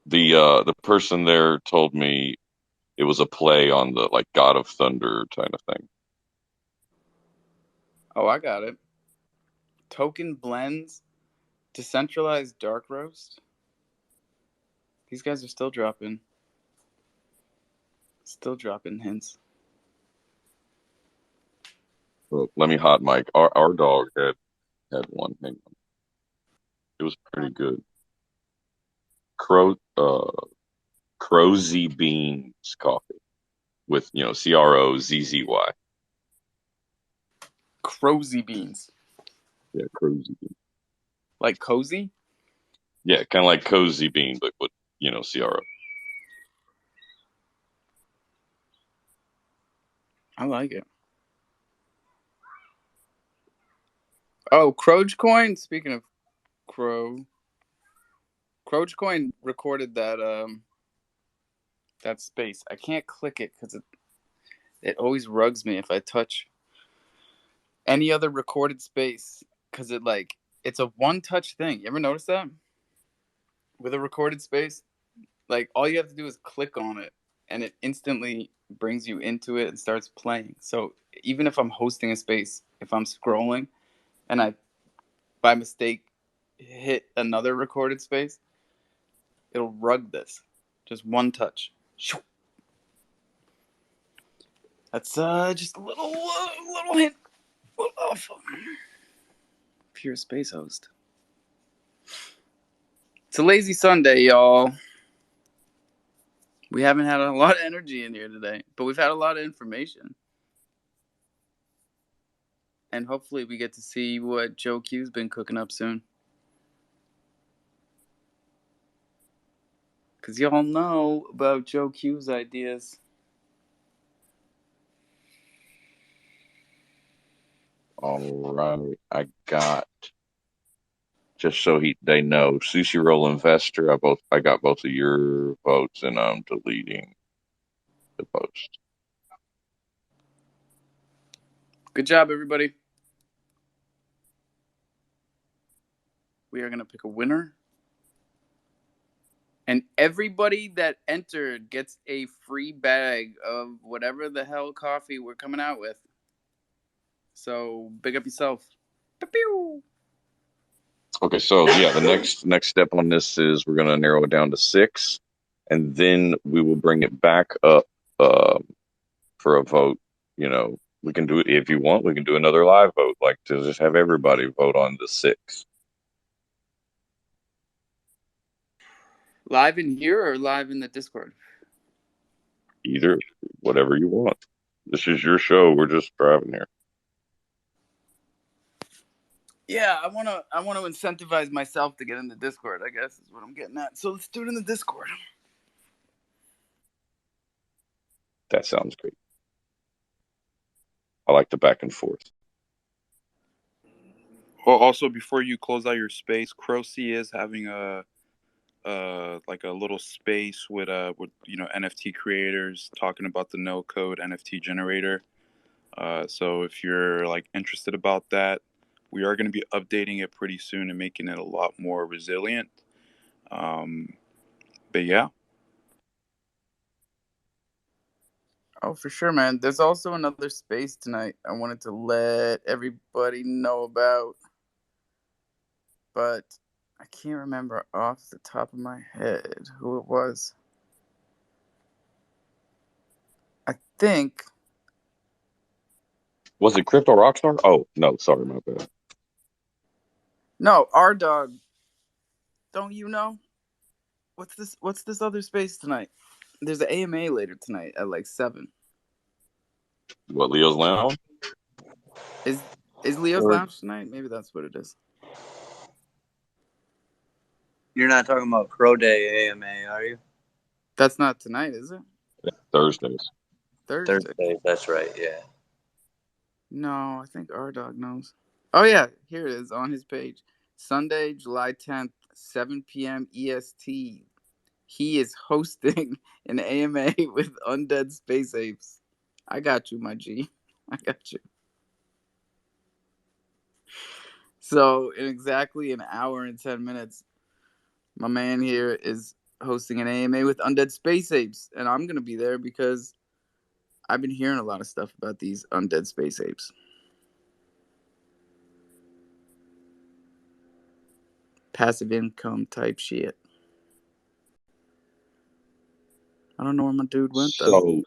The person there told me it was a play on the like God of Thunder kind of thing. Oh, I got it. Token Blends, Decentralized Dark Roast. These guys are still dropping hints. Well, let me hot mic. Our dog had one. Hang on. It was pretty good. Crozy Beans coffee with CROZZY. Crozy Beans. Yeah, Crozy Bean. Like cozy? Yeah, kind of like Cozy Bean, but with CRO. I like it. Oh, Crogecoin. Speaking of Crogecoin recorded that space. I can't click it because it always rugs me if I touch any other recorded space because it's a one-touch thing. You ever notice that with a recorded space? Like all you have to do is click on it, and it instantly brings you into it and starts playing. So even if I'm hosting a space, if I'm scrolling and I by mistake hit another recorded space, it'll rug this. Just one touch. That's just a little hint of pure space host. It's a lazy Sunday, y'all. We haven't had a lot of energy in here today, but we've had a lot of information. And hopefully we get to see what Joe Q's been cooking up soon. Because y'all know about Joe Q's ideas. All right, I got, just so they know, Sushi Roll Investor. I got both of your votes, and I'm deleting the post. Good job, everybody. We are going to pick a winner. And everybody that entered gets a free bag of whatever the hell coffee we're coming out with. So big up yourself. Pew-pew. Okay, so yeah, the next step on this is we're gonna narrow it down to 6, and then we will bring it back up for a vote. You know, we can do it if you want. We can do another live vote, like to just have everybody vote on the 6. Live in here or live in the Discord? Either, whatever you want. This is your show. We're just driving here. Yeah, I wanna incentivize myself to get in the Discord, I guess is what I'm getting at. So let's do it in the Discord. That sounds great. I like the back and forth. Well, also before you close out your space, Crocy is having a like a little space with NFT creators talking about the no code NFT generator. So if you're like interested about that, we are going to be updating it pretty soon and making it a lot more resilient. But yeah. Oh, for sure, man. There's also another space tonight I wanted to let everybody know about, but I can't remember off the top of my head who it was. I think. Was it Crypto Rockstar? Oh no, sorry, my bad. No, our dog. Don't you know? What's this other space tonight? There's an AMA later tonight at like 7. What, Leo's Lounge? Is Leo's Lounge tonight? Maybe that's what it is. You're not talking about Crow Day AMA, are you? That's not tonight, is it? Yeah, Thursdays. Thursday, that's right, yeah. No, I think our dog knows. Oh yeah, here it is on his page. Sunday, July 10th, 7 p.m. EST. He is hosting an AMA with undead space apes. I got you, my G. I got you. So in exactly an hour and 10 minutes, my man here is hosting an AMA with undead space apes, and I'm gonna be there because I've been hearing a lot of stuff about these undead space apes. Passive income type shit. I don't know where my dude went though.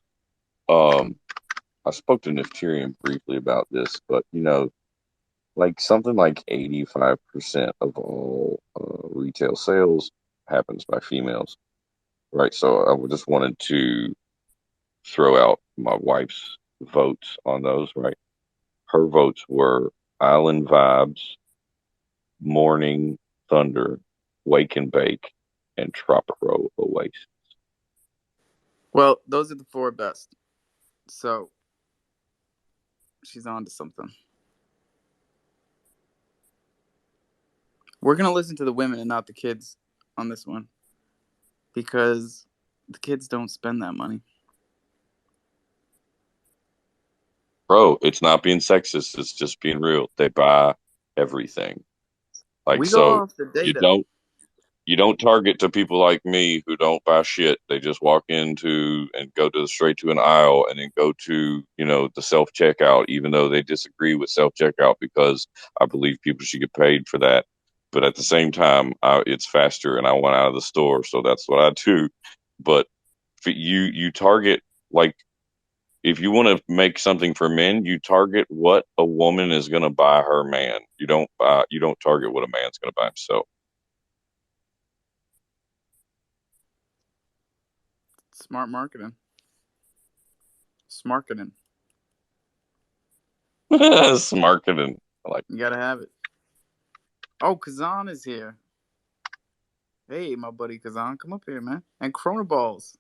So, I spoke to Nefterian briefly about this, but like something like 85% of all retail sales happens by females, right? So I just wanted to throw out my wife's votes on those, right? Her votes were Island Vibes, Morning Thunder, Wake and Bake, and Tropico Oasis. Well, those are the 4 best. So She's on to something. We're gonna listen to the women and not the kids on this one, because the kids don't spend that money. Bro, it's not being sexist. It's just being real. They buy everything. Like, We go so off the you data. don't target to people like me who don't buy shit. They just walk into and go to straight to an aisle and then go to, the self checkout, even though they disagree with self checkout because I believe people should get paid for that. But at the same time, it's faster and I want out of the store. So that's what I do. But you target, like, if you want to make something for men, you target what a woman is going to buy her man. You don't target what a man's going to buy himself. Smart marketing. Smarketing. Marketing. Like, You gotta have it. Oh, Kazan is here. Hey, my buddy Kazan, come up here, man. And Chronoballs.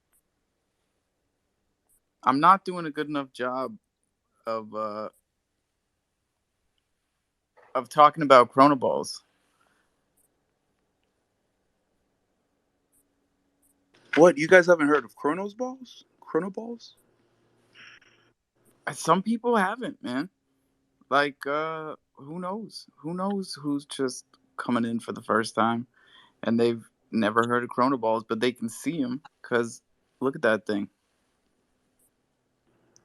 I'm not doing a good enough job of talking about Chronoballs. What? You guys haven't heard of Chronos Balls? Chrono Balls? Some people haven't, man. Like, who knows? Who knows who's just coming in for the first time and they've never heard of Chronoballs, but they can see them because look at that thing.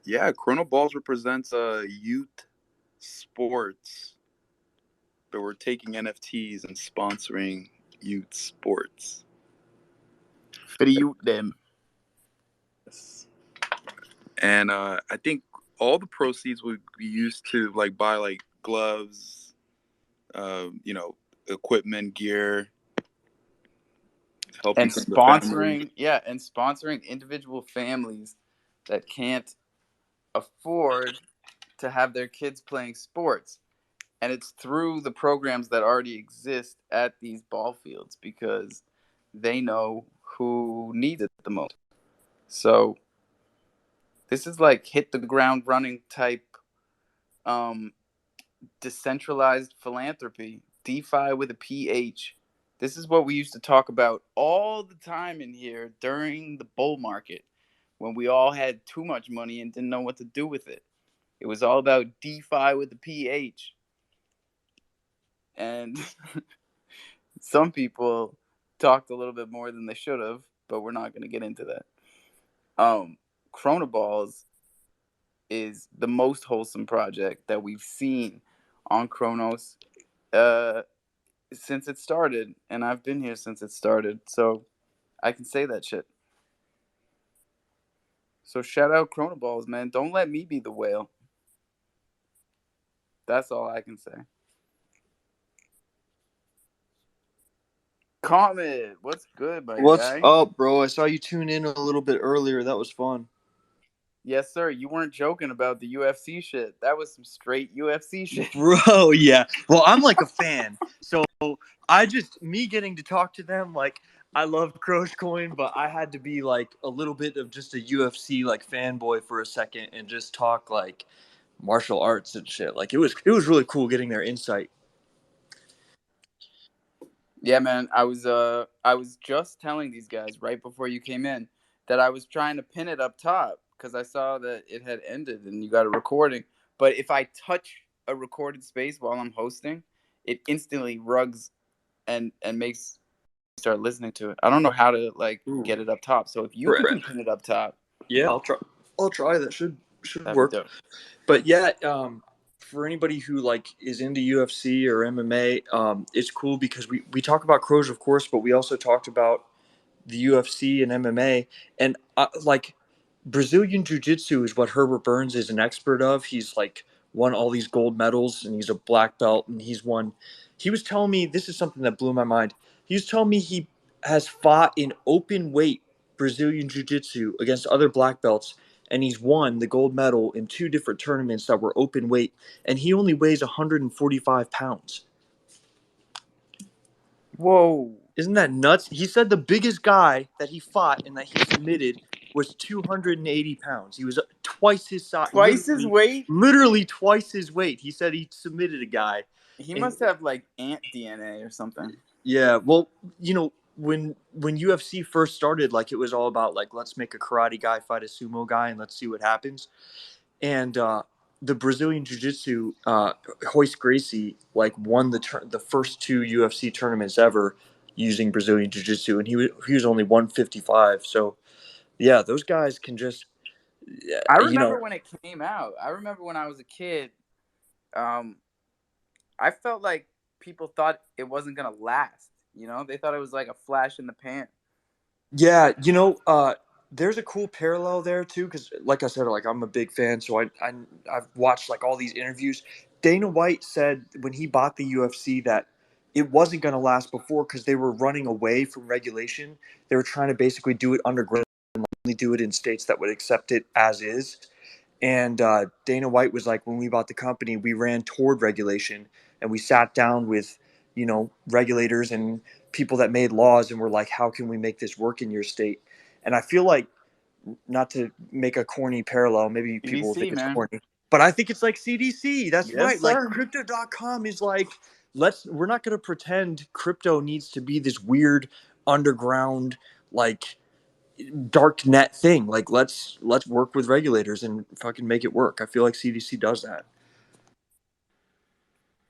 Yeah, Chrono Balls represents youth sports, but we're taking NFTs and sponsoring youth sports. For the youth, them. And I think all the proceeds would be used to buy gloves, equipment, gear, helping And from the family. sponsoring individual families that can't afford to have their kids playing sports. And it's through the programs that already exist at these ball fields because they know who needs it the most. So this is like hit the ground running type decentralized philanthropy, DeFi with a PH. This is what we used to talk about all the time in here during the bull market when we all had too much money and didn't know what to do with it. It was all about DeFi with a PH. And some people talked a little bit more than they should have, but we're not going to get into that. Chronoballs is the most wholesome project that we've seen on Chronos since it started, and I've been here since it started, so I can say that shit. So shout out Chronoballs, man. Don't let me be the whale. That's all I can say. Comet, what's good, my What's guy? up, bro? I saw you tune in a little bit earlier. That was fun. Yes, sir. You weren't joking about the UFC shit. That was some straight UFC shit. Bro, yeah. Well, I'm like a fan. So me getting to talk to them, like, I love Crows Coin, but I had to be like a little bit of just a UFC like fanboy for a second and just talk like martial arts and shit. Like it was really cool getting their insight. Yeah, man. I was just telling these guys right before you came in that I was trying to pin it up top because I saw that it had ended and you got a recording. But if I touch a recorded space while I'm hosting, it instantly rugs and makes me start listening to it. I don't know how to Ooh. get it up top. So if you Right. can pin it up top, Yeah, I'll try. That should that'd work. be dope. But yeah, for anybody who like is into UFC or MMA, it's cool because we talk about Crows, of course, but we also talked about the UFC and MMA, and like Brazilian Jiu-Jitsu is what Herbert Burns is an expert of. He's like won all these gold medals, and he's a black belt, and he's won. He was telling me, this is something that blew my mind. He was telling me he has fought in open weight Brazilian Jiu-Jitsu against other black belts, and he's won the gold medal in 2 different tournaments that were open weight, and he only weighs 145 pounds. Whoa. Isn't that nuts? He said the biggest guy that he fought and that he submitted was 280 pounds. He was twice his size. Twice his weight? Literally twice his weight. He said he submitted a guy. He must have like ant DNA or something. Yeah, well, you know, when UFC first started, like it was all about like let's make a karate guy fight a sumo guy and let's see what happens. And the Brazilian Jiu-Jitsu, Royce Gracie, like won the first 2 UFC tournaments ever using Brazilian Jiu-Jitsu, and he was only 155. So yeah, those guys can just, I you know. remember when it came out. I remember when I was a kid. I felt like people thought it wasn't gonna last. You know, they thought it was like a flash in the pan. Yeah, you know, there's a cool parallel there too, because like I said, like I'm a big fan, so I've watched like all these interviews. Dana White said when he bought the UFC that it wasn't going to last before because they were running away from regulation. They were trying to basically do it underground and only do it in states that would accept it as is. And Dana White was like, when we bought the company, we ran toward regulation and we sat down with, you know, regulators and people that made laws and were like, how can we make this work in your state? And I feel like, not to make a corny parallel, maybe people will think CDC, it's man. corny, but I think it's like CDC. That's Yes, right. Like sir. crypto.com is like, we're not going to pretend crypto needs to be this weird underground, like, dark net thing. Like let's work with regulators and fucking make it work. I feel like CDC does that.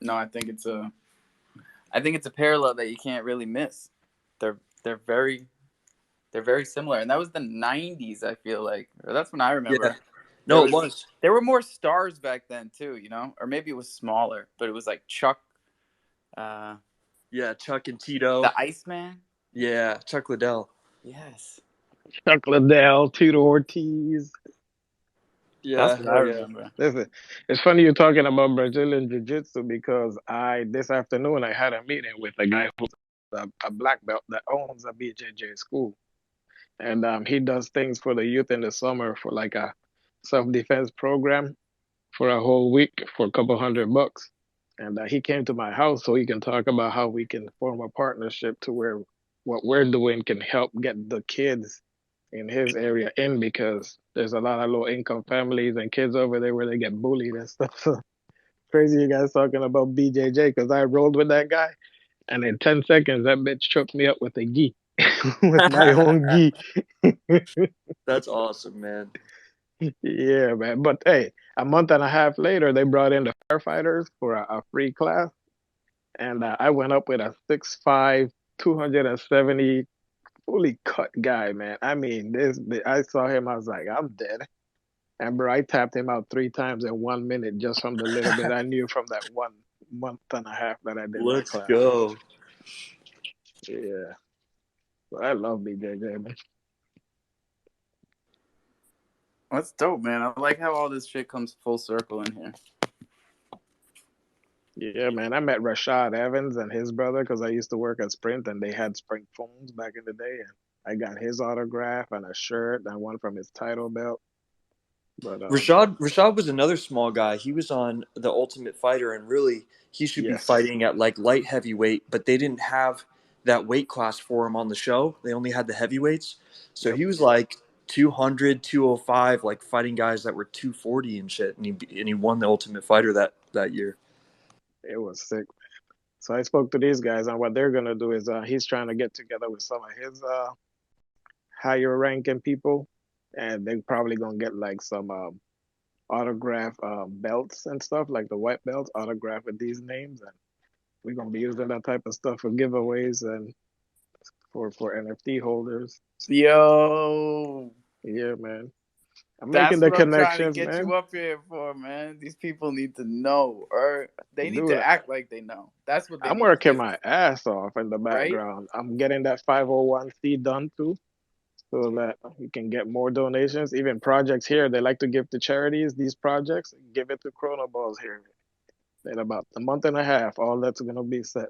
No, I think it's a parallel that you can't really miss. They're very similar, and that was the '90s. I feel like, or that's when I remember. Yeah. No, it was. There were more stars back then too, you know, or maybe it was smaller, but it was like Chuck. Yeah, Chuck and Tito. The Iceman. Yeah, Chuck Liddell. Yes. Chuck Liddell, Tito Ortiz. Yeah, That's what I remember. Listen, it's funny you're talking about Brazilian Jiu-Jitsu because this afternoon I had a meeting with a guy who's a black belt that owns a BJJ school. And he does things for the youth in the summer for like a self-defense program for a whole week for a couple $100. And he came to my house so he can talk about how we can form a partnership to where what we're doing can help get the kids in his area in because there's a lot of low income families and kids over there where they get bullied and stuff. So crazy you guys talking about BJJ because I rolled with that guy and in 10 seconds that bitch choked me up with a gi, with my own gi. That's awesome, man. Yeah, man. But hey, a month and a half later, they brought in the firefighters for a free class. And I went up with a 6'5", 270 fully cut guy, man. I mean, I saw him, I was like, I'm dead. And bro, I tapped him out 3 times in 1 minute just from the little bit I knew from that 1 month and a half that I did that Let's class. go. Yeah. But I love BJJ, man. That's dope, man. I like how all this shit comes full circle in here. Yeah, man. I met Rashad Evans and his brother because I used to work at Sprint and they had Sprint phones back in the day. And I got his autograph and a shirt and one from his title belt. But Rashad was another small guy. He was on The Ultimate Fighter, and really he should be fighting at like light heavyweight, but they didn't have that weight class for him on the show. They only had the heavyweights. So he was like 200, 205, like fighting guys that were 240 and shit, and he won The Ultimate Fighter that year. It was sick. So I spoke to these guys, and what they're gonna do is he's trying to get together with some of his higher ranking people, and they're probably gonna get like some autograph belts and stuff, like the white belts, autographed with these names, and we're gonna be using that type of stuff for giveaways and for NFT holders. Yo. Yeah, man. I'm That's making the what I'm trying to connections, get man. you up here for, man. These people need to know, or they need Dude, to act like they know. That's what they I'm need to working do. my ass off in the Right? background. I'm getting that 501c done too, so that we can get more donations. Even projects here, they like to give to charities. These projects, give it to Chrono Balls here. In about a month and a half, all that's gonna be set.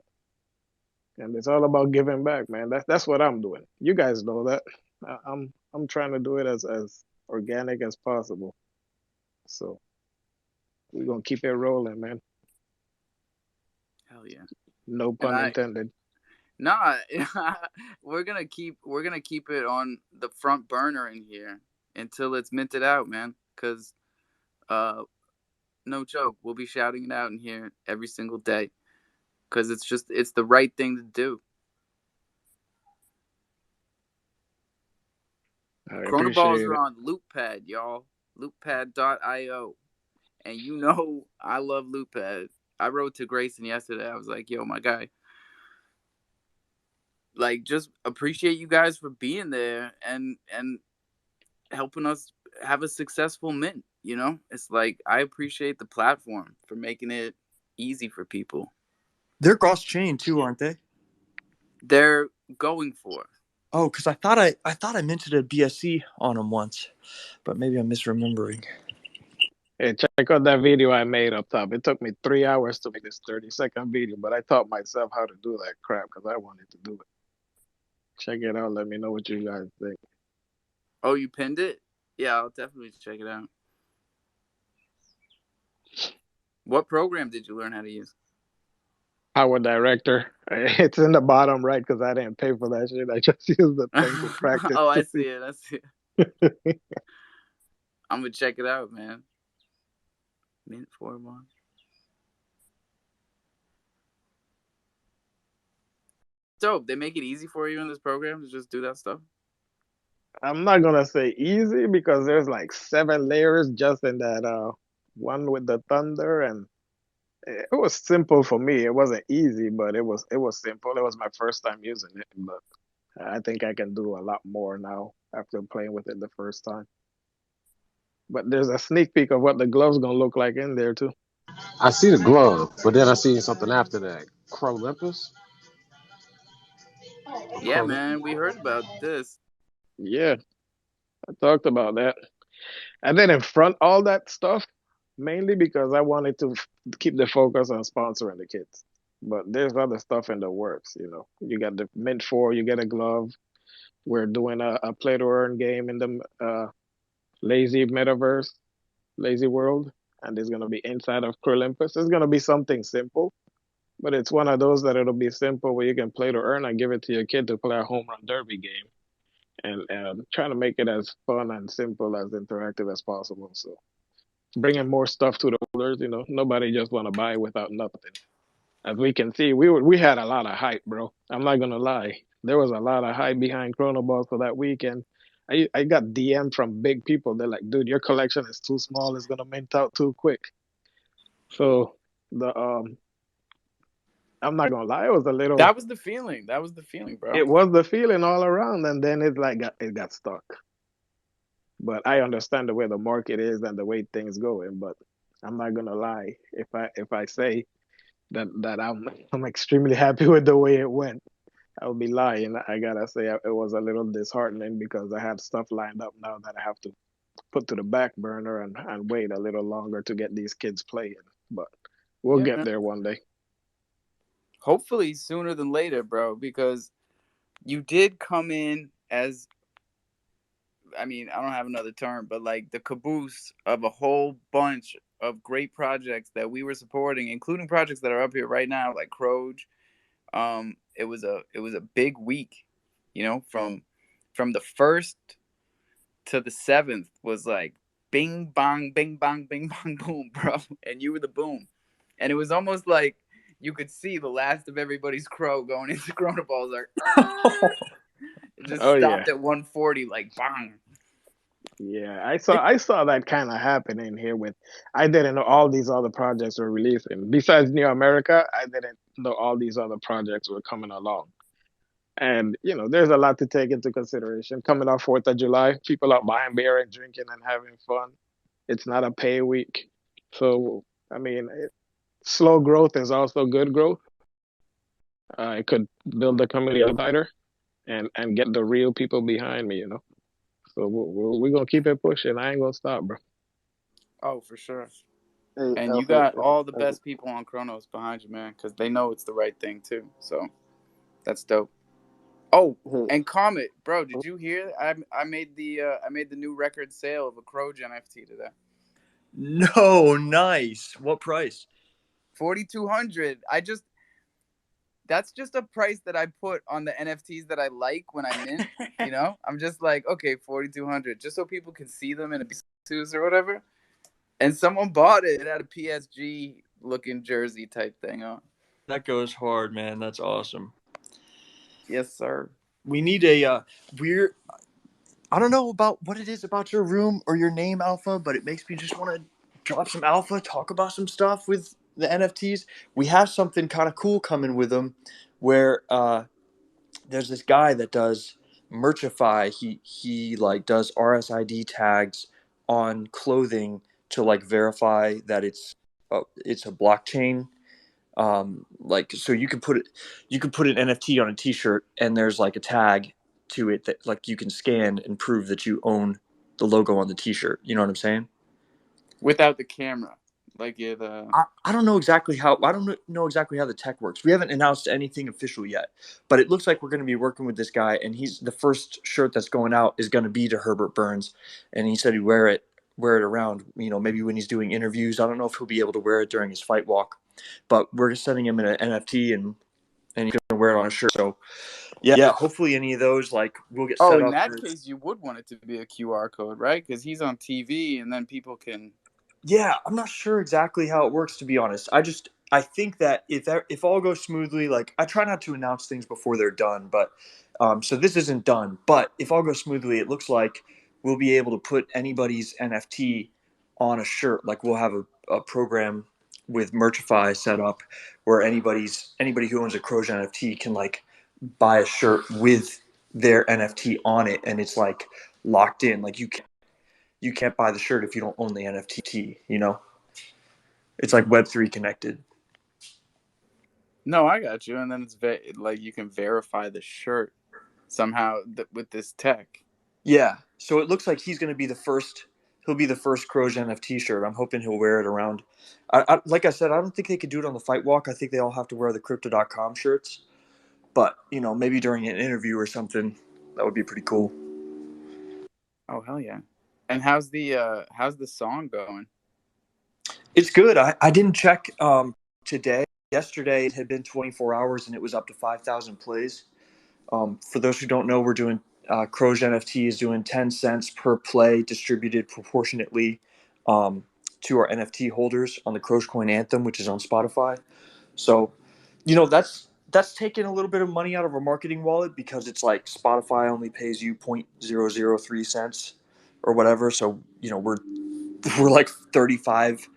And it's all about giving back, man. That's what I'm doing. You guys know that. I'm trying to do it as organic as possible. So we're gonna keep it rolling, man. Hell yeah. No pun intended. Nah, we're gonna keep it on the front burner in here until it's minted out, man. Cause no joke, we'll be shouting it out in here every single day. Cause it's the right thing to do. I Chronoballs appreciate are it. on LoopPad, y'all. LoopPad.io. And you know I love LoopPad. I wrote to Grayson yesterday. I was like, yo, my guy, like, just appreciate you guys for being there and helping us have a successful mint. You know, it's like I appreciate the platform for making it easy for people. They're cross chain too, aren't they? They're going for. Oh, because I thought I minted a BSC on them once, but maybe I'm misremembering. Hey, check out that video I made up top. It took me 3 hours to make this 30-second video, but I taught myself how to do that crap because I wanted to do it. Check it out. Let me know what you guys think. Oh, you pinned it? Yeah, I'll definitely check it out. What program did you learn how to use? Power Director. It's in the bottom right because I didn't pay for that shit. I just used the thing to practice. Oh, I see it. I see it. I'm gonna check it out, man. Mint 4 Dope. They make it easy for you in this program to just do that stuff. I'm not gonna say easy because there's like 7 layers just in that one with the thunder, and it was simple for me. It wasn't easy, but it was simple. It was my first time using it, but I think I can do a lot more now after playing with it the first time. But there's a sneak peek of what the glove's gonna look like in there too. I see the glove, but then I see something after that. Crolympus? Yeah, Cro- man. We heard about this. Yeah, I talked about that. I didn't front all that stuff mainly because I wanted to keep the focus on sponsoring the kids. But there's other stuff in the works, you know. You got the Mint 4, you get a glove. We're doing a play to earn game in the lazy metaverse, lazy world, and it's gonna be inside of Olympus. It's gonna be something simple, but it's one of those that it'll be simple where you can play to earn and give it to your kid to play a home run derby game, and trying to make it as fun and simple as interactive as possible. So bringing more stuff to the holders, you know, nobody just want to buy without nothing. As we can see, we had a lot of hype, bro. I'm not gonna lie. There was a lot of hype behind Chrono Ball for that weekend. I got DM from big people. They're like, dude, your collection is too small. It's gonna mint out too quick. So the I'm not gonna lie, it was a little. That was the feeling. That was the feeling, bro. It was the feeling all around, and then it got stuck. But I understand the way the market is and the way things going. But I'm not gonna lie. If I say that I'm extremely happy with the way it went, I would be lying. I gotta say it was a little disheartening because I had stuff lined up now that I have to put to the back burner and wait a little longer to get these kids playing. But we'll Yeah, get man. there one day. Hopefully sooner than later, bro, because you did come in as, I mean, I don't have another term, but like the caboose of a whole bunch of great projects that we were supporting, including projects that are up here right now, like Croj. It was a big week, you know, from the first to the seventh was like bing bang, bing bang, bing bang, boom, bro, and you were the boom, and it was almost like you could see the last of everybody's crow going into Corona Balls, like it just Oh yeah, stopped at 140, like bang. yeah. I saw that kind of happening here with. I didn't know all these other projects were releasing. Besides New America, I didn't know all these other projects were coming along. And you know, there's a lot to take into consideration. Coming off 4th of July, people are buying beer and drinking and having fun. It's not a pay week, so I mean, slow growth is also good growth. It could build the community tighter and get the real people behind me, you know. So we're gonna keep it pushing. I ain't gonna stop, bro. Oh, for sure. Hey, And you Alpha, got all the best people on Chronos behind you, man, because they know it's the right thing too. So that's dope. Oh, hey, and Comet, bro, did you hear? I made the new record sale of a Croj NFT today. No, nice. What price? 4,200. that's just a price that I put on the NFTs that I like when I mint. You know, I'm just like, okay, 4,200, just so people can see them in a suits or whatever. And someone bought it. It had a PSG looking jersey type thing on. That goes hard, man. That's awesome. Yes, sir. We need a we're I don't know about what it is about your room or your name, Alpha, but it makes me just want to drop some alpha, talk about some stuff with the NFTs. We have something kind of cool coming with them, where there's this guy that does Merchify. He like does RSID tags on clothing to like verify that it's a blockchain. Like so you can put an NFT on a T-shirt and there's like a tag to it that like you can scan and prove that you own the logo on the T-shirt. You know what I'm saying? Without the camera, like it. I don't know exactly how the tech works. We haven't announced anything official yet, but it looks like we're going to be working with this guy, and he's the first shirt that's going out is going to be to Herbert Burns, and he said he'd wear it around. You know, maybe when he's doing interviews. I don't know if he'll be able to wear it during his fight walk, but we're sending him an NFT, and he's going to wear it on a shirt. So yeah, hopefully any of those like we'll get Oh, set in up. that case, you would want it to be a QR code, right? Because he's on TV, and then people can. Yeah, I'm not sure exactly how it works, to be honest. I think that if all goes smoothly, like I try not to announce things before they're done, but so this isn't done. But if all goes smoothly, it looks like we'll be able to put anybody's NFT on a shirt. Like we'll have a program with Merchify set up where anybody who owns a Croja NFT can like buy a shirt with their NFT on it, and it's like locked in. Like you can't buy the shirt if you don't own the NFT, you know? It's like Web3 connected. No, I got you. And then it's like you can verify the shirt somehow with this tech. Yeah. So it looks like he's going to be the first. He'll be the first Croja NFT shirt. I'm hoping he'll wear it around. Like I said, I don't think they could do it on the fight walk. I think they all have to wear the Crypto.com shirts. But, you know, maybe during an interview or something, that would be pretty cool. Oh, hell yeah. And how's the song going? It's good. I didn't check today. Yesterday it had been 24 hours and it was up to 5,000 plays. For those who don't know, we're doing Croja NFT is doing 10 cents per play, distributed proportionately to our NFT holders on the Crogecoin Anthem, which is on Spotify. So, you know, that's taking a little bit of money out of our marketing wallet because it's like Spotify only pays you 0.003 cents or whatever. So, you know, we're like 35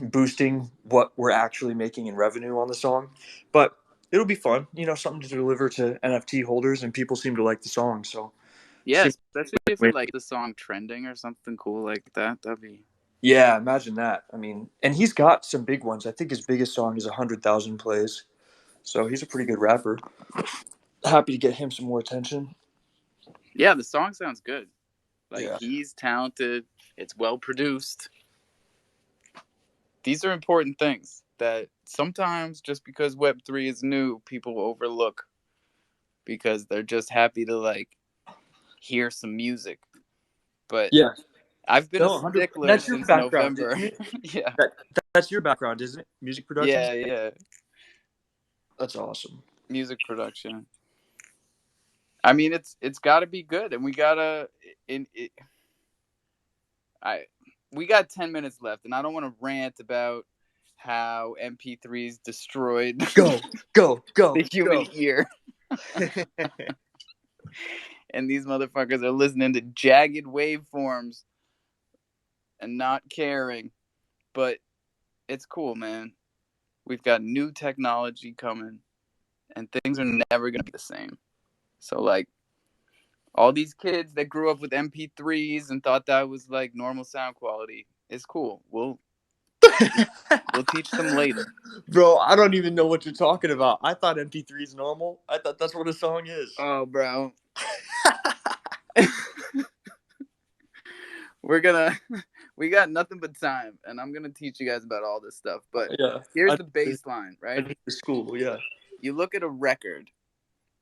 boosting what we're actually making in revenue on the song. But it'll be fun, you know, something to deliver to NFT holders, and people seem to like the song. So Yeah, especially if it like the song trending or something cool like that. That'd be. Yeah, imagine that. I mean, and he's got some big ones. I think his biggest song is 100,000 plays. So he's a pretty good rapper. Happy to get him some more attention. Yeah, the song sounds good. Like Yeah. he's talented. It's well produced. These are important things that sometimes just because Web3 is new, people overlook because they're just happy to like hear some music. But Yeah. I've been a No, 100. stickler That's your since background, November. isn't it? Yeah. That's your background, isn't it? Music production. Yeah. That's awesome. Music production. I mean, it's got to be good, and we gotta. We got 10 minutes left, and I don't want to rant about how MP3s destroyed Go. the human ear. And these motherfuckers are listening to jagged waveforms and not caring. But it's cool, man. We've got new technology coming, and things are never going to be the same. So, like, all these kids that grew up with MP3s and thought that was, like, normal sound quality, it's cool. We'll teach them later. Bro, I don't even know what you're talking about. I thought MP3 is normal. I thought that's what a song is. Oh, bro. We got nothing but time, and I'm gonna teach you guys about all this stuff. But Yeah, here's the baseline, right? School, yeah. You look at a record.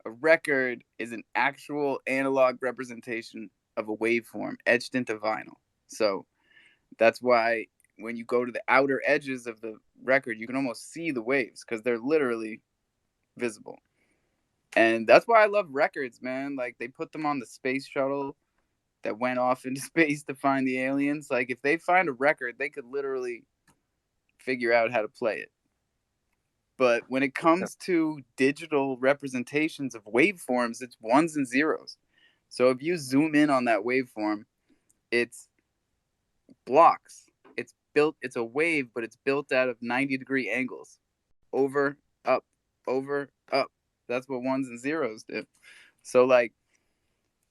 A record is an actual analog representation of a waveform etched into vinyl. So that's why when you go to the outer edges of the record, you can almost see the waves because they're literally visible. And that's why I love records, man. Like, they put them on the space shuttle that went off into space to find the aliens. Like, if they find a record, they could literally figure out how to play it. But when it comes to digital representations of waveforms, it's ones and zeros. So if you zoom in on that waveform, it's blocks. It's a wave, but it's built out of 90-degree angles. Over, up, over, up. That's what ones and zeros do. So, like,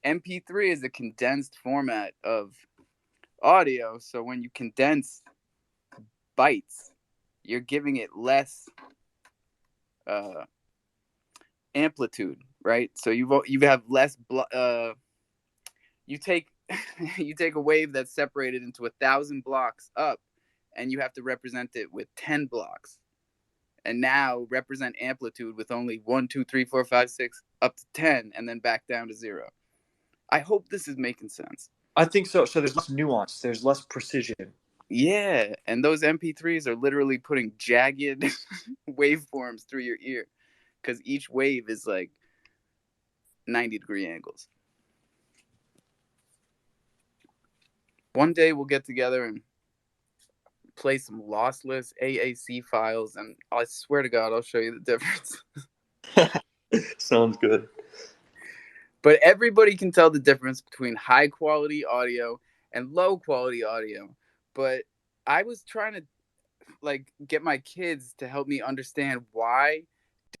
MP3 is a condensed format of audio. So when you condense bytes, you're giving it less amplitude, right? So you have less. You take you take a wave that's separated into 1,000 blocks up, and you have to represent it with 10 blocks. And now represent amplitude with only 1, 2, 3, 4, 5, 6 up to 10, and then back down to 0. I hope this is making sense. I think so. So there's less nuance. There's less precision. Yeah, and those MP3s are literally putting jagged waveforms through your ear, because each wave is like 90-degree angles. One day we'll get together and play some lossless AAC files, and I swear to God, I'll show you the difference. Sounds good. But everybody can tell the difference between high quality audio and low quality audio. But I was trying to like get my kids to help me understand why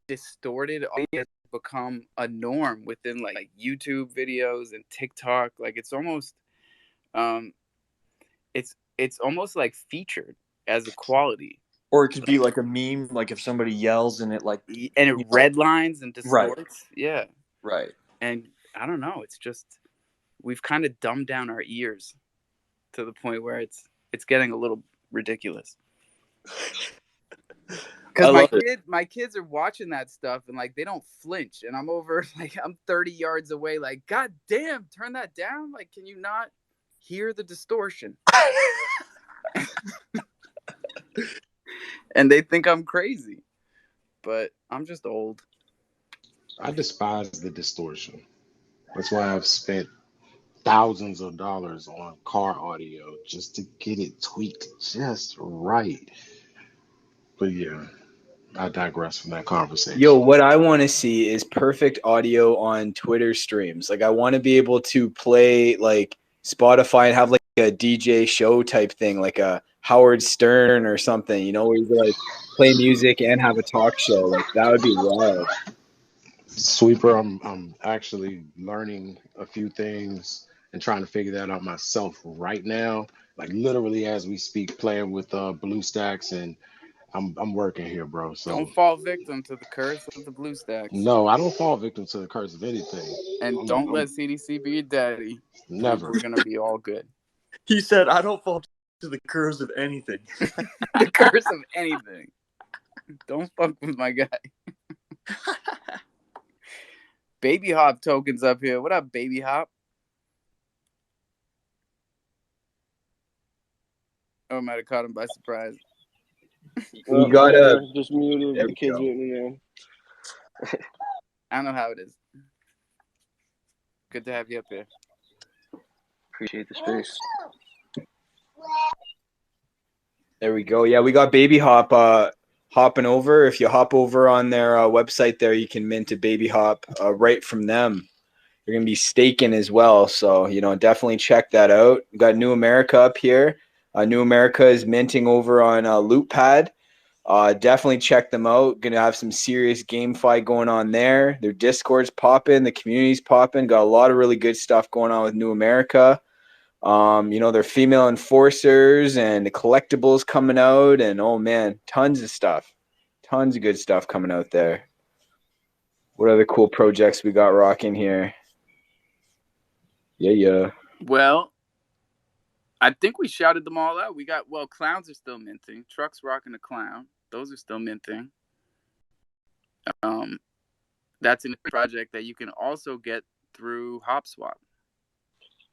distorted audio has become a norm within like YouTube videos and TikTok. Like, it's almost it's almost like featured as a quality. Or it could be like a meme, like if somebody yells and it like and it redlines and distorts. Right. Yeah. Right. And I don't know, it's just we've kind of dumbed down our ears to the point where it's getting a little ridiculous. Because my kids are watching that stuff and like they don't flinch, and I'm over like I'm 30 yards away, like, God damn, turn that down. Like, can you not hear the distortion? And they think I'm crazy, but I'm just old. I despise the distortion. That's why I've spent thousands of dollars on car audio just to get it tweaked just right. But yeah, I digress from that conversation. Yo, what I want to see is perfect audio on Twitter streams. Like, I want to be able to play like Spotify and have like a DJ show type thing, like a Howard Stern or something, you know, where you could like play music and have a talk show. Like, that would be wild. Sweeper, I'm actually learning a few things and trying to figure that out myself right now. Like literally as we speak, playing with BlueStacks, and I'm working here, bro. So don't fall victim to the curse of the BlueStacks. No, I don't fall victim to the curse of anything. And don't let CDC be your daddy. Never. We're gonna be all good. He said, I don't fall to the curse of anything. The curse of anything. Don't fuck with my guy. Baby Hop tokens up here. What up, Baby Hop? Oh, I might have caught him by surprise. You gotta just muted. The kids with me, man. I don't know how it is. Good to have you up here. Appreciate the space. There we go. Yeah, we got Baby Hop hopping over. If you hop over on their website there, you can mint a Baby Hop right from them. They're going to be staking as well. So, you know, definitely check that out. We got New America up here. New America is minting over on LootPad. Definitely check them out. Going to have some serious GameFi going on there. Their Discord's popping. The community's popping. Got a lot of really good stuff going on with New America. You know, they're female enforcers and the collectibles coming out, and oh man, tons of stuff. Tons of good stuff coming out there. What other cool projects we got rocking here? Yeah. Well, I think we shouted them all out. We got, clowns are still minting. Trucks rocking a clown. Those are still minting. That's a project that you can also get through HopSwap.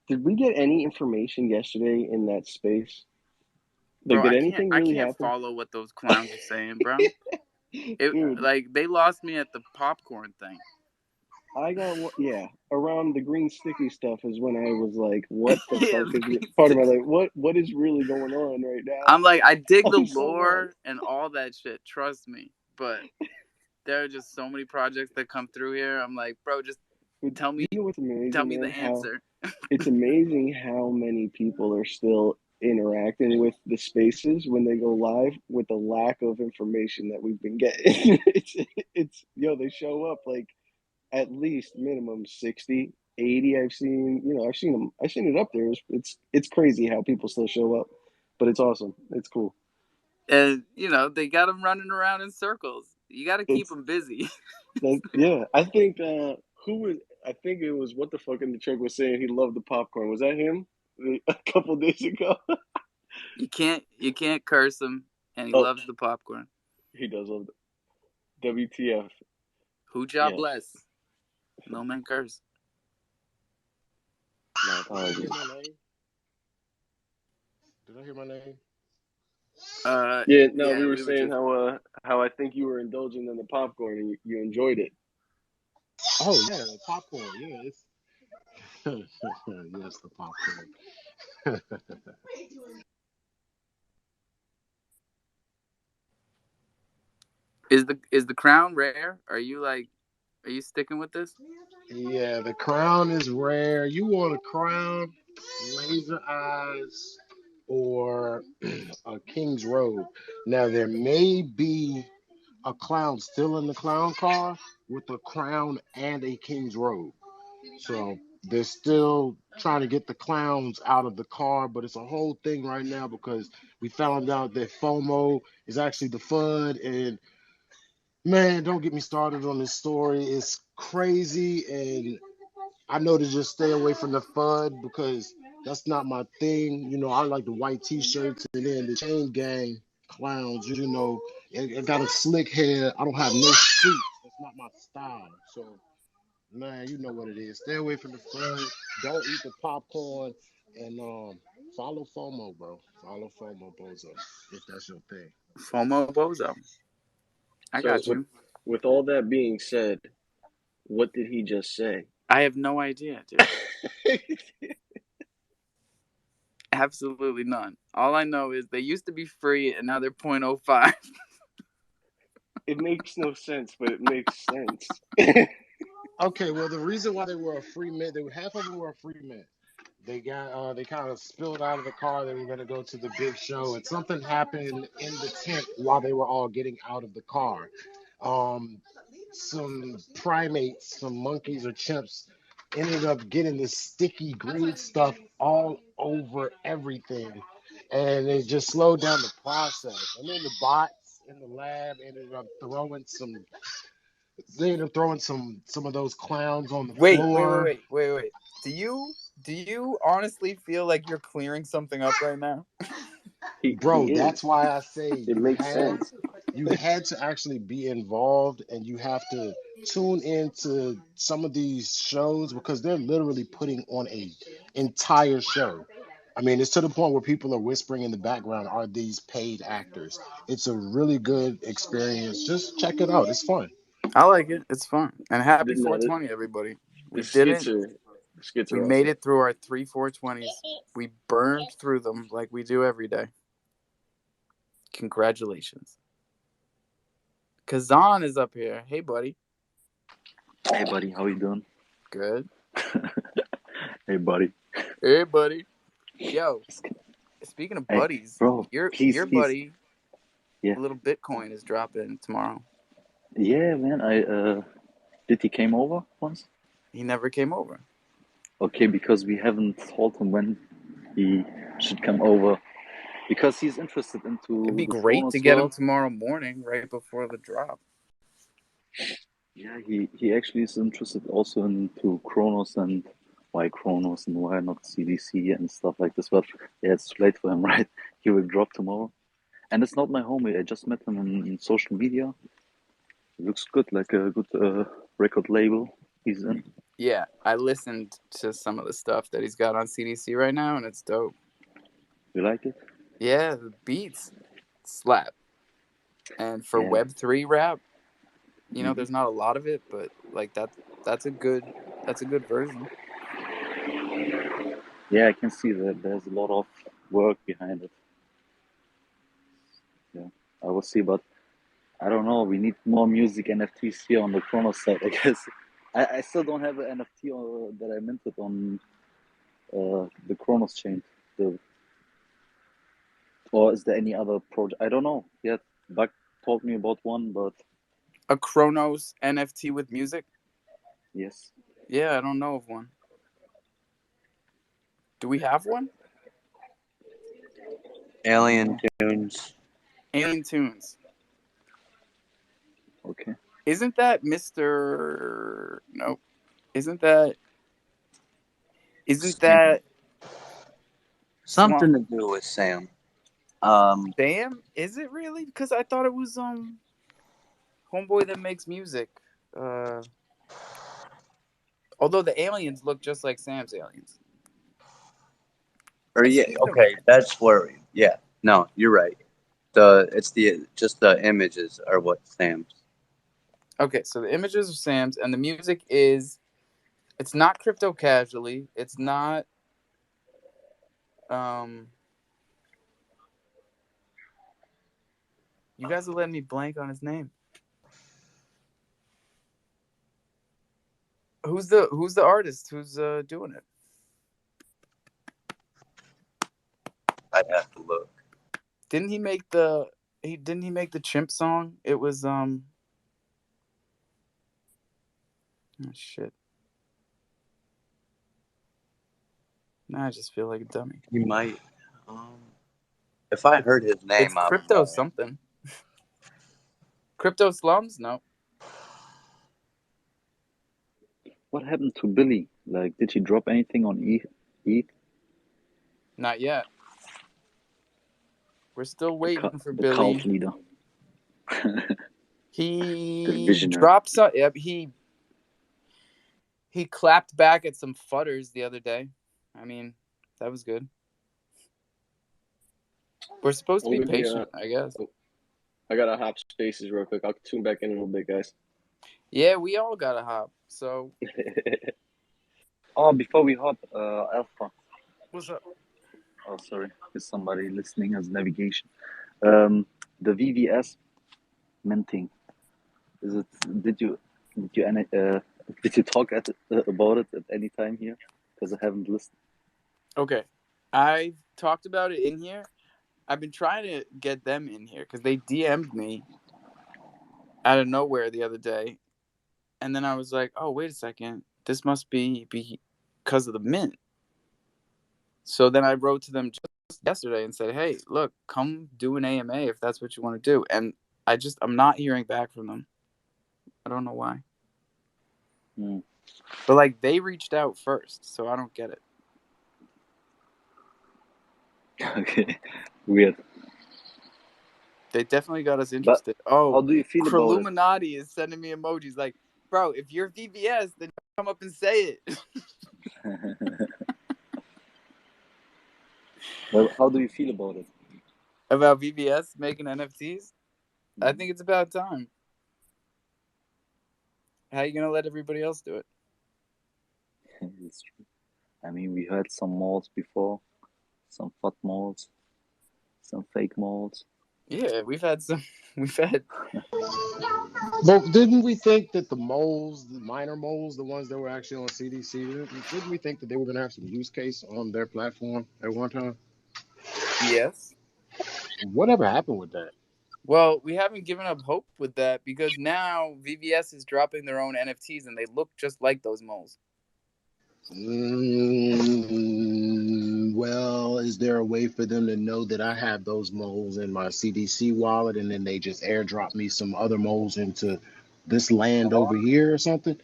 Did we get any information yesterday in that space? Like, Bro, did anything really happen? I can't follow what those clowns are saying, bro. Dude, like they lost me at the popcorn thing. I got around the green sticky stuff is when I was like, what the Yeah, fuck the is green part of my sticks. life? What is really going on right now? I'm like, I dig the I'm so lore lost. and all that shit. Trust me, but there are just so many projects that come through here. I'm like, bro, just But tell you me know what's amazing, the man? How answer. it's amazing how many people are still interacting with the spaces when they go live with the lack of information that we've been getting. it's they show up like at least minimum 60, 80. I've seen, I've seen it up there. It's crazy how people still show up, but it's awesome. It's cool. And they got them running around in circles. You got to keep It's them busy. yeah. I think who was I think it was what the fuck in the truck was saying he loved the popcorn. Was that him a couple days ago? You can't curse him, and he Oh, loves the popcorn. he does love the WTF. Who job Yeah. bless? No man curse. My apologies. Did I hear my name? Yeah, no, Yeah, we were we were saying just. how I think you were indulging in the popcorn and you enjoyed it. Oh yeah, the popcorn. Yeah, it's yes, the popcorn. Is the crown rare? Are you sticking with this? Yeah, the crown is rare. You want a crown, laser eyes, or a king's robe. Now there may be a clown still in the clown car with a crown and a king's robe. So they're still trying to get the clowns out of the car, but it's a whole thing right now because we found out that FOMO is actually the FUD. And man, don't get me started on this story. It's crazy, and I know to just stay away from the FUD because that's not my thing. I like the white t-shirts and then the chain gang clowns, I got a slick hair. I don't have no suit. That's not my style. So man, you know what it is. Stay away from the fun. Don't eat the popcorn, and follow FOMO, bro. Follow FOMO, bozo, if that's your thing. FOMO bozo. I So got you. with all that being said, what did he just say? I have no idea, dude. Absolutely none. All I know is they used to be free and now they're 0.05. It makes no sense, but it makes sense. Okay, well, the reason why they were a free mint, half of them were a free mint. They kind of spilled out of the car. They were gonna go to the big show, and something happened in the tent while they were all getting out of the car. Um, some primates, some monkeys or chimps, ended up getting this sticky green stuff all over everything, and it just slowed down the process. And then the bots in the lab ended up throwing some of those clowns on the Wait, wait, wait, floor. wait, wait, wait. Do you honestly feel like you're clearing something up right now? He Bro, is. that's why I say It makes sense. you had to actually be involved, and you have to tune into some of these shows because they're literally putting on a entire show. I mean, it's to the point where people are whispering in the background, are these paid actors? It's a really good experience. Just check it out. It's fun. I like it. It's fun. And happy No, 420, everybody. the We did it. skits are the skits We are made awesome. it through our 3 420s. We burned through them like we do every day. Congratulations. Kazan is up here. Hey, buddy. Hey buddy, how you doing? Good. Hey buddy. Hey, buddy. Yo, speaking of Hey buddies, bro, your he's buddy, yeah. little Bitcoin, is dropping tomorrow. Yeah man, I did he came over once? He never came over. Okay, because we haven't told him when he should come over. Because he's interested It'd into be the great to Kronos get him world. tomorrow morning, right before the drop. Yeah, he actually is interested also into Kronos and why Kronos and why not CDC and stuff like this. But yeah, it's too late for him, right? He will drop tomorrow. And it's not my homie. I just met him in social media. He looks good, like a good record label he's in. Yeah, I listened to some of the stuff that he's got on CDC right now, and it's dope. You like it? Yeah, the beats slap. And for Yeah. Web3 rap, Mhm. there's not a lot of it, but like that's a good version. Yeah, I can see that there's a lot of work behind it. Yeah, I will see, but I don't know. We need more music NFTs here on the Chronos side, I guess. I still don't have an NFT that I minted on the Chronos chain. The, or is there any other project? I don't know yet. Buck told me about one, but A Chronos NFT with music? yes. Yeah, I don't know of one. Do we have one? Alien Tunes. Alien Tunes. Okay. Isn't that Mr. Nope. Isn't that Sam. Swamp Something to do with Sam. Um, Sam? Is it really? Because I thought it was homeboy that makes music. Although the aliens look just like Sam's aliens. or I yeah, see them. okay, that's where. Yeah, no, you're right. It's just the images are what Sam's. Okay, so the images are Sam's, and the music is. It's not crypto casually. It's not. You guys are letting me blank on his name. Who's the artist? Who's doing it? I'd have to look. Didn't he make the chimp song? It was oh shit. Now I just feel like a dummy. You might. Um, if I heard his It's name, I would crypto know it. something. Crypto slums? No. What happened to Billy? Like, did he drop anything on ETH? Not yet. We're still waiting for The cult Billy. leader. The He visionary. dropped some. Yep, he clapped back at some futters the other day. I mean, that was good. We're supposed to be patient, I guess. I gotta hop spaces real quick. I'll tune back in a little bit, guys. Yeah, we all gotta hop. So Oh, before we hop, Alpha. what's up? Oh, sorry. Is somebody listening as navigation? The VVS minting. Is it? Did you talk about it at any time here? Because I haven't listened. Okay, I talked about it in here. I've been trying to get them in here because they DM'd me out of nowhere the other day, and then I was like, "Oh, wait a second, this must be because of the mint." So then I wrote to them just yesterday and said, "Hey, look, come do an AMA if that's what you want to do." And I'm not hearing back from them. I don't know why. But like they reached out first, so I don't get it. Okay, weird. They definitely got us But interested. how do you feel about it? Croluminati is sending me emojis like, bro, if you're VBS, then come up and say it. Well, how do you feel about it? About VBS making NFTs? I think it's about time. How are you gonna let everybody else do it? It's true. I mean, we had some malls before, some fat malls, some fake malls. Yeah, we've had. But didn't we think that the moles, the minor moles, the ones that were actually on CDC, didn't we think that they were going to have some use case on their platform at one time? Yes. Whatever happened with that? Well, we haven't given up hope with that because now VBS is dropping their own NFTs and they look just like those moles. Well, is there a way for them to know that I have those moles in my CDC wallet and then they just airdrop me some other moles into this land over here or something?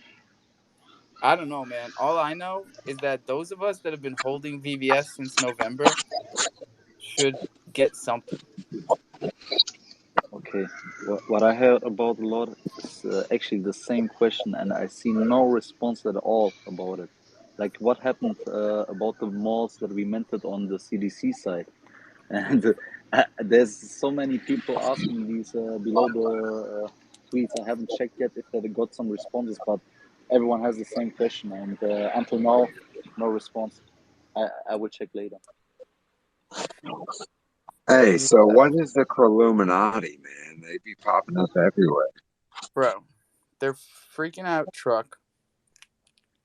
I don't know, man. All I know is that those of us that have been holding VBS since November should get something. Okay, what I heard about a lot is actually the same question, and I see no response at all about it. Like, what happened about the malls that we minted on the CDC side? And There's so many people asking these below the tweets. I haven't checked yet if they got some responses, but everyone has the same question, and until now, no response. I will check later. Hey, so what is the Croluminati, man? They be popping up everywhere. Bro, they're freaking out truck.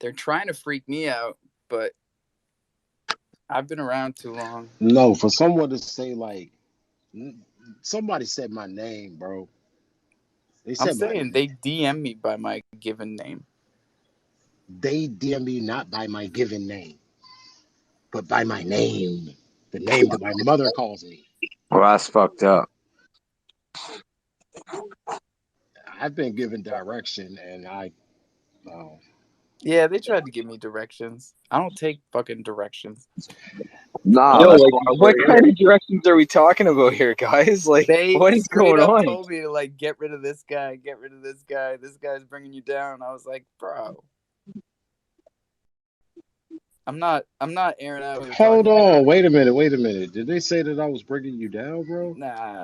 They're trying to freak me out, but I've been around too long. No, for someone to say like somebody said my name, bro. They I'm said saying they DM me by my given name. they DM me not by my given name, but by my name, the name that my mother calls me. Well, that's fucked up. I've been given direction, and Yeah, they tried to give me directions. I don't take fucking directions. Nah, Yo, that's like, why what we're kind here. of directions are we talking about here, guys? Like, They what is straight going up on? told me to like get rid of this guy, get rid of this guy. This guy's bringing you down. I was like, bro, I'm not airing out here hold talking shit. on. Wait a minute. Did they say that I was bringing you down, bro?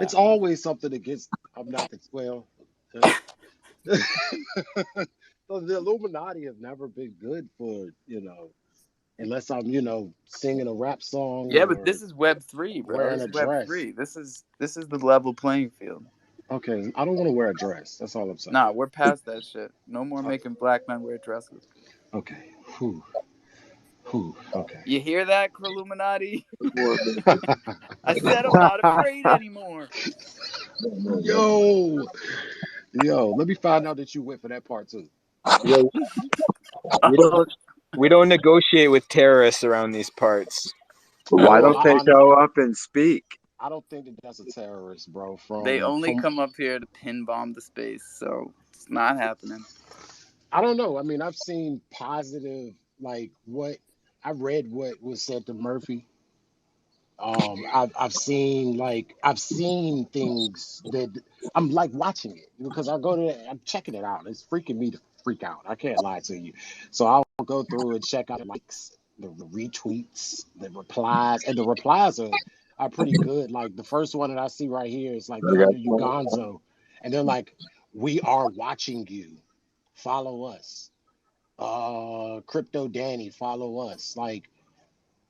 It's Nah. always something against. I'm not the well. The Illuminati have never been good for unless I'm singing a rap song Yeah, but or this is Web3, bro. wearing This a is dress. Web3. This is the level playing field. Okay, I don't want to wear a dress. That's all I'm saying. Nah, we're past that shit. No more making black men wear dresses. Okay. Whew. Okay. You hear that, Croluminati? I said I'm not afraid anymore. Yo, let me find out that you went for that part too. Yo, we don't negotiate with terrorists around these parts. Why Well, don't they go up and speak? I don't think that that's a terrorist, bro. They From only from come up here to pin bomb the space, so it's not happening. I don't know. I mean, I've seen positive, like what I read what was said to Murphy. I've seen things that I'm like watching it because I'm checking it out. It's freaking me to freak out. I can't lie to you. So I'll go through and check out the likes, the retweets, the replies, and the replies are pretty good. Like the first one that I see right here is like They got Thunder Ugonzo, and they're like, "We are watching you. Follow us." Crypto Danny, follow us. Like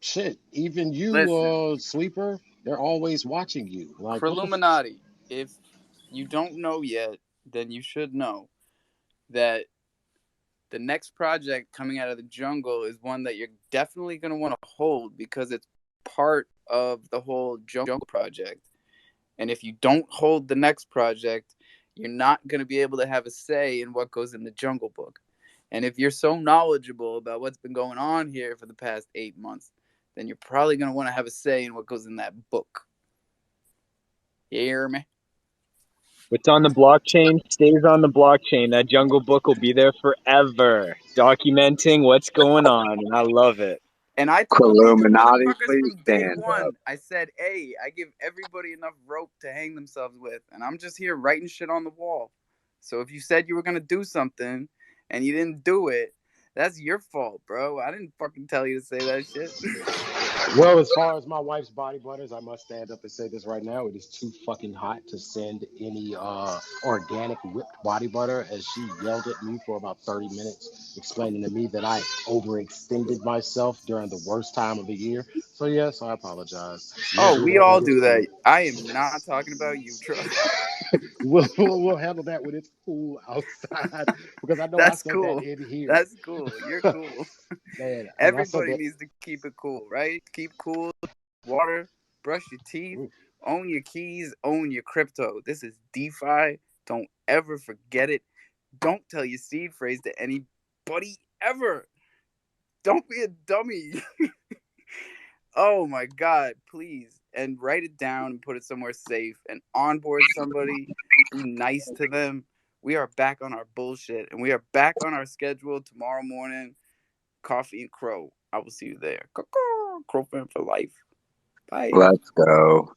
shit, even you, Listen, sleeper, they're always watching you. Like what the Croluminati, if you don't know yet, then you should know that the next project coming out of the jungle is one that you're definitely going to want to hold because it's part of the whole jungle project. And if you don't hold the next project, you're not going to be able to have a say in what goes in the Jungle Book. And if you're so knowledgeable about what's been going on here for the past 8 months, then you're probably going to want to have a say in what goes in that book. You hear me? What's on the blockchain stays on the blockchain. That Jungle Book will be there forever, documenting what's going on, and I love it. And I told these Illuminati, motherfuckers please from day stand up. one, I said, hey, I give everybody enough rope to hang themselves with. And I'm just here writing shit on the wall. So if you said you were going to do something and you didn't do it, that's your fault, bro. I didn't fucking tell you to say that shit. well, as far as my wife's body butters, I must stand up and say this right now. It is too fucking hot to send any organic whipped body butter, as she yelled at me for about 30 minutes, explaining to me that I overextended myself during the worst time of the year. So yes, I apologize. We'll Oh, do we that when all it's do cool. that. I am not talking about you, Truck. We'll handle that when it's cool outside because I know I That's said that cool. in here. That's cool. You're cool. Man, and I said Everybody that. needs to keep it cool, right? Keep cool, water, brush your teeth, own your keys, own your crypto. This is DeFi. Don't ever forget it. Don't tell your seed phrase to anybody ever. Don't be a dummy. Oh my God, please. And write it down and put it somewhere safe and onboard somebody. Be nice to them. We are back on our bullshit and we are back on our schedule tomorrow morning. Coffee and Crow. I will see you there. Crofam for life. Bye. Let's go.